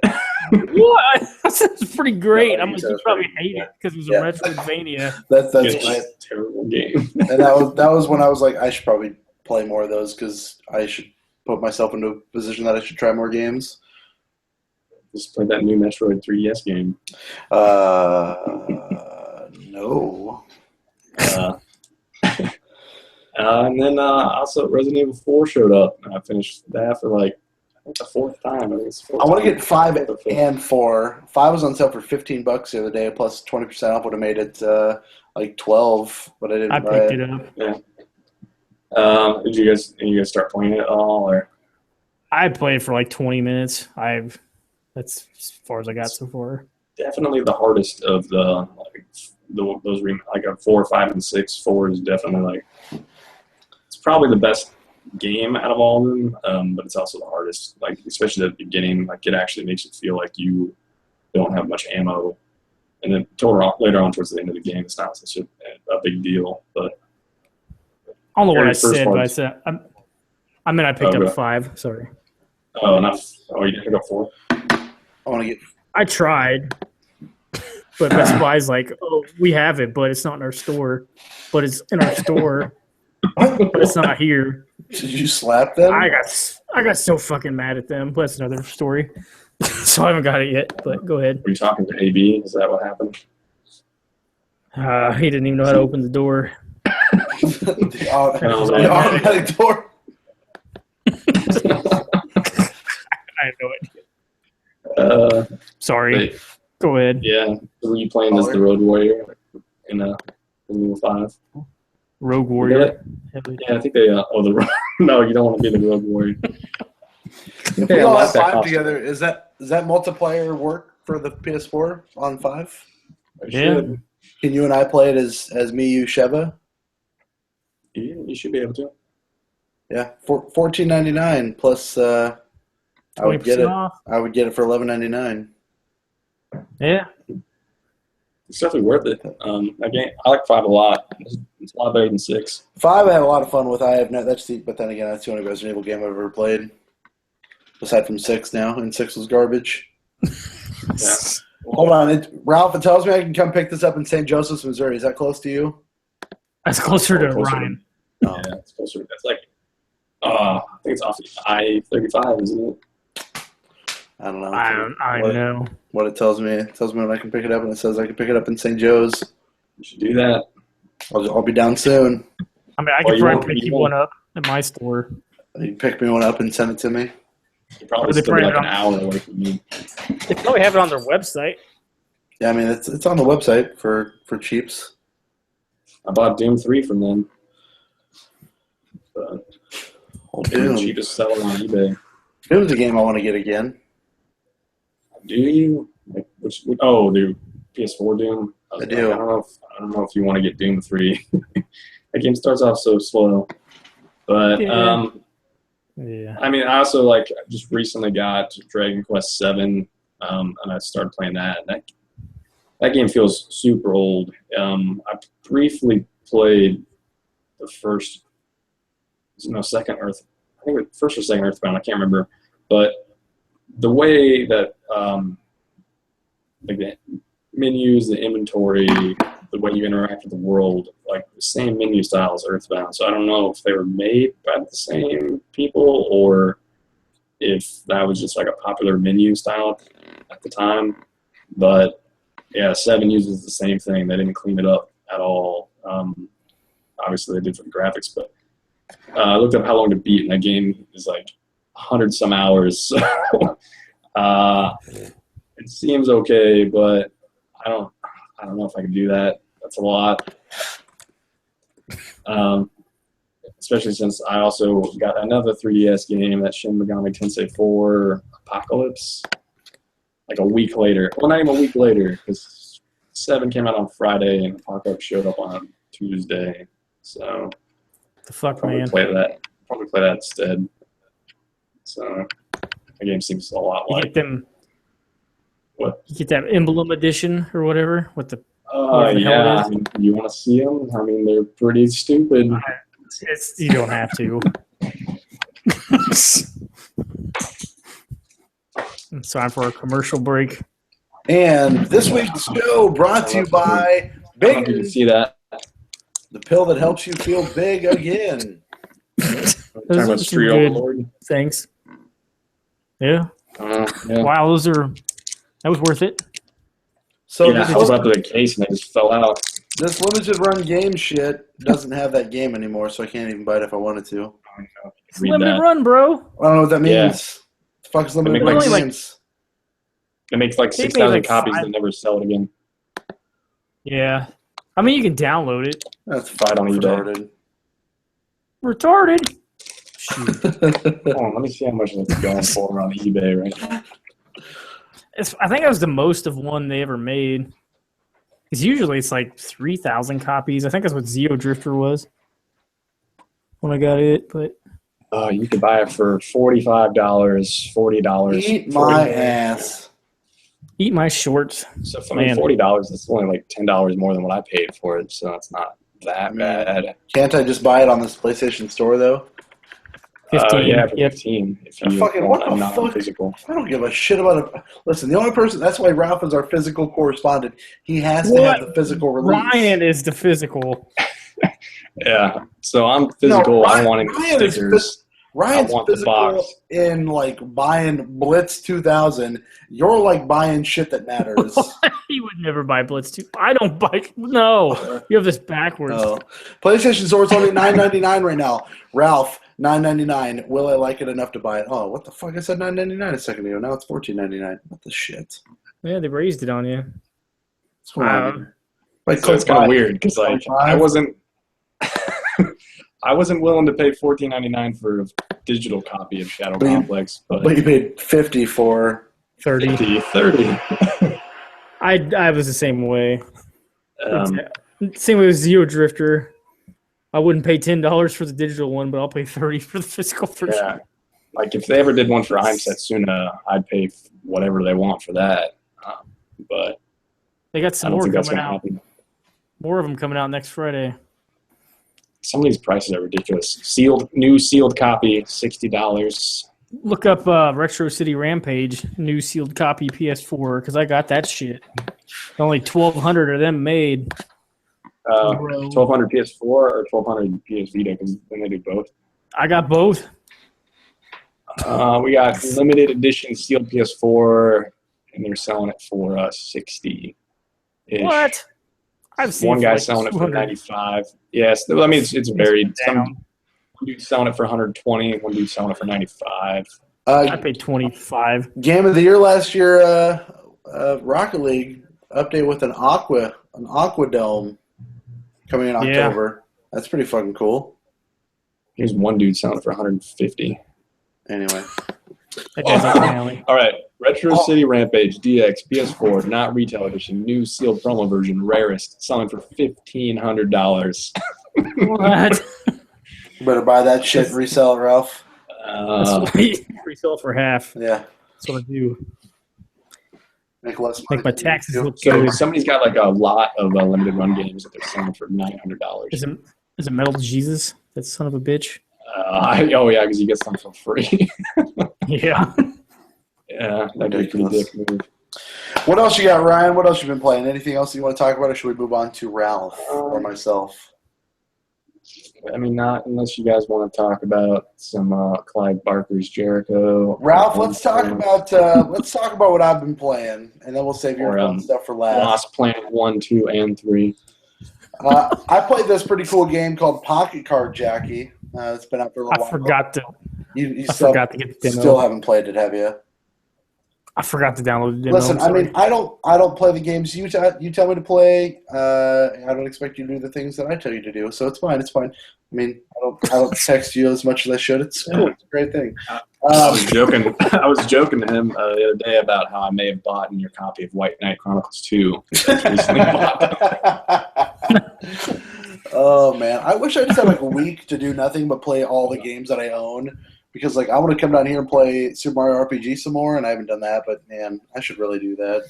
S3: What? That sounds pretty great.
S2: No,
S3: I'm like, you probably hate it because it was a Metroidvania.
S1: That's
S2: It's
S1: my,
S2: a terrible game.
S1: and that was when I was like, I should probably play more of those because I should put myself into a position that I should try more games.
S2: Just played that new Metroid 3DS game.
S1: No.
S2: And then also Resident Evil 4 showed up, and I finished that for like the fourth time. I
S1: want to get 5 and 4. 5 was on sale for $15 the other day, plus 20% off would have made it like 12, but I didn't
S3: I
S1: buy
S3: picked
S1: it.
S3: it up.
S2: Yeah. Did you guys start playing it at all, or?
S3: I played for like 20 minutes. That's as far as I got so far.
S2: Definitely the hardest of those like 4, 5, and 6. 4 is definitely like it's probably the best game out of all of them, but it's also the hardest. Like especially at the beginning, like it actually makes you feel like you don't have much ammo, and then later on towards the end of the game, it's not such a big deal. But
S3: I don't know what I
S2: Very first
S3: said, but I
S2: ones.
S3: said I mean I picked
S2: Oh,
S3: up
S2: good.
S3: 5. Sorry,
S2: you didn't pick up 4.
S1: I want to get.
S3: I tried, but Best Buy's like, oh, we have it, but it's not in our store. But it's in our store, but it's not here.
S1: Did you slap them?
S3: I got so fucking mad at them. But that's another story. So I haven't got it yet. But go ahead.
S2: Were you talking to AB? Is that what happened?
S3: He didn't even know how to open the door.
S1: The automatic door.
S3: I have no idea. Sorry.
S2: Wait,
S3: Go ahead.
S2: yeah. Were you playing as the Road Warrior in Level 5?
S3: Rogue Warrior.
S2: Yeah, I think they. No, you don't want to be the Road Warrior.
S1: If we all have 5 together, is that multiplayer work for the PS4 on 5?
S3: Yeah.
S1: Can you and I play it as me, you, Sheva?
S2: You should be able to.
S1: Yeah, $14.99 plus. I would get it.
S3: Off.
S1: I would get it for $11.99.
S3: Yeah.
S2: It's definitely worth it. That game, I like 5 a lot. It's a lot better than 6.
S1: 5 I had a lot of fun with. But then again, that's the only Resident Evil game I've ever played. Aside from 6 now, and 6 was garbage.
S2: Yeah.
S1: Hold on, Ralph, it tells me I can come pick this up in St. Joseph's, Missouri. Is that close to you?
S3: That's closer to
S2: Closer.
S3: Ryan.
S1: Oh.
S2: Yeah, it's closer. That's like, I think it's off the I-35, isn't it?
S1: I don't know.
S3: I know.
S1: What it tells me. It tells me when I can pick it up, and it says I can pick it up in St. Joe's.
S2: You should do that.
S1: I'll be down soon.
S3: I mean, I
S2: Well,
S3: could
S2: you
S3: probably
S2: won't-
S3: pick
S2: you
S3: you
S2: won't.
S3: one up at my store.
S1: You can pick me one up and send it to me.
S2: You're probably
S3: They
S2: still like
S3: probably
S2: an hour away from me.
S3: They probably have it on their website.
S1: Yeah, I mean it's on the website for cheaps.
S2: I bought Doom 3 from them. But they were the
S1: Doom.
S2: cheapest seller on eBay.
S1: Doom's a game I want to get again.
S2: Do you? Like, the PS4 Doom.
S1: I do.
S2: I don't know if you want to get Doom 3. That game starts off so slow. But
S3: Yeah. Yeah.
S2: I mean, I also just recently got Dragon Quest 7, and I started playing that. And that game feels super old. I briefly played the second Earth. I think it was first or second Earthbound. I can't remember. But the way that the menus, the inventory, the way you interact with the world, like the same menu style as Earthbound. So I don't know if they were made by the same people or if that was just like a popular menu style at the time. But yeah, 7 uses the same thing. They didn't clean it up at all. Obviously, they did for the graphics, but I looked up how long to beat, and that game is like 100 some hours. So it seems okay, but I don't know if I can do that. That's a lot. Especially since I also got another 3DS game, that Shin Megami Tensei 4 Apocalypse, like a week later. Well, not even a week later, because 7 came out on Friday and Apocalypse showed up on Tuesday. So
S3: The fuck,
S2: probably
S3: man.
S2: play that instead. So the game seems a lot
S3: You
S2: like
S3: get them.
S2: what?
S3: You get that emblem edition or whatever with the. Whatever the hell
S2: Yeah,
S3: it is.
S2: I mean, you want to see them? I mean, they're pretty stupid.
S3: You don't have to. It's time for a commercial break.
S1: And this week's show brought to you by
S2: I don't know if you can
S1: Big,
S2: see that.
S1: the pill that helps you feel big again.
S2: Talking about
S3: Those are
S2: Street
S3: some good
S2: Overlord.
S3: things. Yeah.
S2: Yeah.
S3: Wow, that was worth it.
S1: So
S2: Yeah, I was about to the case and I just fell out.
S1: this limited run game shit doesn't have that game anymore, so I can't even buy it if I wanted to.
S3: It's
S2: Read
S3: limited
S2: that.
S3: run, bro.
S1: I don't know what that means.
S2: Yeah.
S1: The fuck is limited
S2: It
S1: run
S3: makes like-
S1: games?
S2: It makes like
S3: They made
S2: 6,000
S3: like
S2: copies
S3: 5.
S2: that never sell it again.
S3: Yeah. I mean, you can download it.
S1: That's
S2: Fight on eBay.
S3: Retarded. Shoot.
S2: Hold on, let me see how much it's going for on eBay right now.
S3: I think that was the most of one they ever made. Because usually it's like 3,000 copies. I think that's what Zeo Drifter was when I got it. But
S2: You could buy it for $45, $40.
S1: Eat my ass.
S3: Eat my shorts.
S2: So for me, $40, that's only like $10 more than what I paid for it, so it's not that bad.
S1: Can't I just buy it on this PlayStation Store, though?
S3: 15.
S2: Yeah, for 15. If you want a non-physical.
S1: I don't give a shit about it. Listen, the only person, that's why Ralph is our physical correspondent. He has to have the physical release.
S3: Ryan is the physical.
S2: Yeah, so I'm physical.
S1: No,
S2: I'm wanting the stickers.
S1: Ryan's
S2: I want the
S1: physical
S2: box.
S1: in like buying Blitz 2000. You're like buying shit that matters.
S3: You would never buy Blitz 2. I don't buy. No, you have this backwards.
S1: No. PlayStation Store is only $9.99 right now. Ralph, $9.99. Will I like it enough to buy it? Oh, what the fuck? I said $9.99 a second ago. Now it's $14.99. What the shit?
S3: Yeah, they raised it on you.
S1: Like,
S2: so it's kind of weird because like I wasn't willing to pay $14.99 for a digital copy of Shadow Complex,
S1: but you paid $50 for
S3: 30.
S2: 30.
S3: I was the same way. Same way with Zero Drifter. I wouldn't pay $10 for the digital one, but I'll pay $30 for the physical version.
S2: Yeah, like if they ever did one for I'm Setsuna, I'd pay whatever they want for that. But
S3: they got some more coming out. More of them coming out next Friday.
S2: Some of these prices are ridiculous. New sealed copy, $60.
S3: Look up Retro City Rampage, new sealed copy PS4, because I got that shit. Only 1,200 of them made.
S2: 1,200 PS4 or 1,200 PS Vita, because then they do both.
S3: I got both.
S2: We got limited edition sealed PS4, and they're selling it for $60.
S3: What? I've seen
S2: one guy selling it for $95. Yes, I mean it's varied. Some dude's selling it for $120. One dude's selling it for $95.
S3: I paid $25.
S1: Game of the year last year, Rocket League update with an Aqua Dome coming in October. That's pretty fucking cool.
S2: Here's one dude selling it for $150.
S1: Anyway.
S2: All right. Retro City Rampage DX PS4 not retail edition new sealed promo version rarest selling for $1,500.
S3: What?
S1: You better buy that shit and resell it, Ralph.
S3: Resell it for half.
S1: Yeah,
S3: that's what I do.
S1: Make less money.
S3: Make my taxes look
S2: so
S3: good.
S2: Somebody's got like a lot of limited run games that they're selling for $900.
S3: Is it Metal Jesus? That son of a bitch.
S2: Oh yeah, because you get some for free.
S3: Yeah.
S2: Yeah, that'd be a pretty dick move.
S1: What else you got, Ryan? What else you been playing? Anything else you want to talk about, or should we move on to Ralph or myself?
S2: I mean, not unless you guys want to talk about some Clive Barker's Jericho.
S1: Ralph, let's talk about what I've been playing, and then we'll save your fun stuff for last.
S2: Lost Planet 1, 2, and 3.
S1: I played this pretty cool game called Pocket Card Jackie. It's been out for a little while.
S3: I forgot to get the demo.
S1: Still haven't played it, have you?
S3: I forgot to download the demo.
S1: Listen, I mean, I don't play the games you tell me to play. I don't expect you to do the things that I tell you to do, so it's fine. It's fine. I mean, I don't text you as much as I should. It's cool. It's a great thing.
S2: I was joking. I was joking to him the other day about how I may have bought your copy of White Knight Chronicles 2. Recently bought.
S1: Oh man, I wish I just had like a week to do nothing but play all the games that I own. Because like I want to come down here and play Super Mario RPG some more, and I haven't done that. But man, I should really do that.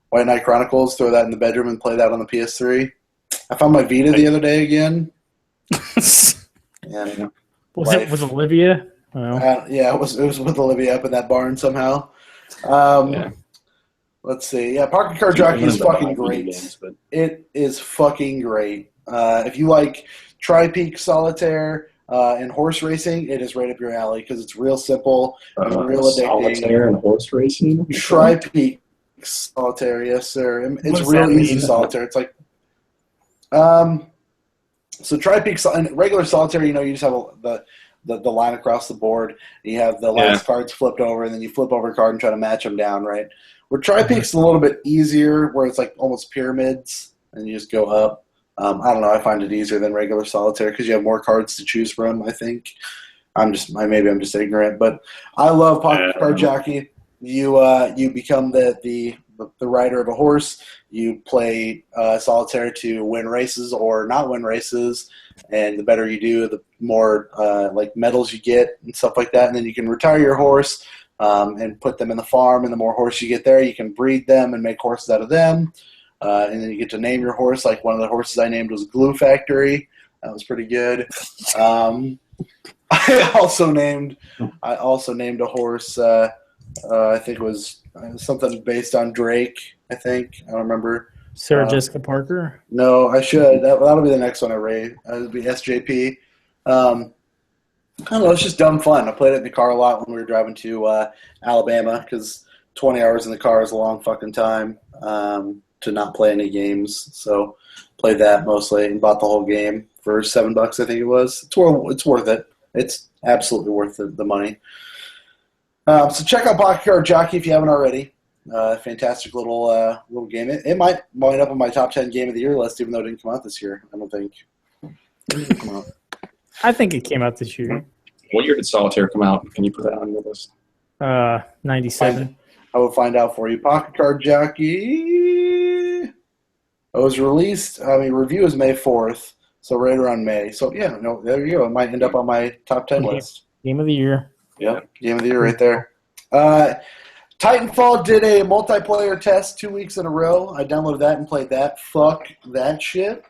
S1: White Knight Chronicles, throw that in the bedroom and play that on the PS3. I found my Vita the other day again. And
S3: was it with Olivia?
S1: Yeah, it was with Olivia up in that barn somehow. Let's see. Yeah, Pocket Card Jockey is fucking great. It is fucking great. If you like Tri-Peak Solitaire and horse racing, it is right up your alley because it's real simple and real addicting.
S2: Solitaire and horse racing?
S1: Tri-Peak Solitaire, yes, sir. It's real easy solitaire. It's like, so Tri-Peak and regular solitaire, you just have the line across the board. And you have the last cards flipped over, and then you flip over a card and try to match them down, right? Where Tri-Peak's a little bit easier, where it's like almost pyramids, and you just go up. I don't know. I find it easier than regular solitaire because you have more cards to choose from. I think maybe I'm just ignorant, but I love Pocket Card Jockey. You become the rider of a horse. You play solitaire to win races or not win races. And the better you do, the more like medals you get and stuff like that. And then you can retire your horse and put them in the farm. And the more horse you get there, you can breed them and make horses out of them. And then you get to name your horse. Like one of the horses I named was Glue Factory. That was pretty good. I also named a horse. I think it was something based on Drake. I think I don't remember.
S3: Sarah Jessica Parker.
S1: No, I should. That'll be the next one I rate. It'll be SJP. I don't know. It's just dumb fun. I played it in the car a lot when we were driving to Alabama because 20 hours in the car is a long fucking time to not play any games. So played that mostly and bought the whole game for $7. I think it was. It's worth it. It's absolutely worth the money. So check out Pocket Card Jockey if you haven't already. Fantastic little game. It might wind up on my top 10 game of the year list, even though it didn't come out this year. I don't think. It didn't come out.
S3: I think it came out this year.
S2: What year did Solitaire come out? Can you put that on your list?
S3: 97.
S1: I will find out for you. Pocket Card Jockey. It was released. Review is May 4th, so right around May. So yeah, no, there you go. It might end up on my top 10 list.
S3: Game of the year.
S1: Yep, game of the year right there. Titanfall did a multiplayer test 2 weeks in a row. I downloaded that and played that. Fuck that shit.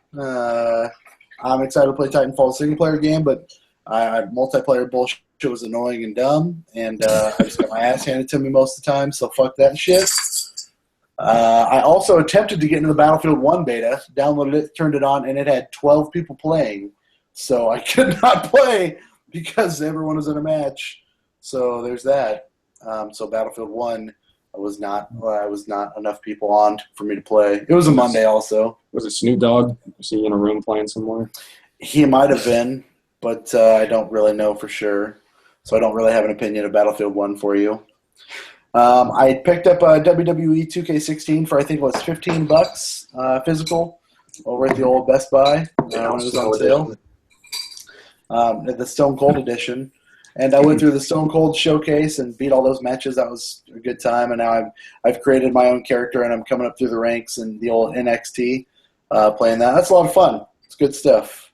S1: I'm excited to play Titanfall single-player game, but multiplayer bullshit was annoying and dumb, and I just got my ass handed to me most of the time, so fuck that shit. I also attempted to get into the Battlefield 1 beta, downloaded it, turned it on, and it had 12 people playing. So I could not play because everyone was in a match. So there's that. So Battlefield 1 was not enough people on for me to play. It was a Monday also.
S2: Was it Snoop Dogg? Was he in a room playing somewhere?
S1: He might have been, but I don't really know for sure. So I don't really have an opinion of Battlefield 1 for you. I picked up a WWE 2K16 for I think it was $15 physical over at the old Best Buy when it was on sale. The Stone Cold edition. And I went through the Stone Cold showcase and beat all those matches. That was a good time. And now I've created my own character, and I'm coming up through the ranks in the old NXT playing that. That's a lot of fun. It's good stuff.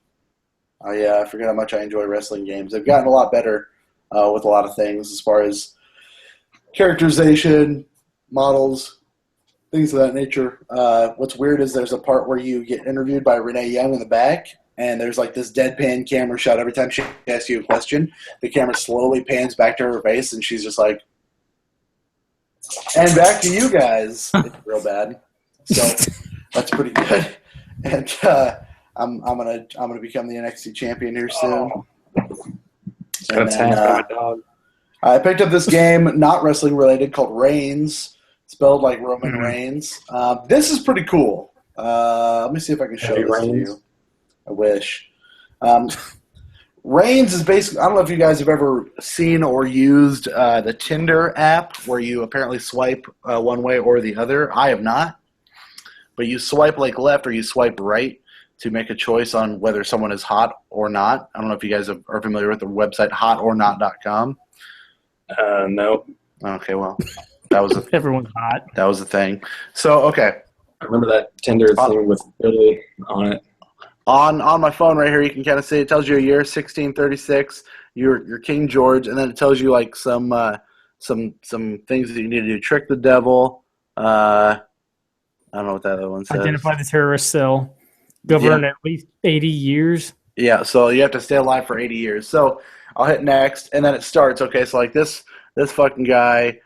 S1: I forget how much I enjoy wrestling games. They've gotten a lot better with a lot of things as far as characterization, models, things of that nature. What's weird is there's a part where you get interviewed by Renee Young in the back, and there's like this deadpan camera shot every time she asks you a question. The camera slowly pans back to her face, and she's just like, and back to you guys. It's real bad. So that's pretty good. And I'm gonna become the NXT champion here soon.
S2: Got a tag on my dog.
S1: I picked up this game, not wrestling related, called Reigns, spelled like Roman Reigns. This is pretty cool. Let me see if I can show this to you. I wish. Reigns is basically, I don't know if you guys have ever seen or used the Tinder app where you apparently swipe one way or the other. I have not. But you swipe like left or you swipe right to make a choice on whether someone is hot or not. I don't know if you guys are familiar with the website hotornot.com.
S2: No.
S1: Okay, well, that was
S3: Everyone's hot.
S1: That was the thing. So, okay.
S2: I remember that Tinder thing with Billy on it.
S1: On my phone right here, you can kind of see it tells you a year, 1636. You're King George, and then it tells you like some things that you need to do. Trick the devil. I don't know what that other one says.
S3: Identify the terrorist cell. Govern at least 80 years.
S1: Yeah, so you have to stay alive for 80 years. So I'll hit next, and then it starts. Okay, so like this fucking guy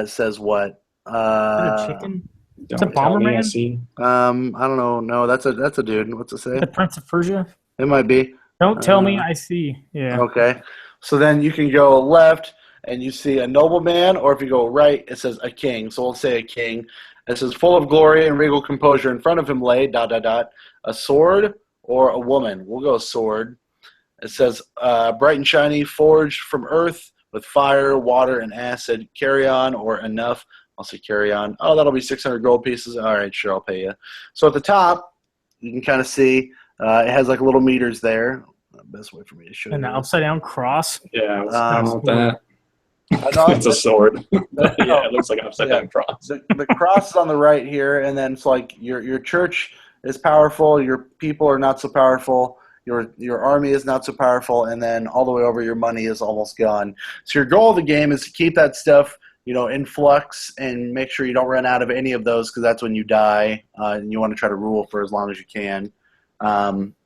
S1: says what?
S3: Is that a chicken? It's a
S2: Don't tell me, I
S3: Bomberman?
S2: see.
S1: I don't know. No, that's a dude. What's it say?
S3: The Prince of Persia?
S1: It might be.
S3: Don't tell me I see. Yeah.
S1: Okay. So then you can go left and you see a nobleman, or if you go right, it says a king. So we'll say a king. It says full of glory and regal composure. In front of him lay ... a sword or a woman. We'll go sword. It says bright and shiny, forged from earth with fire, water, and acid. Carry on or enough. I'll say carry on. Oh, that'll be 600 gold pieces. All right, sure, I'll pay you. So at the top, you can kind of see it has like little meters there. Best way for me to show you.
S3: And the upside down cross.
S2: Yeah, I was kind of with that.
S1: I know
S2: It's a sword. Yeah, it looks like an upside down cross.
S1: the cross is on the right here, and then it's like your church is powerful, your people are not so powerful, your army is not so powerful, and then all the way over your money is almost gone. So your goal of the game is to keep that stuff, in flux and make sure you don't run out of any of those because that's when you die, and you want to try to rule for as long as you can.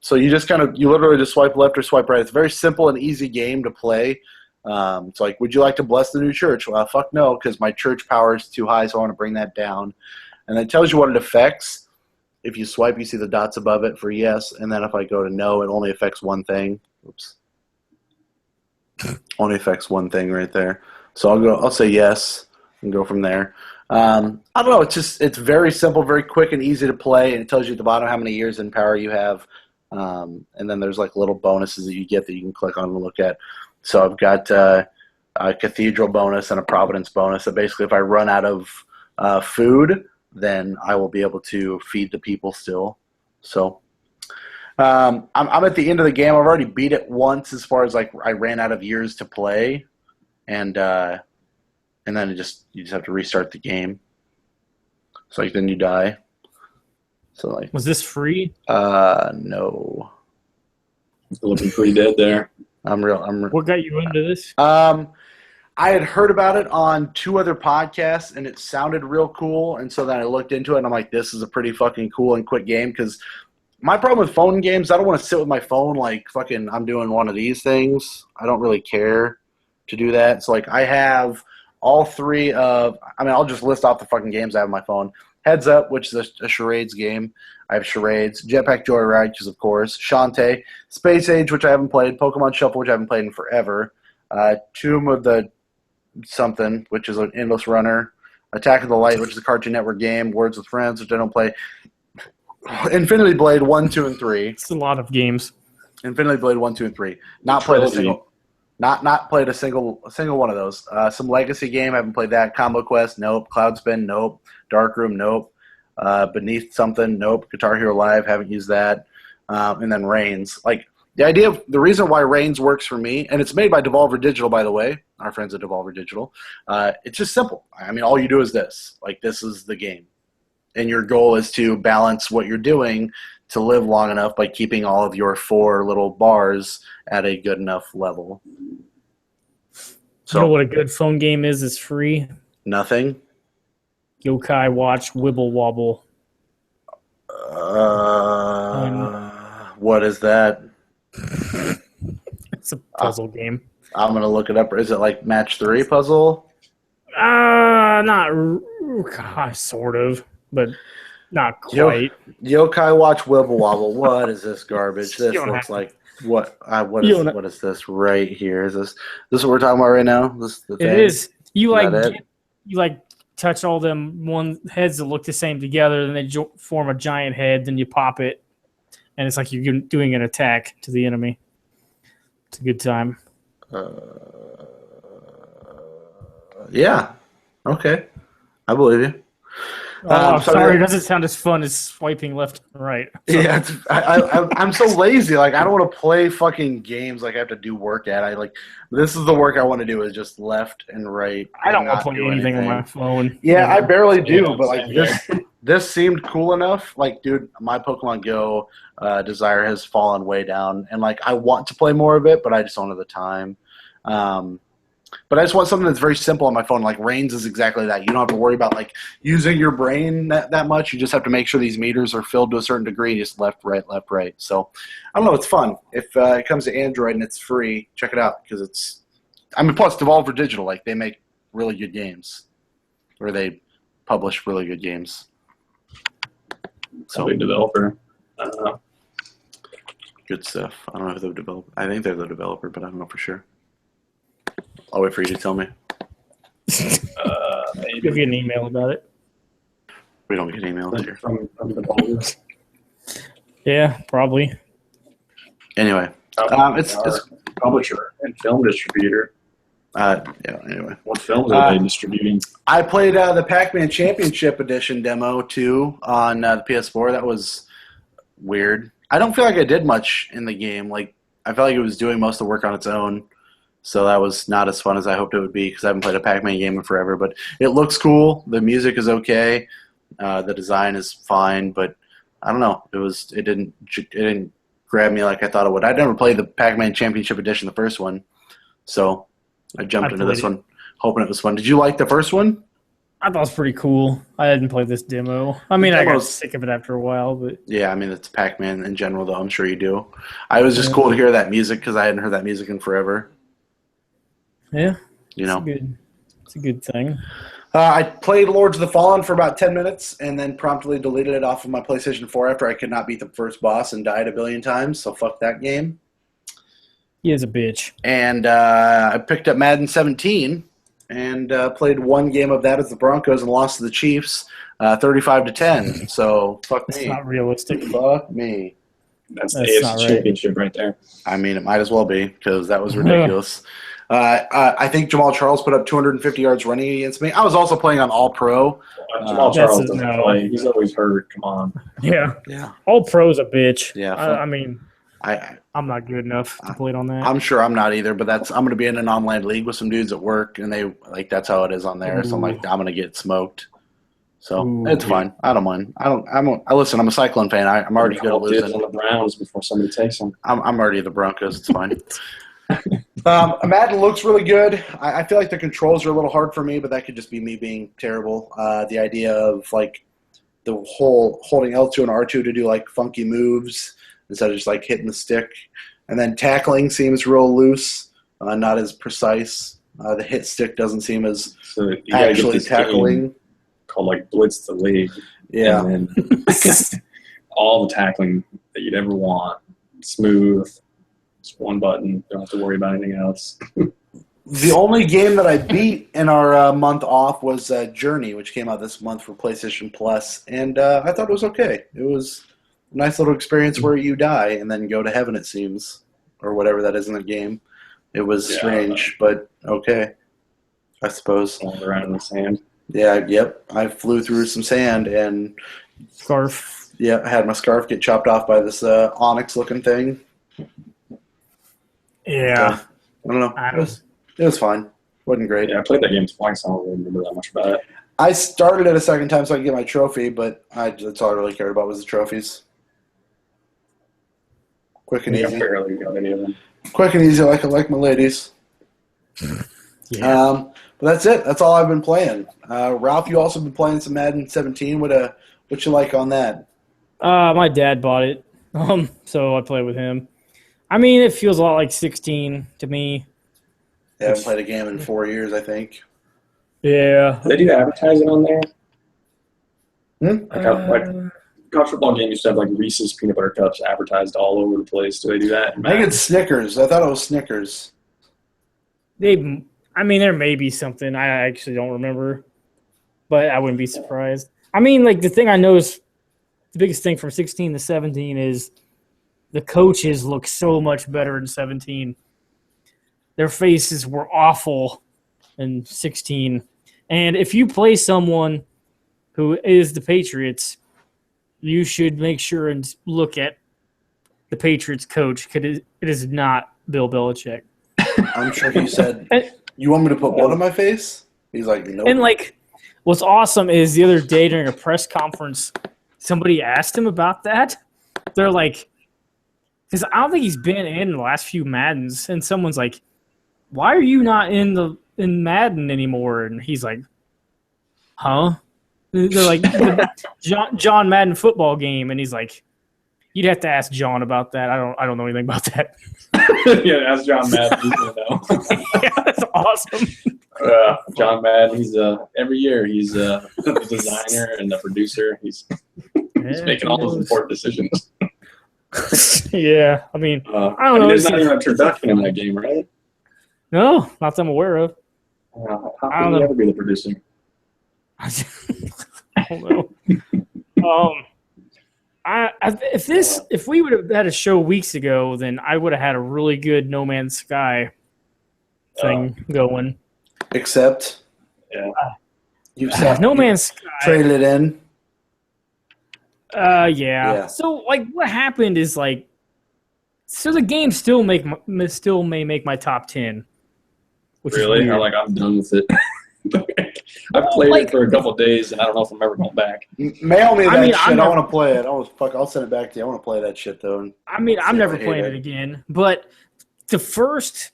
S1: So you just you literally just swipe left or swipe right. It's a very simple and easy game to play. It's like, would you like to bless the new church? Well, fuck no, because my church power is too high, so I want to bring that down. And it tells you what it affects. If you swipe, you see the dots above it for yes, and then if I go to no, it only affects one thing. Oops. Only affects one thing right there. So I'll say yes and go from there. I don't know, it's very simple, very quick and easy to play, and it tells you at the bottom how many years in power you have. And then there's like little bonuses that you get that you can click on and look at. So I've got a cathedral bonus and a providence bonus. So basically if I run out of food, then I will be able to feed the people still. So I'm at the end of the game. I've already beat it once as far as like I ran out of years to play, and then you just have to restart the game. So like then you die. So like,
S3: was this free?
S1: No.
S2: Looking pretty dead there.
S3: What got you into this?
S1: I had heard about it on 2 other podcasts, and it sounded real cool. And so then I looked into it, and I'm like, this is a pretty fucking cool and quick game. Because my problem with phone games, I don't want to sit with my phone like fucking I'm doing one of these things. I don't really care to do that. So, like, I have all 3 of – I'll just list off the fucking games I have on my phone. Heads Up, which is a charades game. I have Charades. Jetpack Joyride, which is, of course. Shantae. Space Age, which I haven't played. Pokemon Shuffle, which I haven't played in forever. Tomb of the something, which is an endless runner. Attack of the Light, which is a Cartoon Network game. Words with Friends, which I don't play. Infinity Blade 1, 2, and 3.
S3: It's a lot of games.
S1: Infinity Blade 1, 2, and 3. Not played a single. Not played a single one of those. Some legacy game, I haven't played that. Combo Quest, nope. Cloudspin, nope. Darkroom, nope. Beneath Something, nope. Guitar Hero Live, haven't used that. And then Reigns. Like, the reason why Reigns works for me, and it's made by Devolver Digital, by the way, our friends at Devolver Digital, it's just simple. All you do is this. Like, this is the game. And your goal is to balance what you're doing to live long enough by keeping all of your 4 little bars at a good enough level. So,
S3: you know what a good phone game is? It's free.
S1: Nothing.
S3: Yokai Watch Wibble Wobble.
S1: What is that?
S3: It's a puzzle game.
S1: I'm going to look it up. Is it like Match 3 puzzle?
S3: Sort of, but not quite.
S1: Yokai Watch Wibble Wobble. What is this garbage? This looks like what is this right here? Is this what we're talking about right now?
S3: It is. You touch all them one heads that look the same together, then they form a giant head. Then you pop it, and it's like you're doing an attack to the enemy. It's a good time.
S1: Yeah. Okay. I believe you.
S3: I'm sorry. It doesn't sound as fun as swiping left and right.
S1: Yeah, I'm so lazy. Like, I don't want to play fucking games like I have to do work at. This is the work I want to do is just left and right.
S3: I don't want to play anything on my phone.
S1: Yeah, I barely do, but like this seemed cool enough. Like, dude, my Pokemon Go desire has fallen way down, and like I want to play more of it, but I just don't have the time. But I just want something that's very simple on my phone. Like Reigns is exactly that. You don't have to worry about like using your brain that much. You just have to make sure these meters are filled to a certain degree. Just left, right. So I don't know. It's fun. If it comes to Android and it's free, check it out because it's. Plus Devolver Digital, like they make really good games, or they publish really good games.
S2: So big developer.
S1: Good stuff. I don't know if they're developer. I think they're the developer, but I don't know for sure. I'll wait for you to tell me.
S3: Maybe. Give you an email about it.
S1: We don't get emails here.
S2: From the developers.
S3: Yeah, probably.
S1: Anyway, it's
S2: publisher and film distributor.
S1: Anyway,
S2: what films are they distributing?
S1: I played the Pac-Man Championship Edition demo too on the PS4. That was weird. I don't feel like I did much in the game. Like I felt like it was doing most of the work on its own. So that was not as fun as I hoped it would be because I haven't played a Pac-Man game in forever. But it looks cool. The music is okay. The design is fine, but I don't know. It didn't grab me like I thought it would. I'd never played the Pac-Man Championship Edition, the first one, so I jumped into this one, hoping it was fun. Did you like the first one?
S3: I thought it was pretty cool. I hadn't played this demo. I mean, I got sick of it after a while, but
S1: yeah, I mean, it's Pac-Man in general, though. I'm sure you do. I was just cool to hear that music because I hadn't heard that music in forever.
S3: Yeah,
S1: it's
S3: a good thing.
S1: I played Lords of the Fallen for about 10 minutes and then promptly deleted it off of my PlayStation 4 after I could not beat the first boss and died a billion times. So fuck that game.
S3: He is a bitch.
S1: And I picked up Madden 17. And played one game of that as the Broncos and lost to the Chiefs 35-10. So, fuck me.
S3: That's not realistic.
S1: Fuck me.
S2: That's the AFC Championship right there.
S1: I mean, it might as well be because that was ridiculous. I think Jamal Charles put up 250 yards running against me. I was also playing on All-Pro.
S2: Jamal Charles doesn't play. He's always hurt. Come on.
S3: Yeah. All-Pro's a bitch.
S1: Yeah.
S3: I mean, I'm not good enough to play it on that.
S1: I'm sure I'm not either, but I'm going to be in an online league with some dudes at work, and they that's how it is on there. So I'm like, I'm going to get smoked. So it's fine. I don't mind. Listen, I'm a Cyclone fan. I'm already good at losing.
S2: On the Browns before somebody takes them.
S1: I'm already the Broncos. It's fine. Madden looks really good. I feel like the controls are a little hard for me, but that could just be me being terrible. The idea of like the whole holding L2 and R2 to do like funky moves instead of just like hitting the stick. And then tackling seems real loose, not as precise. The hit stick doesn't seem as actually tackling.
S2: Called like Blitz the League.
S1: Yeah.
S2: And then all the tackling that you'd ever want. Smooth. Just one button. Don't have to worry about anything else.
S1: The only game that I beat in our month off was Journey, which came out this month for PlayStation Plus, and I thought it was okay. It was a nice little experience where you die and then go to heaven, it seems, or whatever that is in the game. It was strange, but okay, I suppose.
S2: All around in the sand.
S1: Yeah, yep. I flew through some sand and
S3: scarf.
S1: Yeah, I had my scarf get chopped off by this onyx-looking thing.
S3: Yeah.
S1: I don't know. It was fine. Wasn't great.
S2: Yeah, I played that game twice. I don't really remember that much about it.
S1: I started it a second time so I could get my trophy, but that's all I really cared about was the trophies. Quick and easy.
S2: I barely got any of them.
S1: Quick and easy, like my ladies.
S3: Yeah.
S1: But that's it. That's all I've been playing. Ralph, you also been playing some Madden 17. What you like on that?
S3: My dad bought it, so I play with him. I mean, it feels a lot like 16 to me.
S1: I haven't played a game in 4 years, I think.
S3: Yeah.
S2: They do advertising on there.
S1: Hmm?
S2: Like college football game used to have like Reese's peanut butter cups advertised all over the place. Do they do that?
S1: I think it's Snickers. I thought it was Snickers.
S3: I mean, there may be something. I actually don't remember, but I wouldn't be surprised. I mean, like the thing I noticed, the biggest thing from 16 to 17 is the coaches look so much better in 17. Their faces were awful in 16. And if you play someone who is the Patriots, you should make sure and look at the Patriots coach because it is not Bill Belichick.
S1: I'm sure he said, you want me to put blood on my face? He's like, nope.
S3: And like, what's awesome is the other day during a press conference, somebody asked him about that. They're like, because I don't think he's been in the last few Maddens, and someone's like, why are you not in Madden anymore? And he's like, huh? They're like, John Madden football game, and he's like, you'd have to ask John about that. I don't know anything about that.
S2: Yeah, ask John Madden. He's gonna know.
S3: Yeah, that's awesome.
S2: John Madden. He's every year he's the designer and the producer. He's making all those important decisions.
S3: Yeah, I mean, I don't know.
S2: There's not even a turducken in that game, right?
S3: No, not that I'm aware of.
S2: How can you ever be the producer?
S3: I don't know. If we would have had a show weeks ago, then I would have had a really good No Man's Sky thing going.
S1: Except, you
S3: No Man's Sky
S1: traded it in.
S3: Yeah. So like, what happened is like, so the game still may make my top 10. Which
S2: really?
S3: is weird.
S2: I'm done with it. I played
S3: like-
S2: it for a couple of days, and I don't know if I'm ever going back.
S1: Mail me that
S3: I mean,
S1: shit.
S3: I'm
S1: I
S3: never-
S1: want to play it. I'll send it back to you. I want to play that shit though.
S3: I mean, I'm
S1: See,
S3: never
S1: I hate
S3: playing
S1: it.
S3: it again. But the first,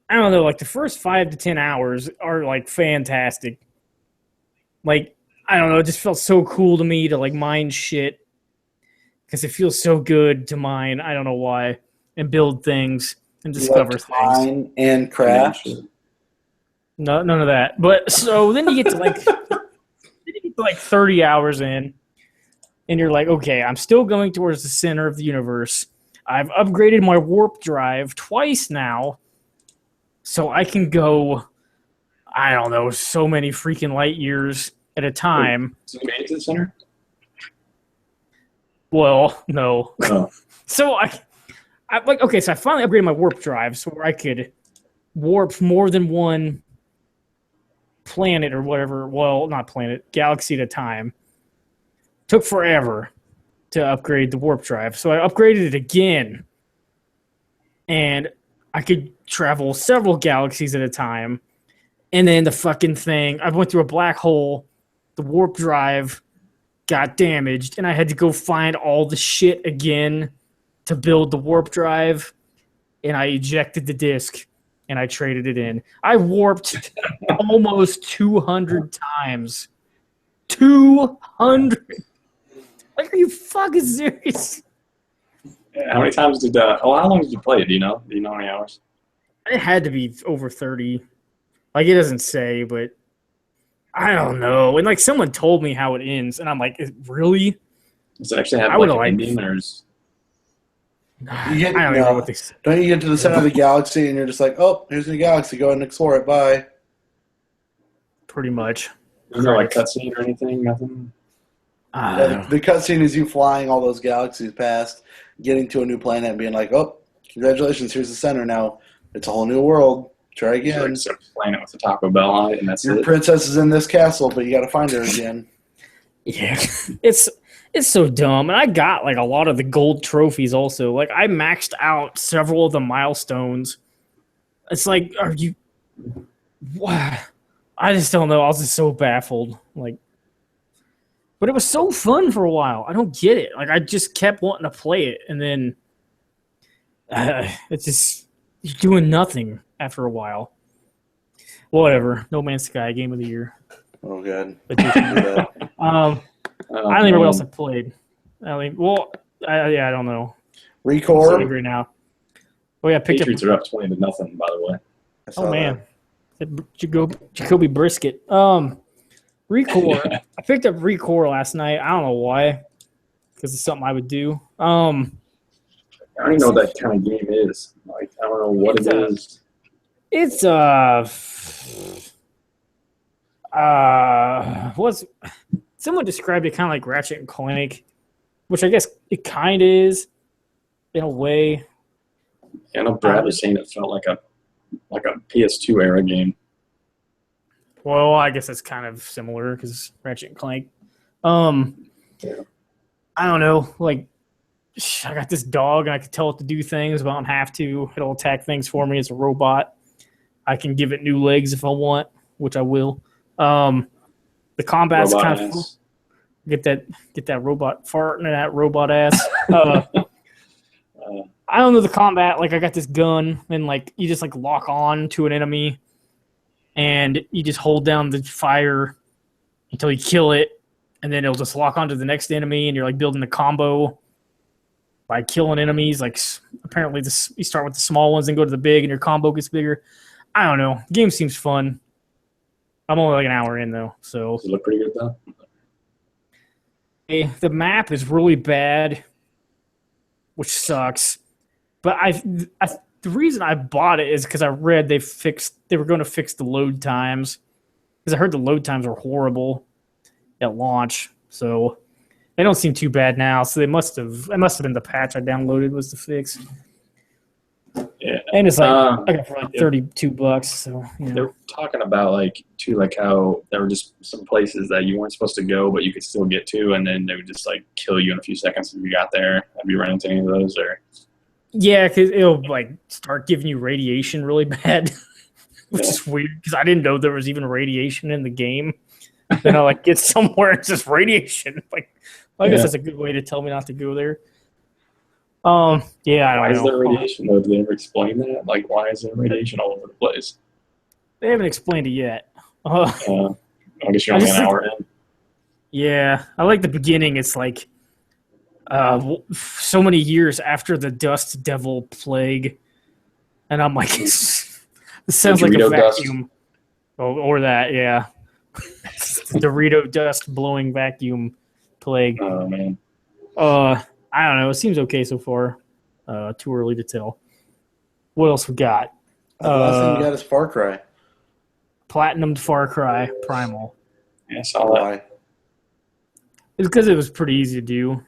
S3: I don't know, like the first 5 to 10 hours are like fantastic. Like, I don't know, it just felt so cool to me to like mine shit because it feels so good to mine. I don't know why, and build things and
S1: You
S3: discover
S1: like to
S3: things.
S1: mine and craft.
S3: No, none of that. But so then you get to like 30 hours in, and you're like, okay, I'm still going towards the center of the universe. I've upgraded my warp drive twice now, so I can go, I don't know, so many freaking light years at a time.
S2: So you made it to the center?
S3: Well, no.
S2: Oh.
S3: So I like, okay, so I finally upgraded my warp drive so where I could warp more than one planet or whatever. Well, not planet, galaxy at a time. Took forever to upgrade the warp drive. So I upgraded it again. And I could travel several galaxies at a time. And then the fucking thing, I went through a black hole. The warp drive got damaged. And I had to go find all the shit again to build the warp drive. And I ejected the disk. And I traded it in. I warped almost 200 times. 200. Like, are you fucking serious?
S2: How many times did how long did you play it? Do you know? Do you know how many hours?
S3: It had to be over 30. Like, it doesn't say, but I don't know. And, like, someone told me how it ends, and I'm like, really?
S2: Does it actually have
S3: I
S2: like
S3: would've
S2: an
S3: liked-
S2: ending, or is...
S3: I
S1: get-
S3: don't even
S1: no.
S3: know what they say.
S1: Don't you get to the center of the galaxy and you're just like, oh, here's a galaxy. Go ahead and explore it. Bye.
S3: Pretty much.
S2: Is there like cutscene or anything? Nothing?
S1: Yeah, the cutscene is you flying all those galaxies past, getting to a new planet, and being like, "Oh, congratulations! Here's the center now. It's a whole new world. Try
S2: Just
S1: again.
S2: like some planet with a Taco Bell on it, and that's
S1: Your
S2: it.
S1: princess is in this castle, but you got to find her again."
S3: Yeah. It's so dumb. And I got, like, a lot of the gold trophies also. Like, I maxed out several of the milestones. It's like, are you... What? I just don't know. I was just so baffled. Like, but it was so fun for a while. I don't get it. Like, I just kept wanting to play it, and then it's just you're doing nothing after a while. Whatever. No Man's Sky, Game of the Year.
S1: Oh god.
S3: Edition.
S2: Oh,
S3: I don't even know what else I
S2: man.
S3: played. I mean, well, I don't know. I'm
S1: Recore.
S3: angry now. Oh yeah, I picked
S2: Patriots
S3: up.
S2: are up 20-0, by the way.
S1: I saw
S3: Oh man, Jacoby Brisket. Recore.
S2: Yeah.
S3: I picked up Recore last night. I don't know why, because it's something I would do.
S2: I don't even know what that kind of game is. Like, I don't know what
S3: It's
S2: it
S3: a-
S2: is.
S3: It's what's someone described it kind of like Ratchet and Clank, which I guess it kind of is in a way.
S2: I know Brad was saying it felt like a PS2 era game.
S3: Well, I guess that's kind of similar because Ratchet and Clank.
S2: Yeah.
S3: I don't know. Like, I got this dog, and I can tell it to do things, but I don't have to. It'll attack things for me. It's a robot. I can give it new legs if I want, which I will. The combat's
S2: Robot
S3: kind of fun.
S2: ass.
S3: Get that robot farting in that robot ass. I don't know the combat. Like, I got this gun, and like you just like lock on to an enemy, and you just hold down the fire until you kill it, and then it'll just lock onto the next enemy, and you're like building a combo by killing enemies. Like, apparently, you start with the small ones and go to the big, and your combo gets bigger. I don't know. The game seems fun. I'm only like an hour in though, so
S2: Does it look pretty good though?
S3: the map is really bad, which sucks. But the reason I bought it is because I read they were going to fix the load times, because I heard the load times were horrible at launch. So they don't seem too bad now. So it must have been the patch I downloaded was the fix.
S2: Yeah.
S3: And it's like
S2: Uh,
S3: I got it for like $32. So you
S2: They
S3: know.
S2: were talking about like how there were just some places that you weren't supposed to go, but you could still get to, and then they would just like kill you in a few seconds if you got there. Have you run into any of those? Or
S3: Yeah, because it'll like start giving you radiation really bad. which is weird because I didn't know there was even radiation in the game. Then I like get somewhere and it's just radiation. Like, I guess that's a good way to tell me not to go there. Yeah, I don't
S2: Why
S3: know.
S2: is there radiation though? Did they ever explain that? Like, why is there radiation all over the place?
S3: They haven't explained it yet.
S2: I guess you're only an hour in.
S3: Yeah, I like the beginning. It's like so many years after the dust devil plague, and I'm like, this sounds like a vacuum. Or that, yeah. Dorito dust blowing vacuum plague.
S2: Oh man.
S3: I don't know. It seems okay so far. Too early to tell. What else we got?
S1: The last thing we got is Far Cry.
S3: Platinumed Far Cry Primal.
S2: Yeah, I saw that.
S3: It's because it was pretty easy to do.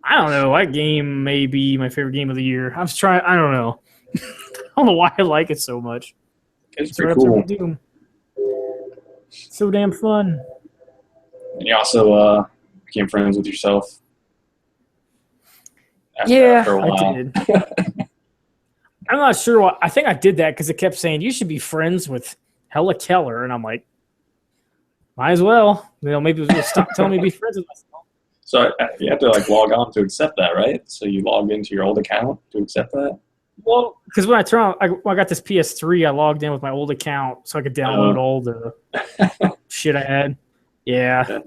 S3: I don't know. That game may be my favorite game of the year. I don't know. I don't know why I like it so much.
S2: It's pretty cool.
S3: Doom. So damn fun.
S2: And you also became friends with yourself. After a while.
S3: I did. I'm not sure why. I think I did that because it kept saying you should be friends with Hella Keller, and I'm like, might as well. Maybe it'll stop telling me to be friends with myself.
S2: So you have to like log on to accept that, right? So you log into your old account to accept that.
S3: Well, because when I got this PS3, I logged in with my old account so I could download all the shit I had. Yeah.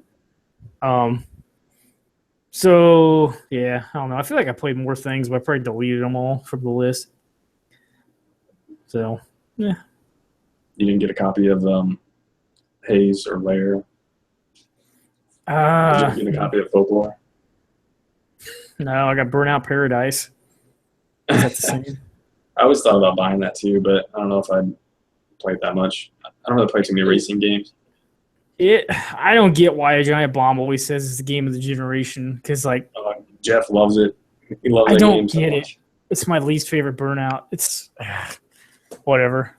S3: So yeah, I don't know. I feel like I played more things, but I probably deleted them all from the list. So yeah.
S2: You didn't get a copy of Haze or Lair? Did you get a copy of Folklore?
S3: No, I got Burnout Paradise. Is that the same?
S2: I always thought about buying that too, but I don't know if I'd play it that much. I don't really play too many racing games.
S3: I don't get why a giant bomb always says it's the game of the generation because like
S2: Jeff loves it. He loves.
S3: I
S2: that
S3: don't
S2: game so
S3: get
S2: much.
S3: it. It's my least favorite Burnout. It's whatever.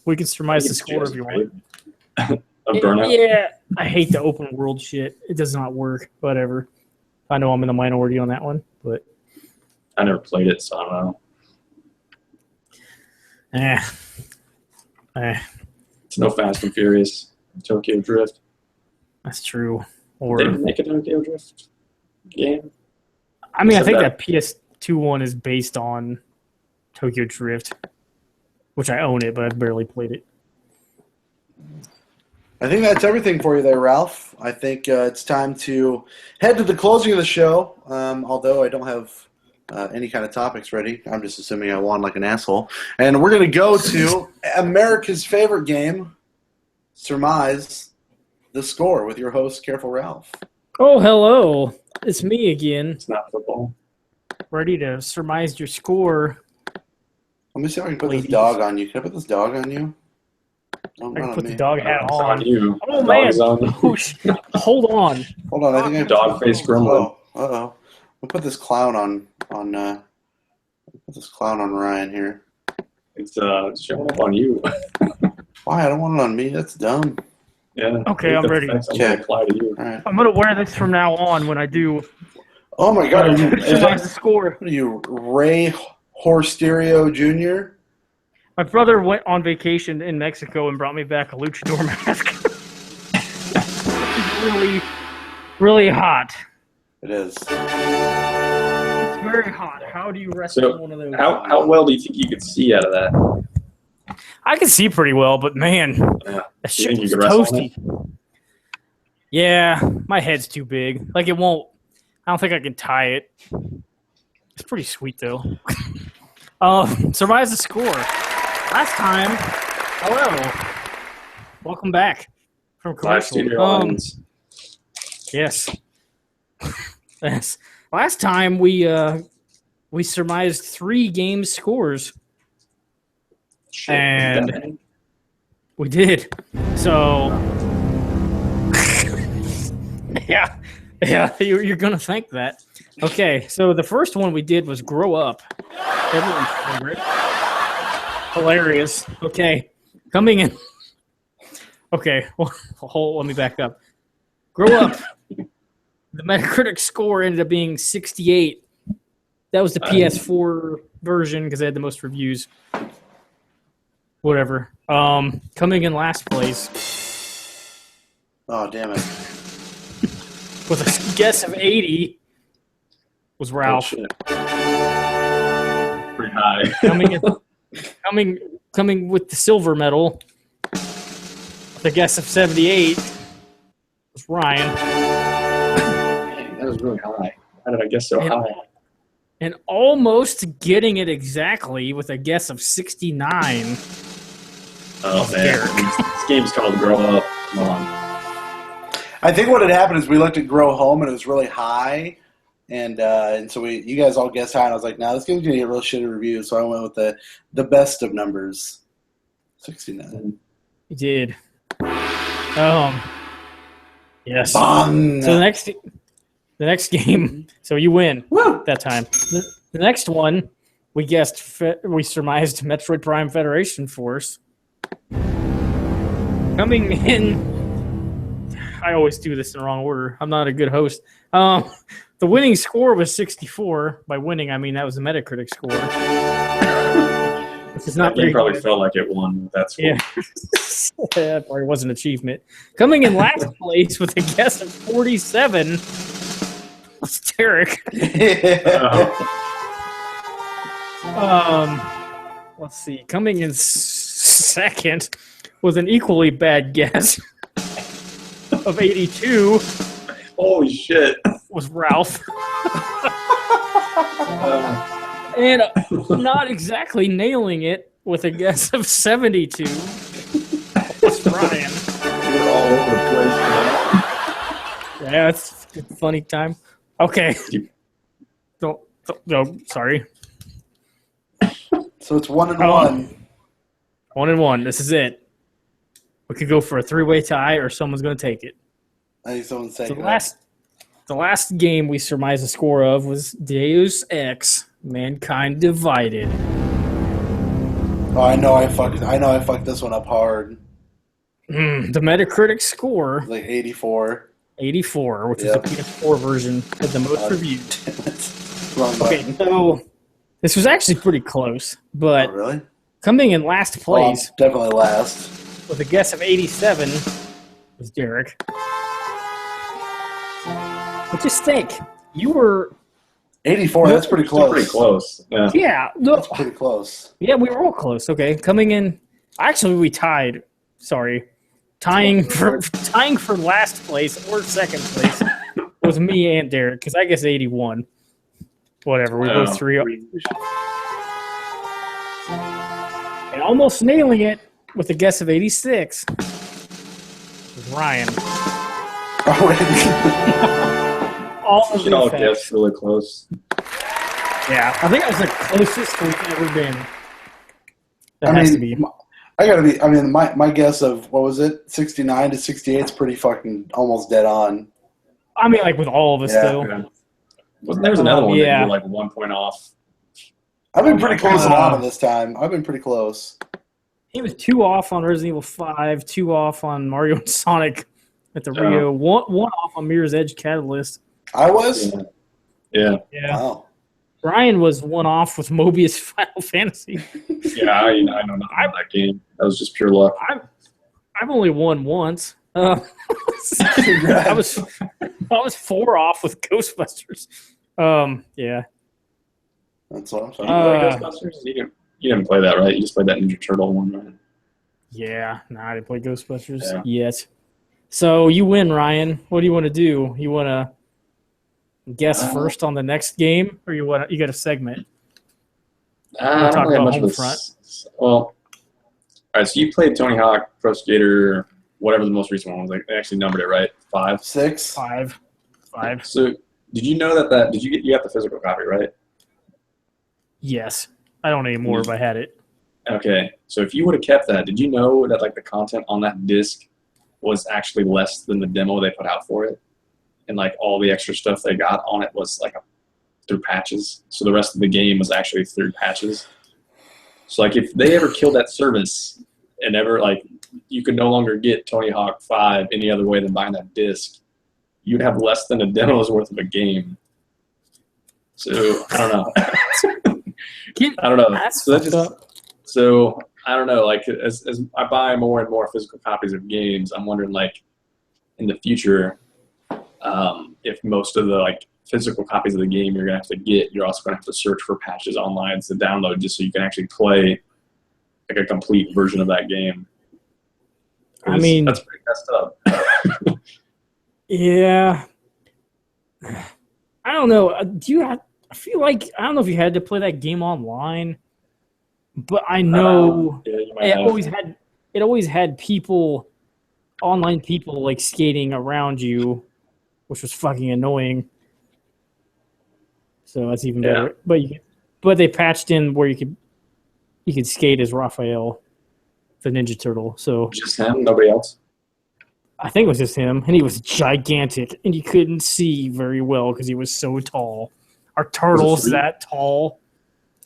S3: We can surmise the score if you want.
S2: A Burnout.
S3: Yeah, I hate the open world shit. It does not work. Whatever. I know I'm in the minority on that one, but
S2: I never played it, so I don't know. It's no Fast and Furious. Tokyo Drift.
S3: That's true.
S2: Or they didn't make a Tokyo Drift game.
S3: I mean, I think that PS2 one is based on Tokyo Drift, which I own it, but I've barely played it.
S1: I think that's everything for you there, Ralph. I think it's time to head to the closing of the show. Although I don't have any kind of topics ready, I'm just assuming I won like an asshole. And we're going to go to America's favorite game, Surmise the Score, with your host, Careful Ralph.
S3: Oh, hello. It's me again.
S2: It's not football.
S3: Ready to surmise your score.
S1: Let me see if I can put this dog on you. Can I put this dog on you?
S3: I can put the dog hat on.
S2: You.
S3: Oh, man. Hold on.
S1: Hold on. I think I have
S2: dog face gremlin.
S1: Uh-oh. We'll put this clown on Ryan here.
S2: It's showing up on you.
S1: Why? I don't want it on me. That's dumb.
S2: Yeah.
S3: Okay, I'm ready.
S1: Okay.
S2: Apply to you.
S1: All right.
S3: I'm going to wear this from now on when I do.
S1: Oh, my God.
S3: Surmise the score.
S1: What are you, Ray Horsterio Jr.?
S3: My brother went on vacation in Mexico and brought me back a luchador mask. It's really, really hot.
S1: It is.
S3: It's very hot. How do you wrestle one of those?
S2: How well do you think you could see out of that?
S3: I can see pretty well, but man, that shit is toasty. Yeah, my head's too big. Like it won't. I don't think I can tie it. It's pretty sweet though. Surmise the score. Last time, hello. Welcome back from commercial. Yes. Yes. Last time we surmised 3 game scores.
S2: Shit,
S3: and we did. So yeah, you're gonna think that. Okay, so the first one we did was Grow Up. Everyone's favorite. Hilarious. Okay, coming in. Okay, well, let me back up. Grow Up. The Metacritic score ended up being 68. That was the PS4 version because they had the most reviews. Whatever. Coming in last place
S1: Oh, damn it.
S3: with a guess of 80 was Ralph.
S2: Oh, pretty high.
S3: coming with the silver medal with a guess of 78 was Ryan.
S2: Dang, that was really high. How did I guess so high?
S3: And almost getting it exactly with a guess of 69.
S2: Oh, man. This game's called Grow Up. Come on.
S1: I think what had happened is we looked at Grow Home and it was really high, and so you guys all guessed high, and I was like, "Nah, this game's gonna get a real shitty review." So I went with the best of numbers, 69.
S3: You did. Yes.
S1: Bong.
S3: So the next game, so you win.
S1: Woo!
S3: That time. The next one, we surmised Metroid Prime Federation Force. Coming in, I always do this in the wrong order. I'm not a good host. The winning score was 64. By winning, I mean that was a Metacritic score. Which is not
S2: That game probably
S3: good.
S2: felt like it won with that score.
S3: Yeah. That probably was an achievement. Coming in last place with a guess of 47 was Derek. Let's see. Coming in second with an equally bad guess of 82
S2: Holy shit.
S3: was Ralph. And not exactly nailing it with a guess of 72 was Ryan.
S2: We're all over the place.
S3: Yeah, it's a funny time. Okay. No, sorry.
S1: So it's 1-1.
S3: 1-1. This is it. We could go for a three-way tie, or someone's going to take it.
S1: I think someone said
S3: So the last game we surmised the score of was Deus Ex: Mankind Divided.
S1: Oh, I know I fucked this one up hard.
S3: The Metacritic score,
S1: Like 84.
S3: 84, which
S1: Yep.
S3: is the PS4 version, had the most reviewed.
S1: Wrong
S3: Okay,
S1: button.
S3: so this was actually pretty close, but
S1: Oh, really?
S3: coming in last place
S1: Definitely last.
S3: with a guess of 87 was Derek. But just think, you were
S1: 84, that's pretty
S2: Still
S1: close.
S2: pretty close. Yeah.
S1: That's pretty close.
S3: Yeah, we were all close. Okay, coming in. Actually, we tied. Sorry, tying for last place or second place was me and Derek because I guess 81. Whatever, we both three. And almost nailing it with a guess of 86 was Ryan.
S1: Oh, wait.
S3: All of
S2: We
S3: the
S2: all
S3: effects.
S2: guessed really close.
S3: Yeah, I think that was the closest we've ever been. That
S1: I
S3: has to
S1: mean,
S3: be.
S1: my guess of, what was it, 69 to 68 is pretty fucking almost dead on.
S3: I mean, like with all of us,
S1: Yeah.
S3: though.
S2: Yeah. Wasn't there was another one that
S3: Yeah.
S2: you were like 1 point off?
S1: I've been pretty close a
S3: Uh,
S1: lot of this time. I've been pretty close.
S3: He was 2 off on Resident Evil 5, 2 off on Mario and Sonic at the Rio, one off on Mirror's Edge Catalyst.
S1: I was?
S2: Yeah.
S3: Yeah.
S1: Wow.
S3: Ryan was 1 off with Mobius Final Fantasy.
S2: Yeah, I know nothing about that game. That was just pure luck.
S3: I've only won once. I was 4 off with Ghostbusters. Yeah.
S1: That's what I'm
S2: Did
S1: saying.
S2: you play Ghostbusters? You didn't play that, right? You just played that Ninja Turtle one, right?
S3: Yeah. Nah, I didn't play Ghostbusters
S2: Yeah.
S3: yet. So you win, Ryan. What do you want to do? You want to guess first on the next game, or you got a segment?
S2: I
S3: talk
S2: don't have
S3: about
S2: much of a
S3: Homefront.
S2: Well, all right. So you played Tony Hawk Pro Skater, whatever the most recent one was. Like they actually numbered it right, 5.
S1: 6?
S3: 5.
S2: So did you know that did you got the physical copy, right?
S3: Yes. I don't anymore if I had it.
S2: Okay. So if you would have kept that, did you know that like the content on that disc was actually less than the demo they put out for it, and like all the extra stuff they got on it was like through patches. So the rest of the game was actually through patches. So like if they ever killed that service and ever like you could no longer get Tony Hawk 5 any other way than buying that disc, you'd have less than a demo's worth of a game. So I don't know. I don't know.
S3: That's
S2: So
S3: fucked up.
S2: so I don't know. Like as I buy more and more physical copies of games, I'm wondering like in the future, if most of the like physical copies of the game you're gonna have to get, you're also gonna have to search for patches online to download just so you can actually play like a complete version of that game.
S3: I mean,
S2: that's pretty messed up.
S3: Yeah. I don't know. I feel like I don't know if you had to play that game online, but I know
S2: Yeah, you might
S3: it
S2: have.
S3: always had online people like skating around you, which was fucking annoying. So that's even better. But they patched in where you could skate as Raphael, the Ninja Turtle. So
S2: Just him, nobody else.
S3: I think it was just him, and he was gigantic, and you couldn't see very well because he was so tall. Are turtles that tall?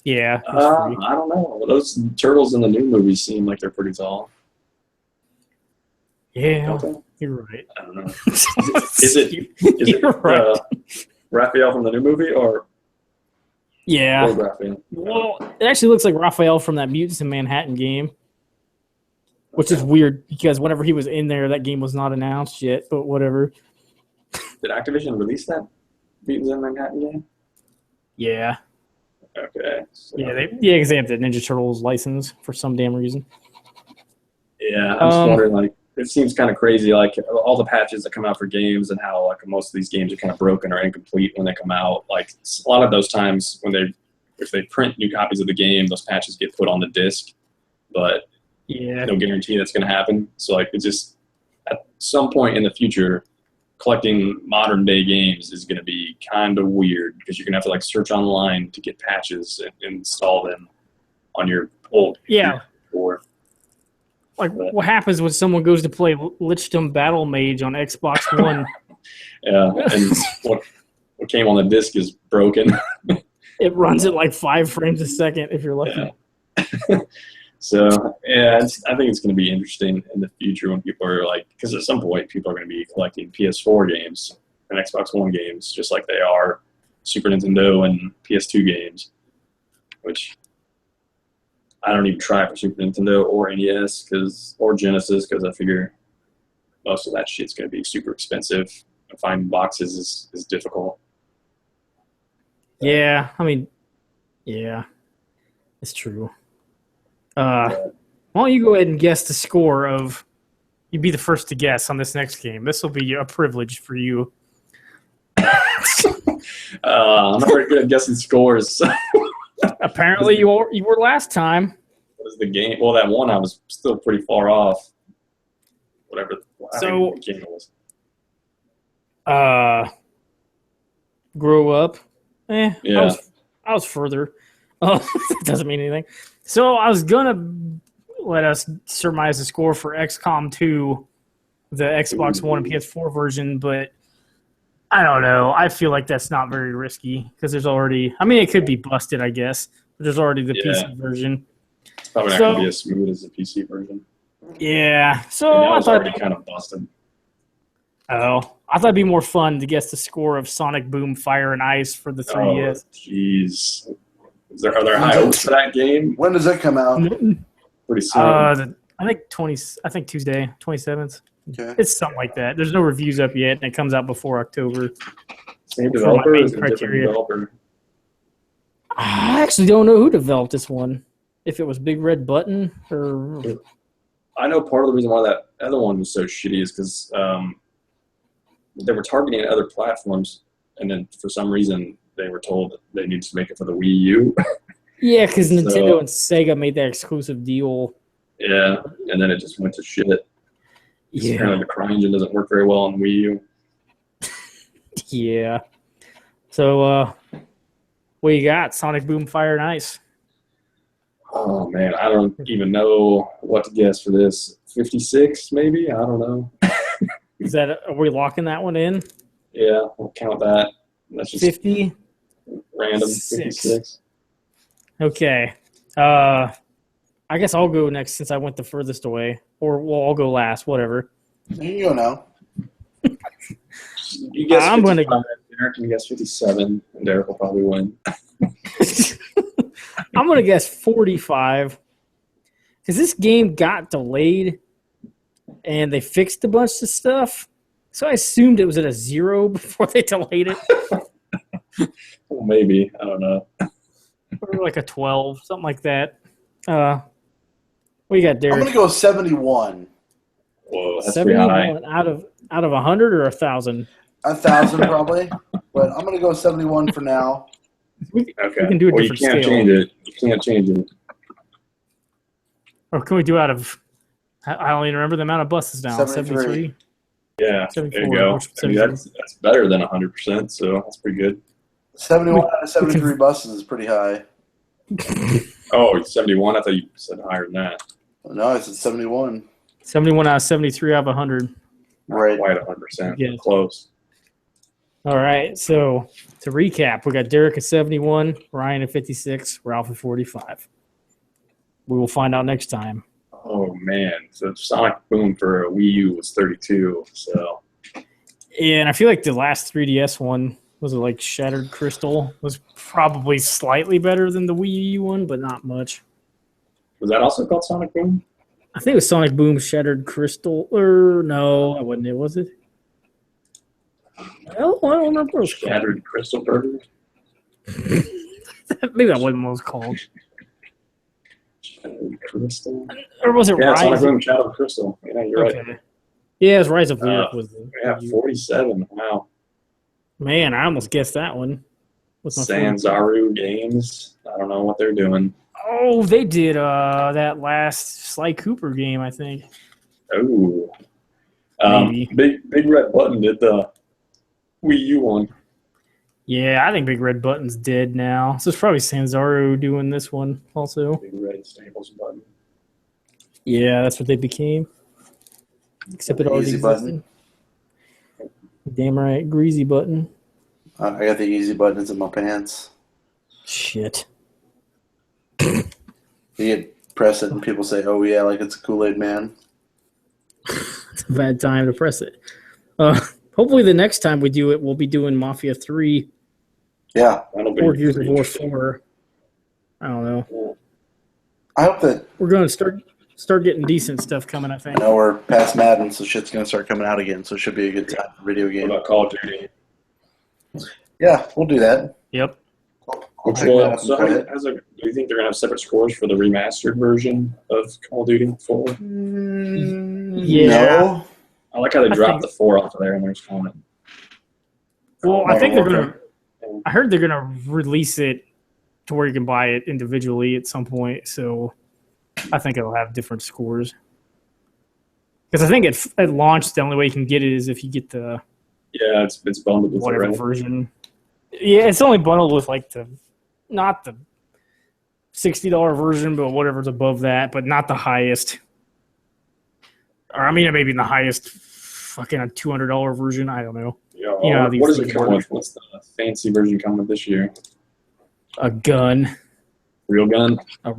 S3: Yeah.
S2: I don't know. Those turtles in the new movie seem like they're pretty tall.
S3: Yeah,
S2: Don't they?
S3: you're right.
S2: I don't know. Is it
S3: right.
S2: Raphael from the new movie or
S3: Yeah.
S2: old Raphael?
S3: Well, it actually looks like Raphael from that Mutants in Manhattan game, which is weird because whenever he was in there, that game was not announced yet. But whatever.
S2: Did Activision release that Mutants in Manhattan game?
S3: Yeah.
S2: Okay. So,
S3: Yeah, they exempted Ninja Turtles license for some damn reason.
S2: yeah, I'm just wondering, like, it seems kind of crazy, like, all the patches that come out for games and how, like, most of these games are kind of broken or incomplete when they come out. Like, a lot of those times if they print new copies of the game, those patches get put on the disc, but no guarantee that's going to happen. So, like, it just, at some point in the future, collecting modern day games is going to be kind of weird because you're going to have to like search online to get patches and install them on your old or
S3: like what happens when someone goes to play Lichdom Battle Mage on Xbox One?
S2: Yeah, and what came on the disc is broken.
S3: It runs at like 5 frames a second if you're lucky.
S2: Yeah. So, yeah, I think it's going to be interesting in the future when people are like, because at some point people are going to be collecting PS4 games and Xbox One games just like they are Super Nintendo and PS2 games, which I don't even try for Super Nintendo or NES or Genesis because I figure most of that shit's going to be super expensive. And finding boxes is difficult.
S3: Yeah, I mean, yeah, it's true. Why don't you go ahead and guess the score of? You be the first to guess on this next game. This will be a privilege for you.
S2: I'm not very good at guessing scores.
S3: Apparently, you were last time.
S2: What is the game? Well, that one I was still pretty far off. Whatever.
S3: So,
S2: the game was.
S3: Grow up.
S2: Yeah.
S3: I was further. It doesn't mean anything. So I was gonna let us surmise the score for XCOM 2, the Xbox One and PS4 version, but I don't know. I feel like that's not very risky because there's already. I mean, it could be busted, I guess, but there's already the PC version.
S2: It's probably not going to be as smooth as the PC version.
S3: Yeah. So
S2: I thought already kind of busted.
S3: Oh, I thought it'd be more fun to guess the score of Sonic Boom Fire and Ice for the 3DS.
S2: Jeez. Are there high hopes for that game?
S1: When does that come out?
S2: Pretty soon.
S3: I think Tuesday, 27th.
S1: Okay.
S3: It's something like that. There's no reviews up yet, and it comes out before October.
S2: Same developer or is it a different developer?
S3: I actually don't know who developed this one. If it was Big Red Button or...
S2: I know part of the reason why that other one was so shitty is because they were targeting other platforms, and then for some reason they were told that they needed to make it for the Wii U.
S3: Yeah, because Nintendo and Sega made that exclusive deal.
S2: Yeah, and then it just went to shit.
S3: Yeah.
S2: Apparently the CryEngine doesn't work very well on Wii U.
S3: Yeah. So, what you got? Sonic Boom Fire and Ice.
S2: Oh, man, I don't even know what to guess for this. 56, maybe? I don't know.
S3: Are we locking that one in?
S2: Yeah, we'll count that. That's just
S3: 50?
S2: Random. 56.
S3: Okay. I guess I'll go next since I went the furthest away. Or, well, I'll go last, whatever.
S1: You go now.
S2: You guess 55, Derek can guess 57, and Derek will probably win.
S3: I'm going to guess 45. because this game got delayed, and they fixed a bunch of stuff. So I assumed it was at a 0 before they delayed it.
S2: Well, maybe. I don't know.
S3: Or like a 12, something like that. What you got,
S1: I'm
S3: Derek?
S1: going to go 71.
S2: Whoa, that's pretty high.
S3: 71 out of 100 or 1,000?
S1: 1,000 probably, but I'm going to go 71 for now.
S3: We
S2: Okay.
S3: can do a
S2: Well, you
S3: different
S2: can't
S3: scale.
S2: change it. You can't change it.
S3: Or can we do out of? I don't even remember the amount of buses now.
S1: 73.
S2: Yeah,
S3: 74,
S2: there you go.
S3: which
S2: I mean, that's better than 100%, so that's pretty good.
S1: 71 out of 73 buses is pretty high.
S2: Oh, 71? I thought you said higher than that.
S1: No, I said 71.
S3: 71 out of 73 out of 100.
S2: Not
S1: Right.
S2: quite 100%.
S3: Yeah.
S2: Close.
S3: All right. So to recap, we got Derek at 71, Ryan at 56, Ralph at 45. We will find out next time.
S2: Oh, man. So Sonic Boom for a Wii U was 32, so.
S3: Yeah, and I feel like the last 3DS one, was it like Shattered Crystal, was probably slightly better than the Wii U one, but not much.
S2: Was that also called Sonic Boom?
S3: I think it was Sonic Boom Shattered Crystal. Or no, that wasn't it, was it? Well, I don't remember what it was called.
S2: Shattered Crystal Burger?
S3: Maybe that wasn't what it was called.
S2: Shattered Crystal?
S3: Or was it
S2: Yeah,
S3: Rise?
S2: Sonic Boom Shattered Crystal. Yeah, you're right.
S3: Okay. Yeah, it was Rise of Lyric. Was the
S2: Yeah, 47. Wow.
S3: Man, I almost guessed that one. With my phone.
S2: Sanzaru Games. I don't know what they're doing.
S3: Oh, they did that last Sly Cooper game, I think.
S2: Oh.
S3: Maybe.
S2: Big Red Button did the Wii U one.
S3: Yeah, I think Big Red Button's dead now. So it's probably Sanzaru doing this one also.
S2: Big Red Staples Button.
S3: Yeah, that's what they became. Except it already
S1: Easy
S3: existed.
S1: button.
S3: Damn right, Greasy Button.
S1: I got the easy buttons in my pants.
S3: Shit.
S1: You press it and people say, "Oh yeah," like it's a Kool-Aid man.
S3: It's a bad time to press it. Hopefully the next time we do it, we'll be doing Mafia 3
S1: Yeah,
S2: That'll be
S3: or Gears of
S2: pretty
S3: War
S2: interesting.
S3: 4. I don't know.
S1: I hope that
S3: We're going to start getting decent stuff coming, I think.
S1: I know we're past Madden, so shit's gonna start coming out again. So it should be a good time for video
S2: What
S1: game.
S2: about Call of Duty?
S1: Yeah, we'll do that.
S3: Yep.
S1: I'll check that out
S2: So
S1: and play it.
S2: do you think they're going to have separate scores for the remastered version of Call of Duty 4?
S3: Yeah.
S1: No.
S2: I like how they
S3: I
S2: dropped
S3: think-
S2: the 4 off of there and they're just calling it.
S3: Well, I think they're going to.
S2: Okay.
S3: I heard they're going to release it to where you can buy it individually at some point. So I think it'll have different scores. Because I think at launch, the only way you can get it is if you get the
S2: Yeah, it's bundled with
S3: whatever
S2: the right.
S3: version. Yeah, it's only bundled with like not the $60 version, but whatever's above that, but not the highest. Or I mean, maybe the highest fucking a $200 version. I don't know.
S2: Yeah,
S3: You know how these
S2: what does it
S3: things
S2: come
S3: work.
S2: with? What's the fancy version coming with this year?
S3: A gun,
S2: Real gun?
S3: a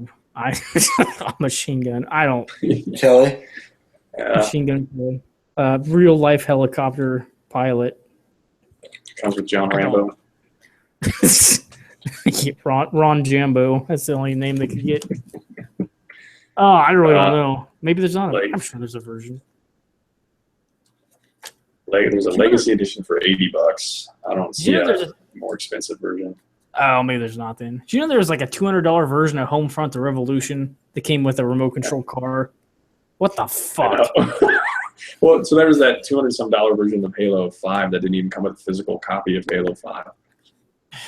S3: machine gun. I don't
S1: Kelly.
S2: Yeah,
S3: machine gun. Real life helicopter pilot.
S2: comes with John
S3: I don't-
S2: Rambo.
S3: Ron Jambo. That's the only name they could get. Oh, I really don't know. Maybe there's not.
S2: like-
S3: I'm sure there's a version.
S2: There's a Legacy Edition for $80. I don't see
S3: Yeah,
S2: a
S3: there's a-
S2: more expensive version.
S3: Oh, maybe there's not then. Do you know there was like a $200 version of Homefront: The Revolution that came with a remote control car? What the fuck?
S2: Well, so there was that $200-some version of Halo 5 that didn't even come with a physical copy of Halo 5.
S3: And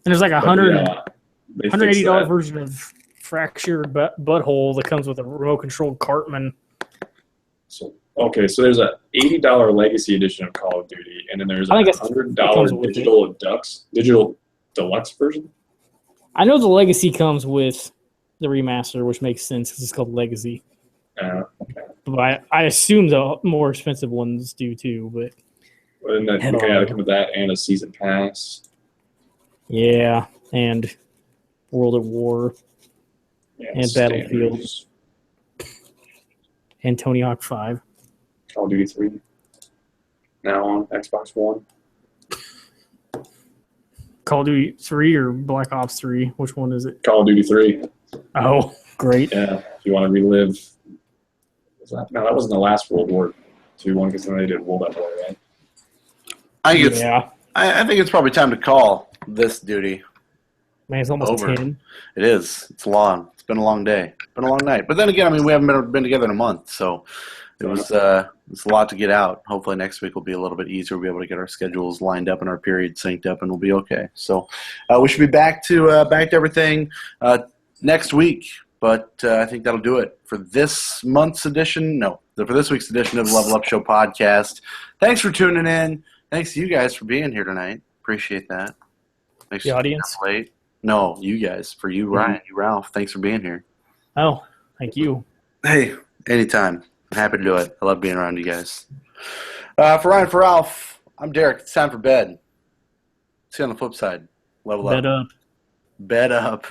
S3: there's like a
S2: But, they fixed
S3: $180
S2: that.
S3: version of Fractured Butthole that comes with a remote control Cartman.
S2: So there's a $80 Legacy Edition of Call of Duty, and then there's a
S3: I think it comes
S2: $100
S3: with it.
S2: digital deluxe version.
S3: I know the Legacy comes with the remaster, which makes sense because it's called Legacy.
S2: Okay.
S3: But I assume the more expensive ones do too. But
S2: And then
S3: Hell
S2: okay,
S3: no.
S2: I come with that and a season pass.
S3: yeah, and World at War
S2: Yeah,
S3: And Battlefield.
S2: standards.
S3: and Tony Hawk 5.
S2: Call of Duty 3. Now on Xbox One.
S3: Call of Duty 3 or Black Ops 3? Which one is it?
S2: Call of Duty 3.
S3: Oh, great.
S2: Yeah, if you want to relive. No, that wasn't the last World War II one because then they did World at War, right?
S1: I think
S3: Yeah.
S1: I think it's probably time to call this duty.
S3: Man, it's almost
S1: Over.
S3: 10.
S1: It is. It's long. It's been a long day. It's been a long night. But then again, I mean, we haven't been together in a month, so it's a lot to get out. Hopefully next week will be a little bit easier. We'll be able to get our schedules lined up and our periods synced up, and we'll be okay. So we should be back to everything next week. But I think that'll do it for this month's edition. No, for this week's edition of the Level Up Show podcast. Thanks for tuning in. Thanks to you guys for being here tonight. Appreciate that. Thanks
S3: The
S1: for
S3: audience?
S1: being up late. No, you guys. For you, Ryan, you, Ralph. Thanks for being here.
S3: Oh, thank you.
S1: Hey, anytime. I'm happy to do it. I love being around you guys. For Ryan, for Ralph, I'm Derek. It's time for bed. See you on the flip side. Level
S3: Bed
S1: up.
S3: up.
S1: Bed up.